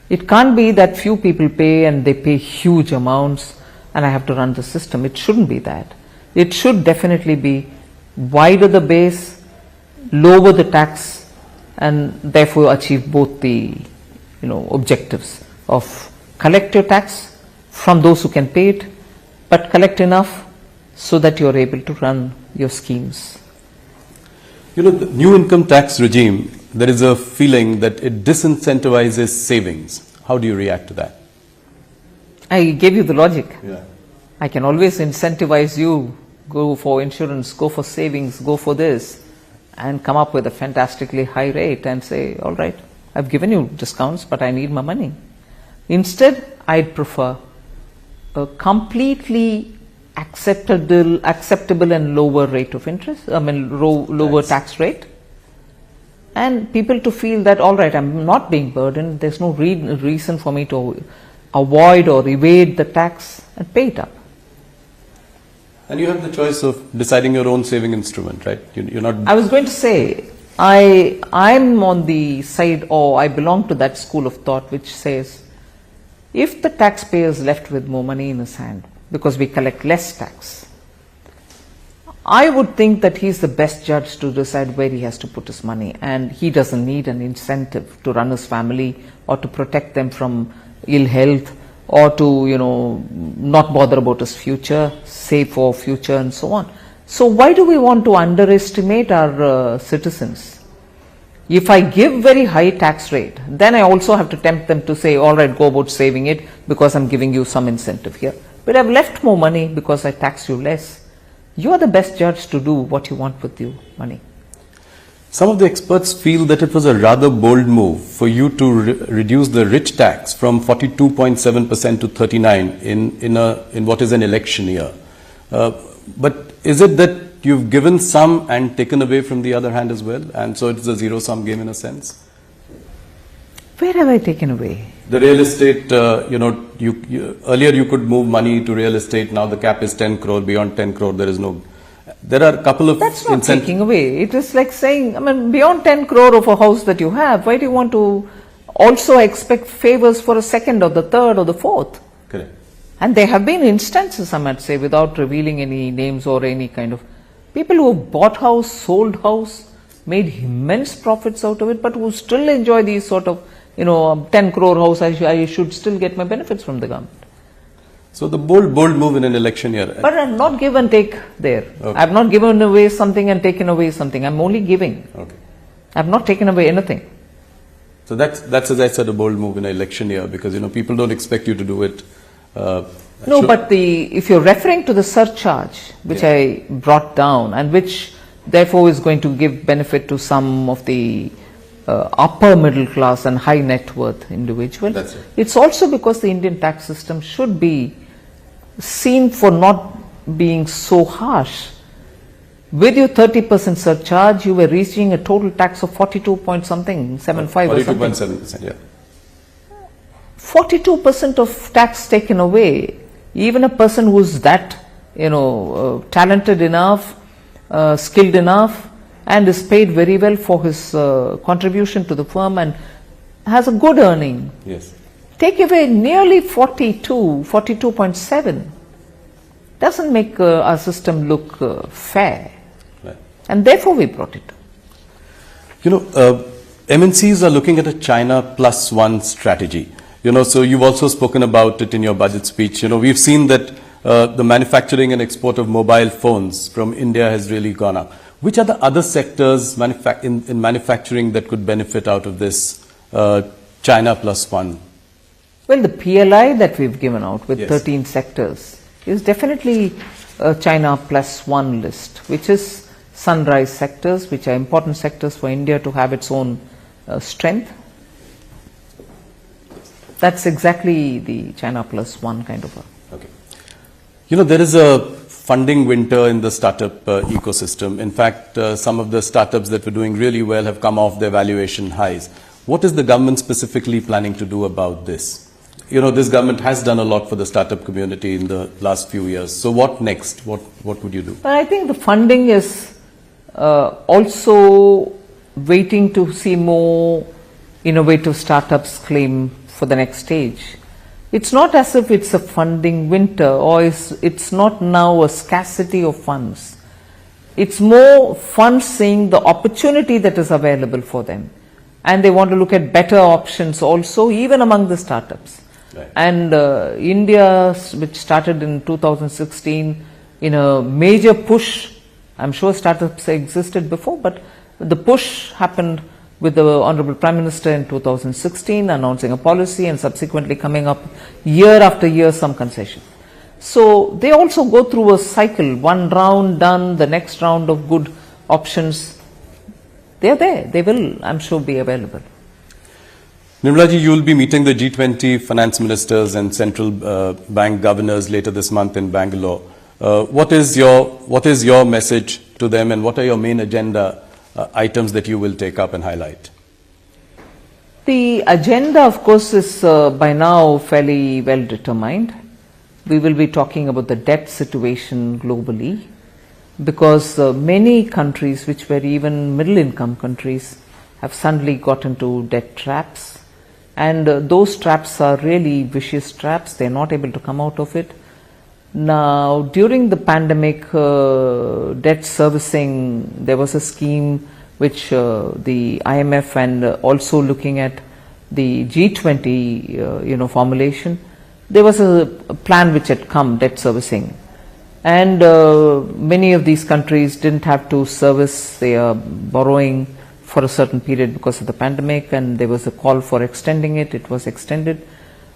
It can't be that few people pay and they pay huge amounts and I have to run the system. It shouldn't be that. It should definitely be wider the base, lower the tax, and therefore achieve both the objectives of collect your tax from those who can pay it, but collect enough so that you are able to run your schemes. The new income tax regime, there is a feeling that it disincentivizes savings. How do you react to that? I gave you the logic. Yeah. I can always incentivize you, go for insurance, go for savings, go for this, and come up with a fantastically high rate and say, all right, I've given you discounts, but I need my money. Instead, I'd prefer a completely acceptable and lower rate of interest, lower tax rate, and people to feel that, all right, I'm not being burdened, there's no reason for me to avoid or evade the tax and pay it up. And you have the choice of deciding your own saving instrument, right? You're not. I was going to say, I'm on the side, or I belong to that school of thought which says, if the taxpayer is left with more money in his hand because we collect less tax, I would think that he's the best judge to decide where he has to put his money, and he doesn't need an incentive to run his family or to protect them from ill health or to not bother about his future, save for future and so on. So why do we want to underestimate our citizens? If I give very high tax rate, then I also have to tempt them to say, all right, go about saving it because I'm giving you some incentive here. But I've left more money because I tax you less. You are the best judge to do what you want with your money. Some of the experts feel that it was a rather bold move for you to reduce the rich tax from 42.7% to 39% in what is an election year. But is it that you've given some and taken away from the other hand as well, and so it's a zero-sum game in a sense? Where have I taken away? The real estate, earlier you could move money to real estate, now the cap is 10 crore, beyond 10 crore there is no. There are a couple of. That's not taking away. It is like saying, beyond 10 crore of a house that you have, why do you want to also expect favors for a second or the third or the fourth? Correct. And there have been instances, I might say, without revealing any names or any kind of people who have bought house, sold house, made immense profits out of it, but who still enjoy these sort of, 10 crore house, I should still get my benefits from the government. So the bold move in an election year. But I'm not give and take there. Okay. I've not given away something and taken away something. I'm only giving. Okay. I've not taken away anything. So that's as I said, a bold move in an election year, because people don't expect you to do it. No, but if you're referring to the surcharge, which I brought down and which therefore is going to give benefit to some of the upper middle class and high net worth individuals. That's it. It's also because the Indian tax system should be seen for not being so harsh. With your 30% surcharge, you were reaching a total tax of 42.75 or something. 42.7%, yeah. 42% of tax taken away. Even a person who's that, talented enough, skilled enough, and is paid very well for his contribution to the firm and has a good earning. Yes. Take away nearly 42.7. Doesn't make our system look fair. Right. And therefore we brought it. You know, MNCs are looking at a China plus one strategy. You know, so you've also spoken about it in your budget speech. You know, we've seen that the manufacturing and export of mobile phones from India has really gone up. Which are the other sectors in manufacturing that could benefit out of this China plus one? Well, the PLI that we've given out with Yes. 13 sectors is definitely a China plus one list, which is sunrise sectors, which are important sectors for India to have its own strength. That's exactly the China plus one kind of a. Okay. You know, there is a funding winter in the startup ecosystem. In fact, some of the startups that were doing really well have come off their valuation highs. What is the government specifically planning to do about this? You know, this government has done a lot for the startup community in the last few years. So what next? What would you do? But I think the funding is also waiting to see more innovative startups claim for the next stage. It's not as if it's a funding winter or it's not now a scarcity of funds. It's more funds seeing the opportunity that is available for them. And they want to look at better options also, even among the startups. Right. And India, which started in 2016 in a major push, I'm sure startups existed before, but the push happened with the Honorable Prime Minister in 2016 announcing a policy and subsequently coming up year after year some concession. So they also go through a cycle, one round done, the next round of good options. They are there, they will, I'm sure, be available. Nirmalaji, you will be meeting the G20 finance ministers and central bank governors later this month in Bangalore. What is your message to them, and what are your main agenda items that you will take up and highlight? The agenda, of course, is by now fairly well determined. We will be talking about the debt situation globally, because many countries which were even middle income countries have suddenly got into debt traps, and those traps are really vicious traps. They are not able to come out of it. Now, during the pandemic, debt servicing, there was a scheme which the IMF and also looking at the G20 formulation, there was a plan which had come, debt servicing. And many of these countries didn't have to service their borrowing for a certain period because of the pandemic, and there was a call for extending it. It was extended.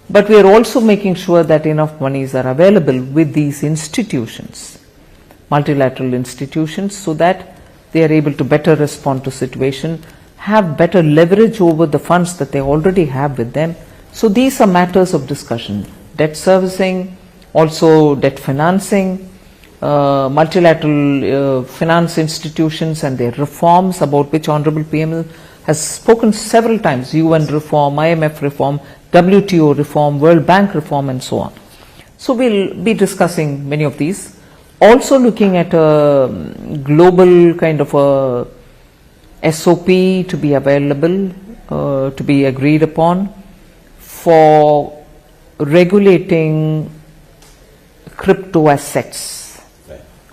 But we are also making sure that enough monies are available with these institutions, multilateral institutions, so that they are able to better respond to situation, have better leverage over the funds that they already have with them. So these are matters of discussion. Debt servicing, also debt financing, multilateral finance institutions and their reforms, about which Honorable PM has spoken several times, UN reform, IMF reform, WTO reform, World Bank reform, and so on. So we'll be discussing many of these. Also looking at a global kind of a SOP to be available, to be agreed upon for regulating crypto assets,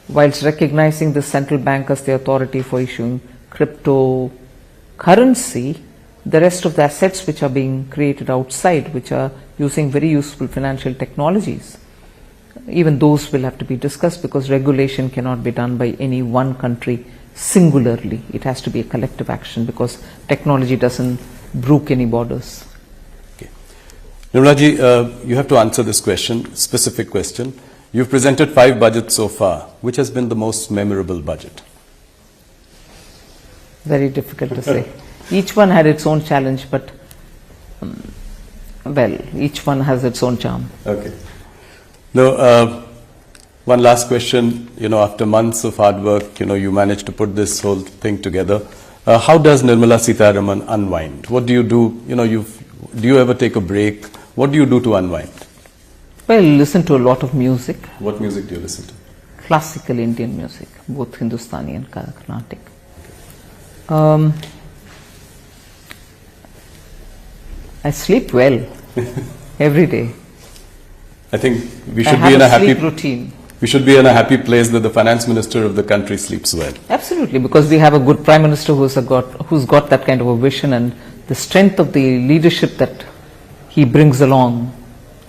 whilst recognizing the central bank as the authority for issuing cryptocurrency. The rest of the assets which are being created outside, which are using very useful financial technologies, even those will have to be discussed, because regulation cannot be done by any one country singularly. It has to be a collective action, because technology doesn't brook any borders. Okay. Nirmalaji, you have to answer this question, specific question. You've presented 5 budgets so far. Which has been the most memorable budget? Very difficult to say. Each one had its own challenge, but well, each one has its own charm. Okay. Now, one last question. After months of hard work, you managed to put this whole thing together. How does Nirmala Sitharaman unwind? What do you do? Do you ever take a break? What do you do to unwind? Well, listen to a lot of music. What music do you listen to? Classical Indian music, both Hindustani and Carnatic. I sleep well every day. I think we should I have be in a a happy sleep routine. We should be in a happy place that the finance minister of the country sleeps well. Absolutely, because we have a good prime minister who's got that kind of a vision, and the strength of the leadership that he brings along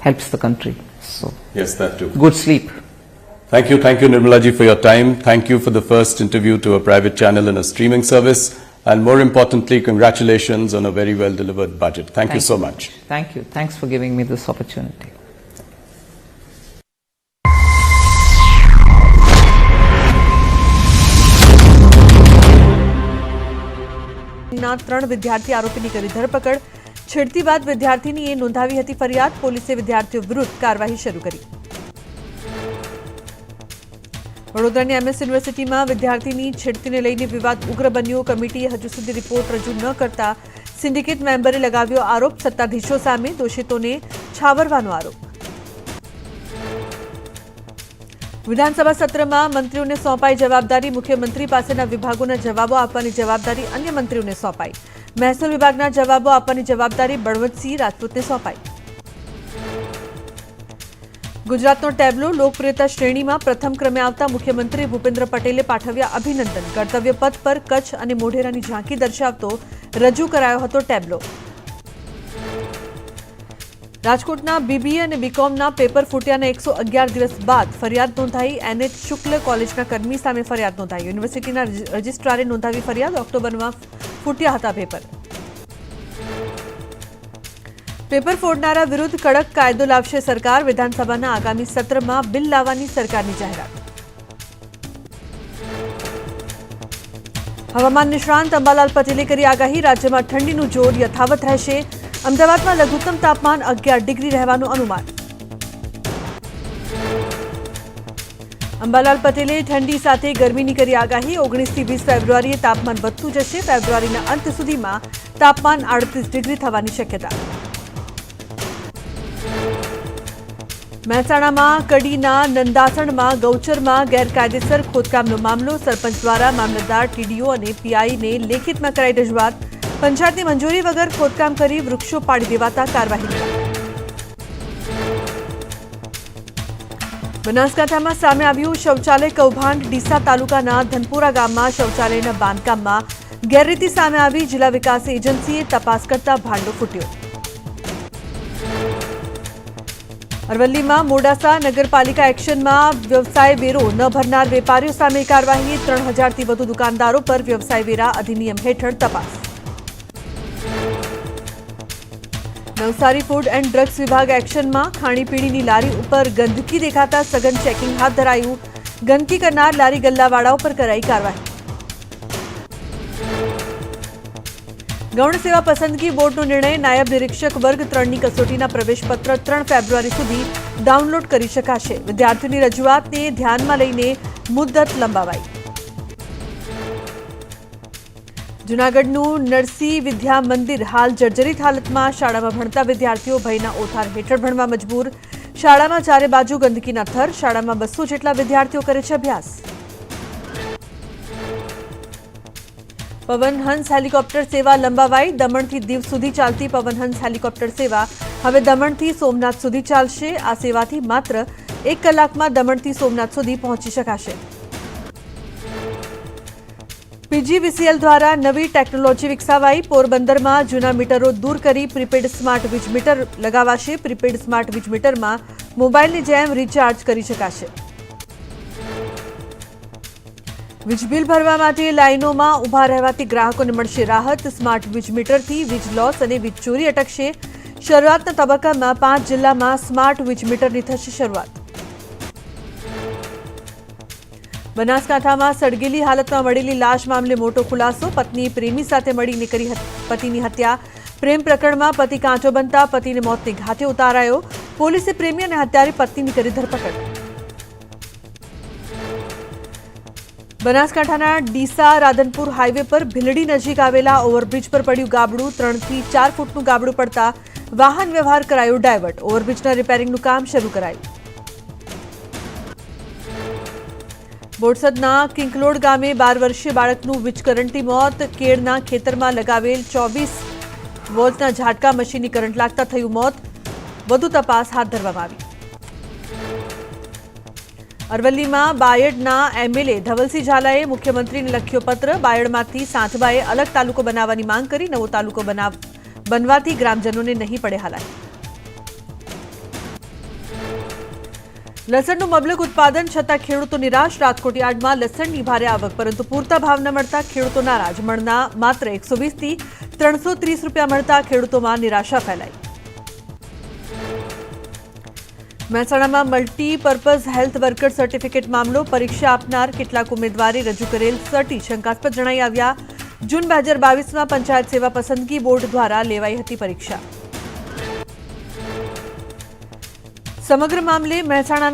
helps the country. So Yes, that too. good sleep. Thank you, Nirmala ji, for your time. Thank you for the first interview to a private channel and a streaming service. And more importantly, congratulations on a very well delivered budget. Thank you so much. Thank you. Thanks for giving me this opportunity. ના 3 વિદ્યાર્થી આરોપીની કરી ધરપકડ. છેડતી બાદ વિદ્યાર્થીનીએ નોંધાવી હતી ફરિયાદ. પોલીસે વિદ્યાર્થીઓ વિરુદ્ધ કાર્યવાહી શરૂ કરી. વડોદરાની એમએસ યુનિવર્સિટીમાં વિદ્યાર્થીની છેડતીને લઈને વિવાદ ઉગ્ર બન્યો. કમિટીએ હજુ સુધી રિપોર્ટ રજૂ ન કરતા સિન્ડિકેટ મેમ્બરે લગાવ્યો આરોપ. સત્તાધીશો સામે દોષિતોને છાવરવાનો આરોપ. વિધાનસભા સત્રમાં મંત્રીઓને સોંપાઈ જવાબદારી. મુખ્યમંત્રી પાસેના વિભાગોના જવાબો આપવાની જવાબદારી અન્ય મંત્રીઓને સોંપાઈ. મહેસૂલ વિભાગના જવાબો આપવાની જવાબદારી બળવંતસિંહ રાજપૂતને સોંપાઈ. ગુજરાતનો ટેબ્લો લોકપ્રિયતા શ્રેણીમાં પ્રથમ ક્રમે આવતા મુખ્યમંત્રી ભૂપેન્દ્ર પટેલે પાઠવ્યા અભિનંદન. કર્તવ્ય પથ પર કચ્છ અને મોઢેરાની ઝાંખી દર્શાવતો રજૂ કરાયો હતો ટેબ્લો. રાજકોટના બીબીએ અને બીકોમના પેપર ફૂટ્યાના 111 દિવસ બાદ ફરિયાદ નોંધાઈ. એનએચ શુક્લ કોલેજના કર્મી સામે ફરિયાદ નોંધાઈ. યુનિવર્સિટીના રજિસ્ટ્રારે નોંધાવી ફરિયાદ. ઓક્ટોબરમાં ફૂટ્યા હતા પેપર. પેપર ફોડનારા વિરુદ્ધ કડક કાયદો લાવશે સરકાર. વિધાનસભાના આગામી સત્રમાં બિલ લાવવાની સરકારની જાહેરાત. હવામાન નિષ્ણાંત અંબાલાલ પટેલે કરી આગાહી. રાજ્યમાં ઠંડીનું જોર યથાવત રહેશે. અમદાવાદમાં લઘુત્તમ તાપમાન 11 ડિગ્રી રહેવાનું અનુમાન. અંબાલાલ પટેલે ઠંડી સાથે ગરમીની કરી આગાહી. 19 થી 20 ફેબ્રુઆરીએ તાપમાન વધતું જશે. ફેબ્રુઆરીના અંત સુધીમાં તાપમાન 38 ડિગ્રી થવાની શક્યતા. મહેસાણામાં કડીના નંદાસણમાં ગૌચરમાં ગેરકાયદેસર ખોદકામનો મામલો. સરપંચ દ્વારા મામલતદાર, ટીડીઓ અને પીઆઈને લેખિતમાં કરાઈ રજૂઆત. પંચાયતની મંજૂરી વગર ખોદકામ કરી વૃક્ષો પાડી દેવાતા કાર્યવાહી. બનાસકાંઠામાં સામે આવ્યું શૌચાલય કૌભાંડ. ડીસા તાલુકાના ધનપુરા ગામમાં શૌચાલયના બાંધકામમાં ગેરરીતિ સામે આવી. જિલ્લા વિકાસ એજન્સીએ તપાસ કરતા ભાંડો ફૂટ્યો. અરવલ્લીમાં મોડાસા નગરપાલિકા એક્શનમાં વ્યવસાય વેરો ન ભરનાર વેપારીઓ સામે કાર્યવાહી. 3000થી વધુ દુકાનદારો પર વ્યવસાય વેરા અધિનિયમ હેઠળ તપાસ. નવસારી ફૂડ એન્ડ ડ્રગ્સ વિભાગ એક્શનમાં. ખાણીપીણીની લારી ઉપર ગંદકી દેખાતા સઘન ચેકિંગ હાથ ધરાયું. ગંદકી કરનાર લારી ગલ્લાવાળાઓ પર કરાઈ કાર્યવાહી. ગૌણ સેવા પસંદગી બોર્ડનો નિર્ણય. નાયબ નિરીક્ષક વર્ગ 3ની કસોટીના પ્રવેશપત્ર 3 ફેબ્રુઆરી સુધી ડાઉનલોડ કરી શકાશે. વિદ્યાર્થીઓની રજૂઆતને ધ્યાનમાં લઈને મુદ્દત લંબાવાઈ. જૂનાગઢનું નરસિંહ વિદ્યા મંદિર હાલ જર્જરિત હાલતમાં. શાળામાં ભણતા વિદ્યાર્થીઓ ભયના ઓથાર હેઠળ ભણવા મજબૂર. શાળામાં ચારે બાજુ ગંદકીના થર. શાળામાં 200 જેટલા વિદ્યાર્થીઓ કરે છે અભ્યાસ. પવન હંસ હેલિકોપ્ટર સેવા લંબાવાઈ. દમણથી દીવ સુધી ચાલતી પવન હંસ હેલિકોપ્ટર સેવા હવે દમણથી સોમનાથ સુધી ચાલશે. આ સેવાથી માત્ર 1 કલાકમાં દમણથી સોમનાથ સુધી પહોંચી શકાશે. પીજીવીસીએલ દ્વારા નવી ટેકનોલોજી વિકસાવાઈ. પોરબંદરમાં જૂના મીટરો દૂર કરી પ્રીપેડ સ્માર્ટ વીજ મીટર લગાવાશે. પ્રીપેડ સ્માર્ટ વીજ મીટરમાં મોબાઈલની જેમ રિચાર્જ કરી શકાશે. વીજ બિલ ભરવા માટે લાઈનોમાં ઊભા રહેવાથી ગ્રાહકોને મળશે રાહત. સ્માર્ટ વીજ મીટરથી વીજ લોસ અને વીજ ચોરી અટકશે. શરૂઆતના તબક્કામાં 5 જિલ્લામાં સ્માર્ટ વીજ મીટરની થશે શરૂઆત. બનાસકાંઠામાં સળગેલી હાલતમાં મળેલી લાશ મામલે મોટો ખુલાસો. પત્નીએ પ્રેમી સાથે મળીને કરી પતિની હત્યા. પ્રેમ પ્રકરણમાં પતિ કાંચો બનતા પતિને મોતને ઘાટે ઉતારાયો. પોલીસે પ્રેમી અને હત્યારી પત્નીની કરી ધરપકડ. બનાસકાંઠાના ડીસા રાધનપુર હાઈવે પર ભીલડી નજીક આવેલા ઓવરબ્રિજ પર પડ્યું ગાબડું. 3 થી 4 ફૂટનું ગાબડું પડતા વાહન વ્યવહાર કરાયો ડાયવર્ટ. ઓવરબ્રિજના રિપેરિંગનું કામ શરૂ કરાયું. બોરસદના કિંકલોડ ગામે 12 વર્ષીય બાળકનું વીજ કરંટથી મોત. કેળના ખેતરમાં લગાવેલ 24 વોલ્ટના ઝાટકા મશીનની કરંટ લાગતા થયું મોત. વધુ તપાસ હાથ ધરવામાં આવી. અરવલ્લીમાં બાયડના એમએલએ ધવલસિંહ ઝાલાએ મુખ્યમંત્રીને લખ્યો પત્ર. બાયડમાંથી સાંથબાએ અલગ તાલુકો બનાવવાની માંગ કરી. નવો તાલુકો બનવાથી ગ્રામજનોને નહીં પડે હાલાકી. લસણનું મબલક ઉત્પાદન છતાં ખેડૂતો નિરાશ. રાજકોટ યાર્ડમાં લસણની ભારે આવક, પરંતુ પૂરતા ભાવ ન મળતા ખેડૂતો નારાજ. મણના માત્ર 120 થી 330 રૂપિયા મળતા ખેડૂતોમાં નિરાશા ફેલાઈ. મહેસાણામાં મલ્ટીપર્પઝ હેલ્થ વર્કર સર્ટિફિકેટ મામલો. પરીક્ષા આપનાર કેટલાક ઉમેદવારે રજૂ કરેલ સર્ટી શંકાસ્પદ જણાઈ આવ્યા. જૂન 2022માં પંચાયત સેવા પસંદગી બોર્ડ દ્વારા લેવાઈ હતી પરીક્ષા. સમગ્ર મામલે મહેસાણાના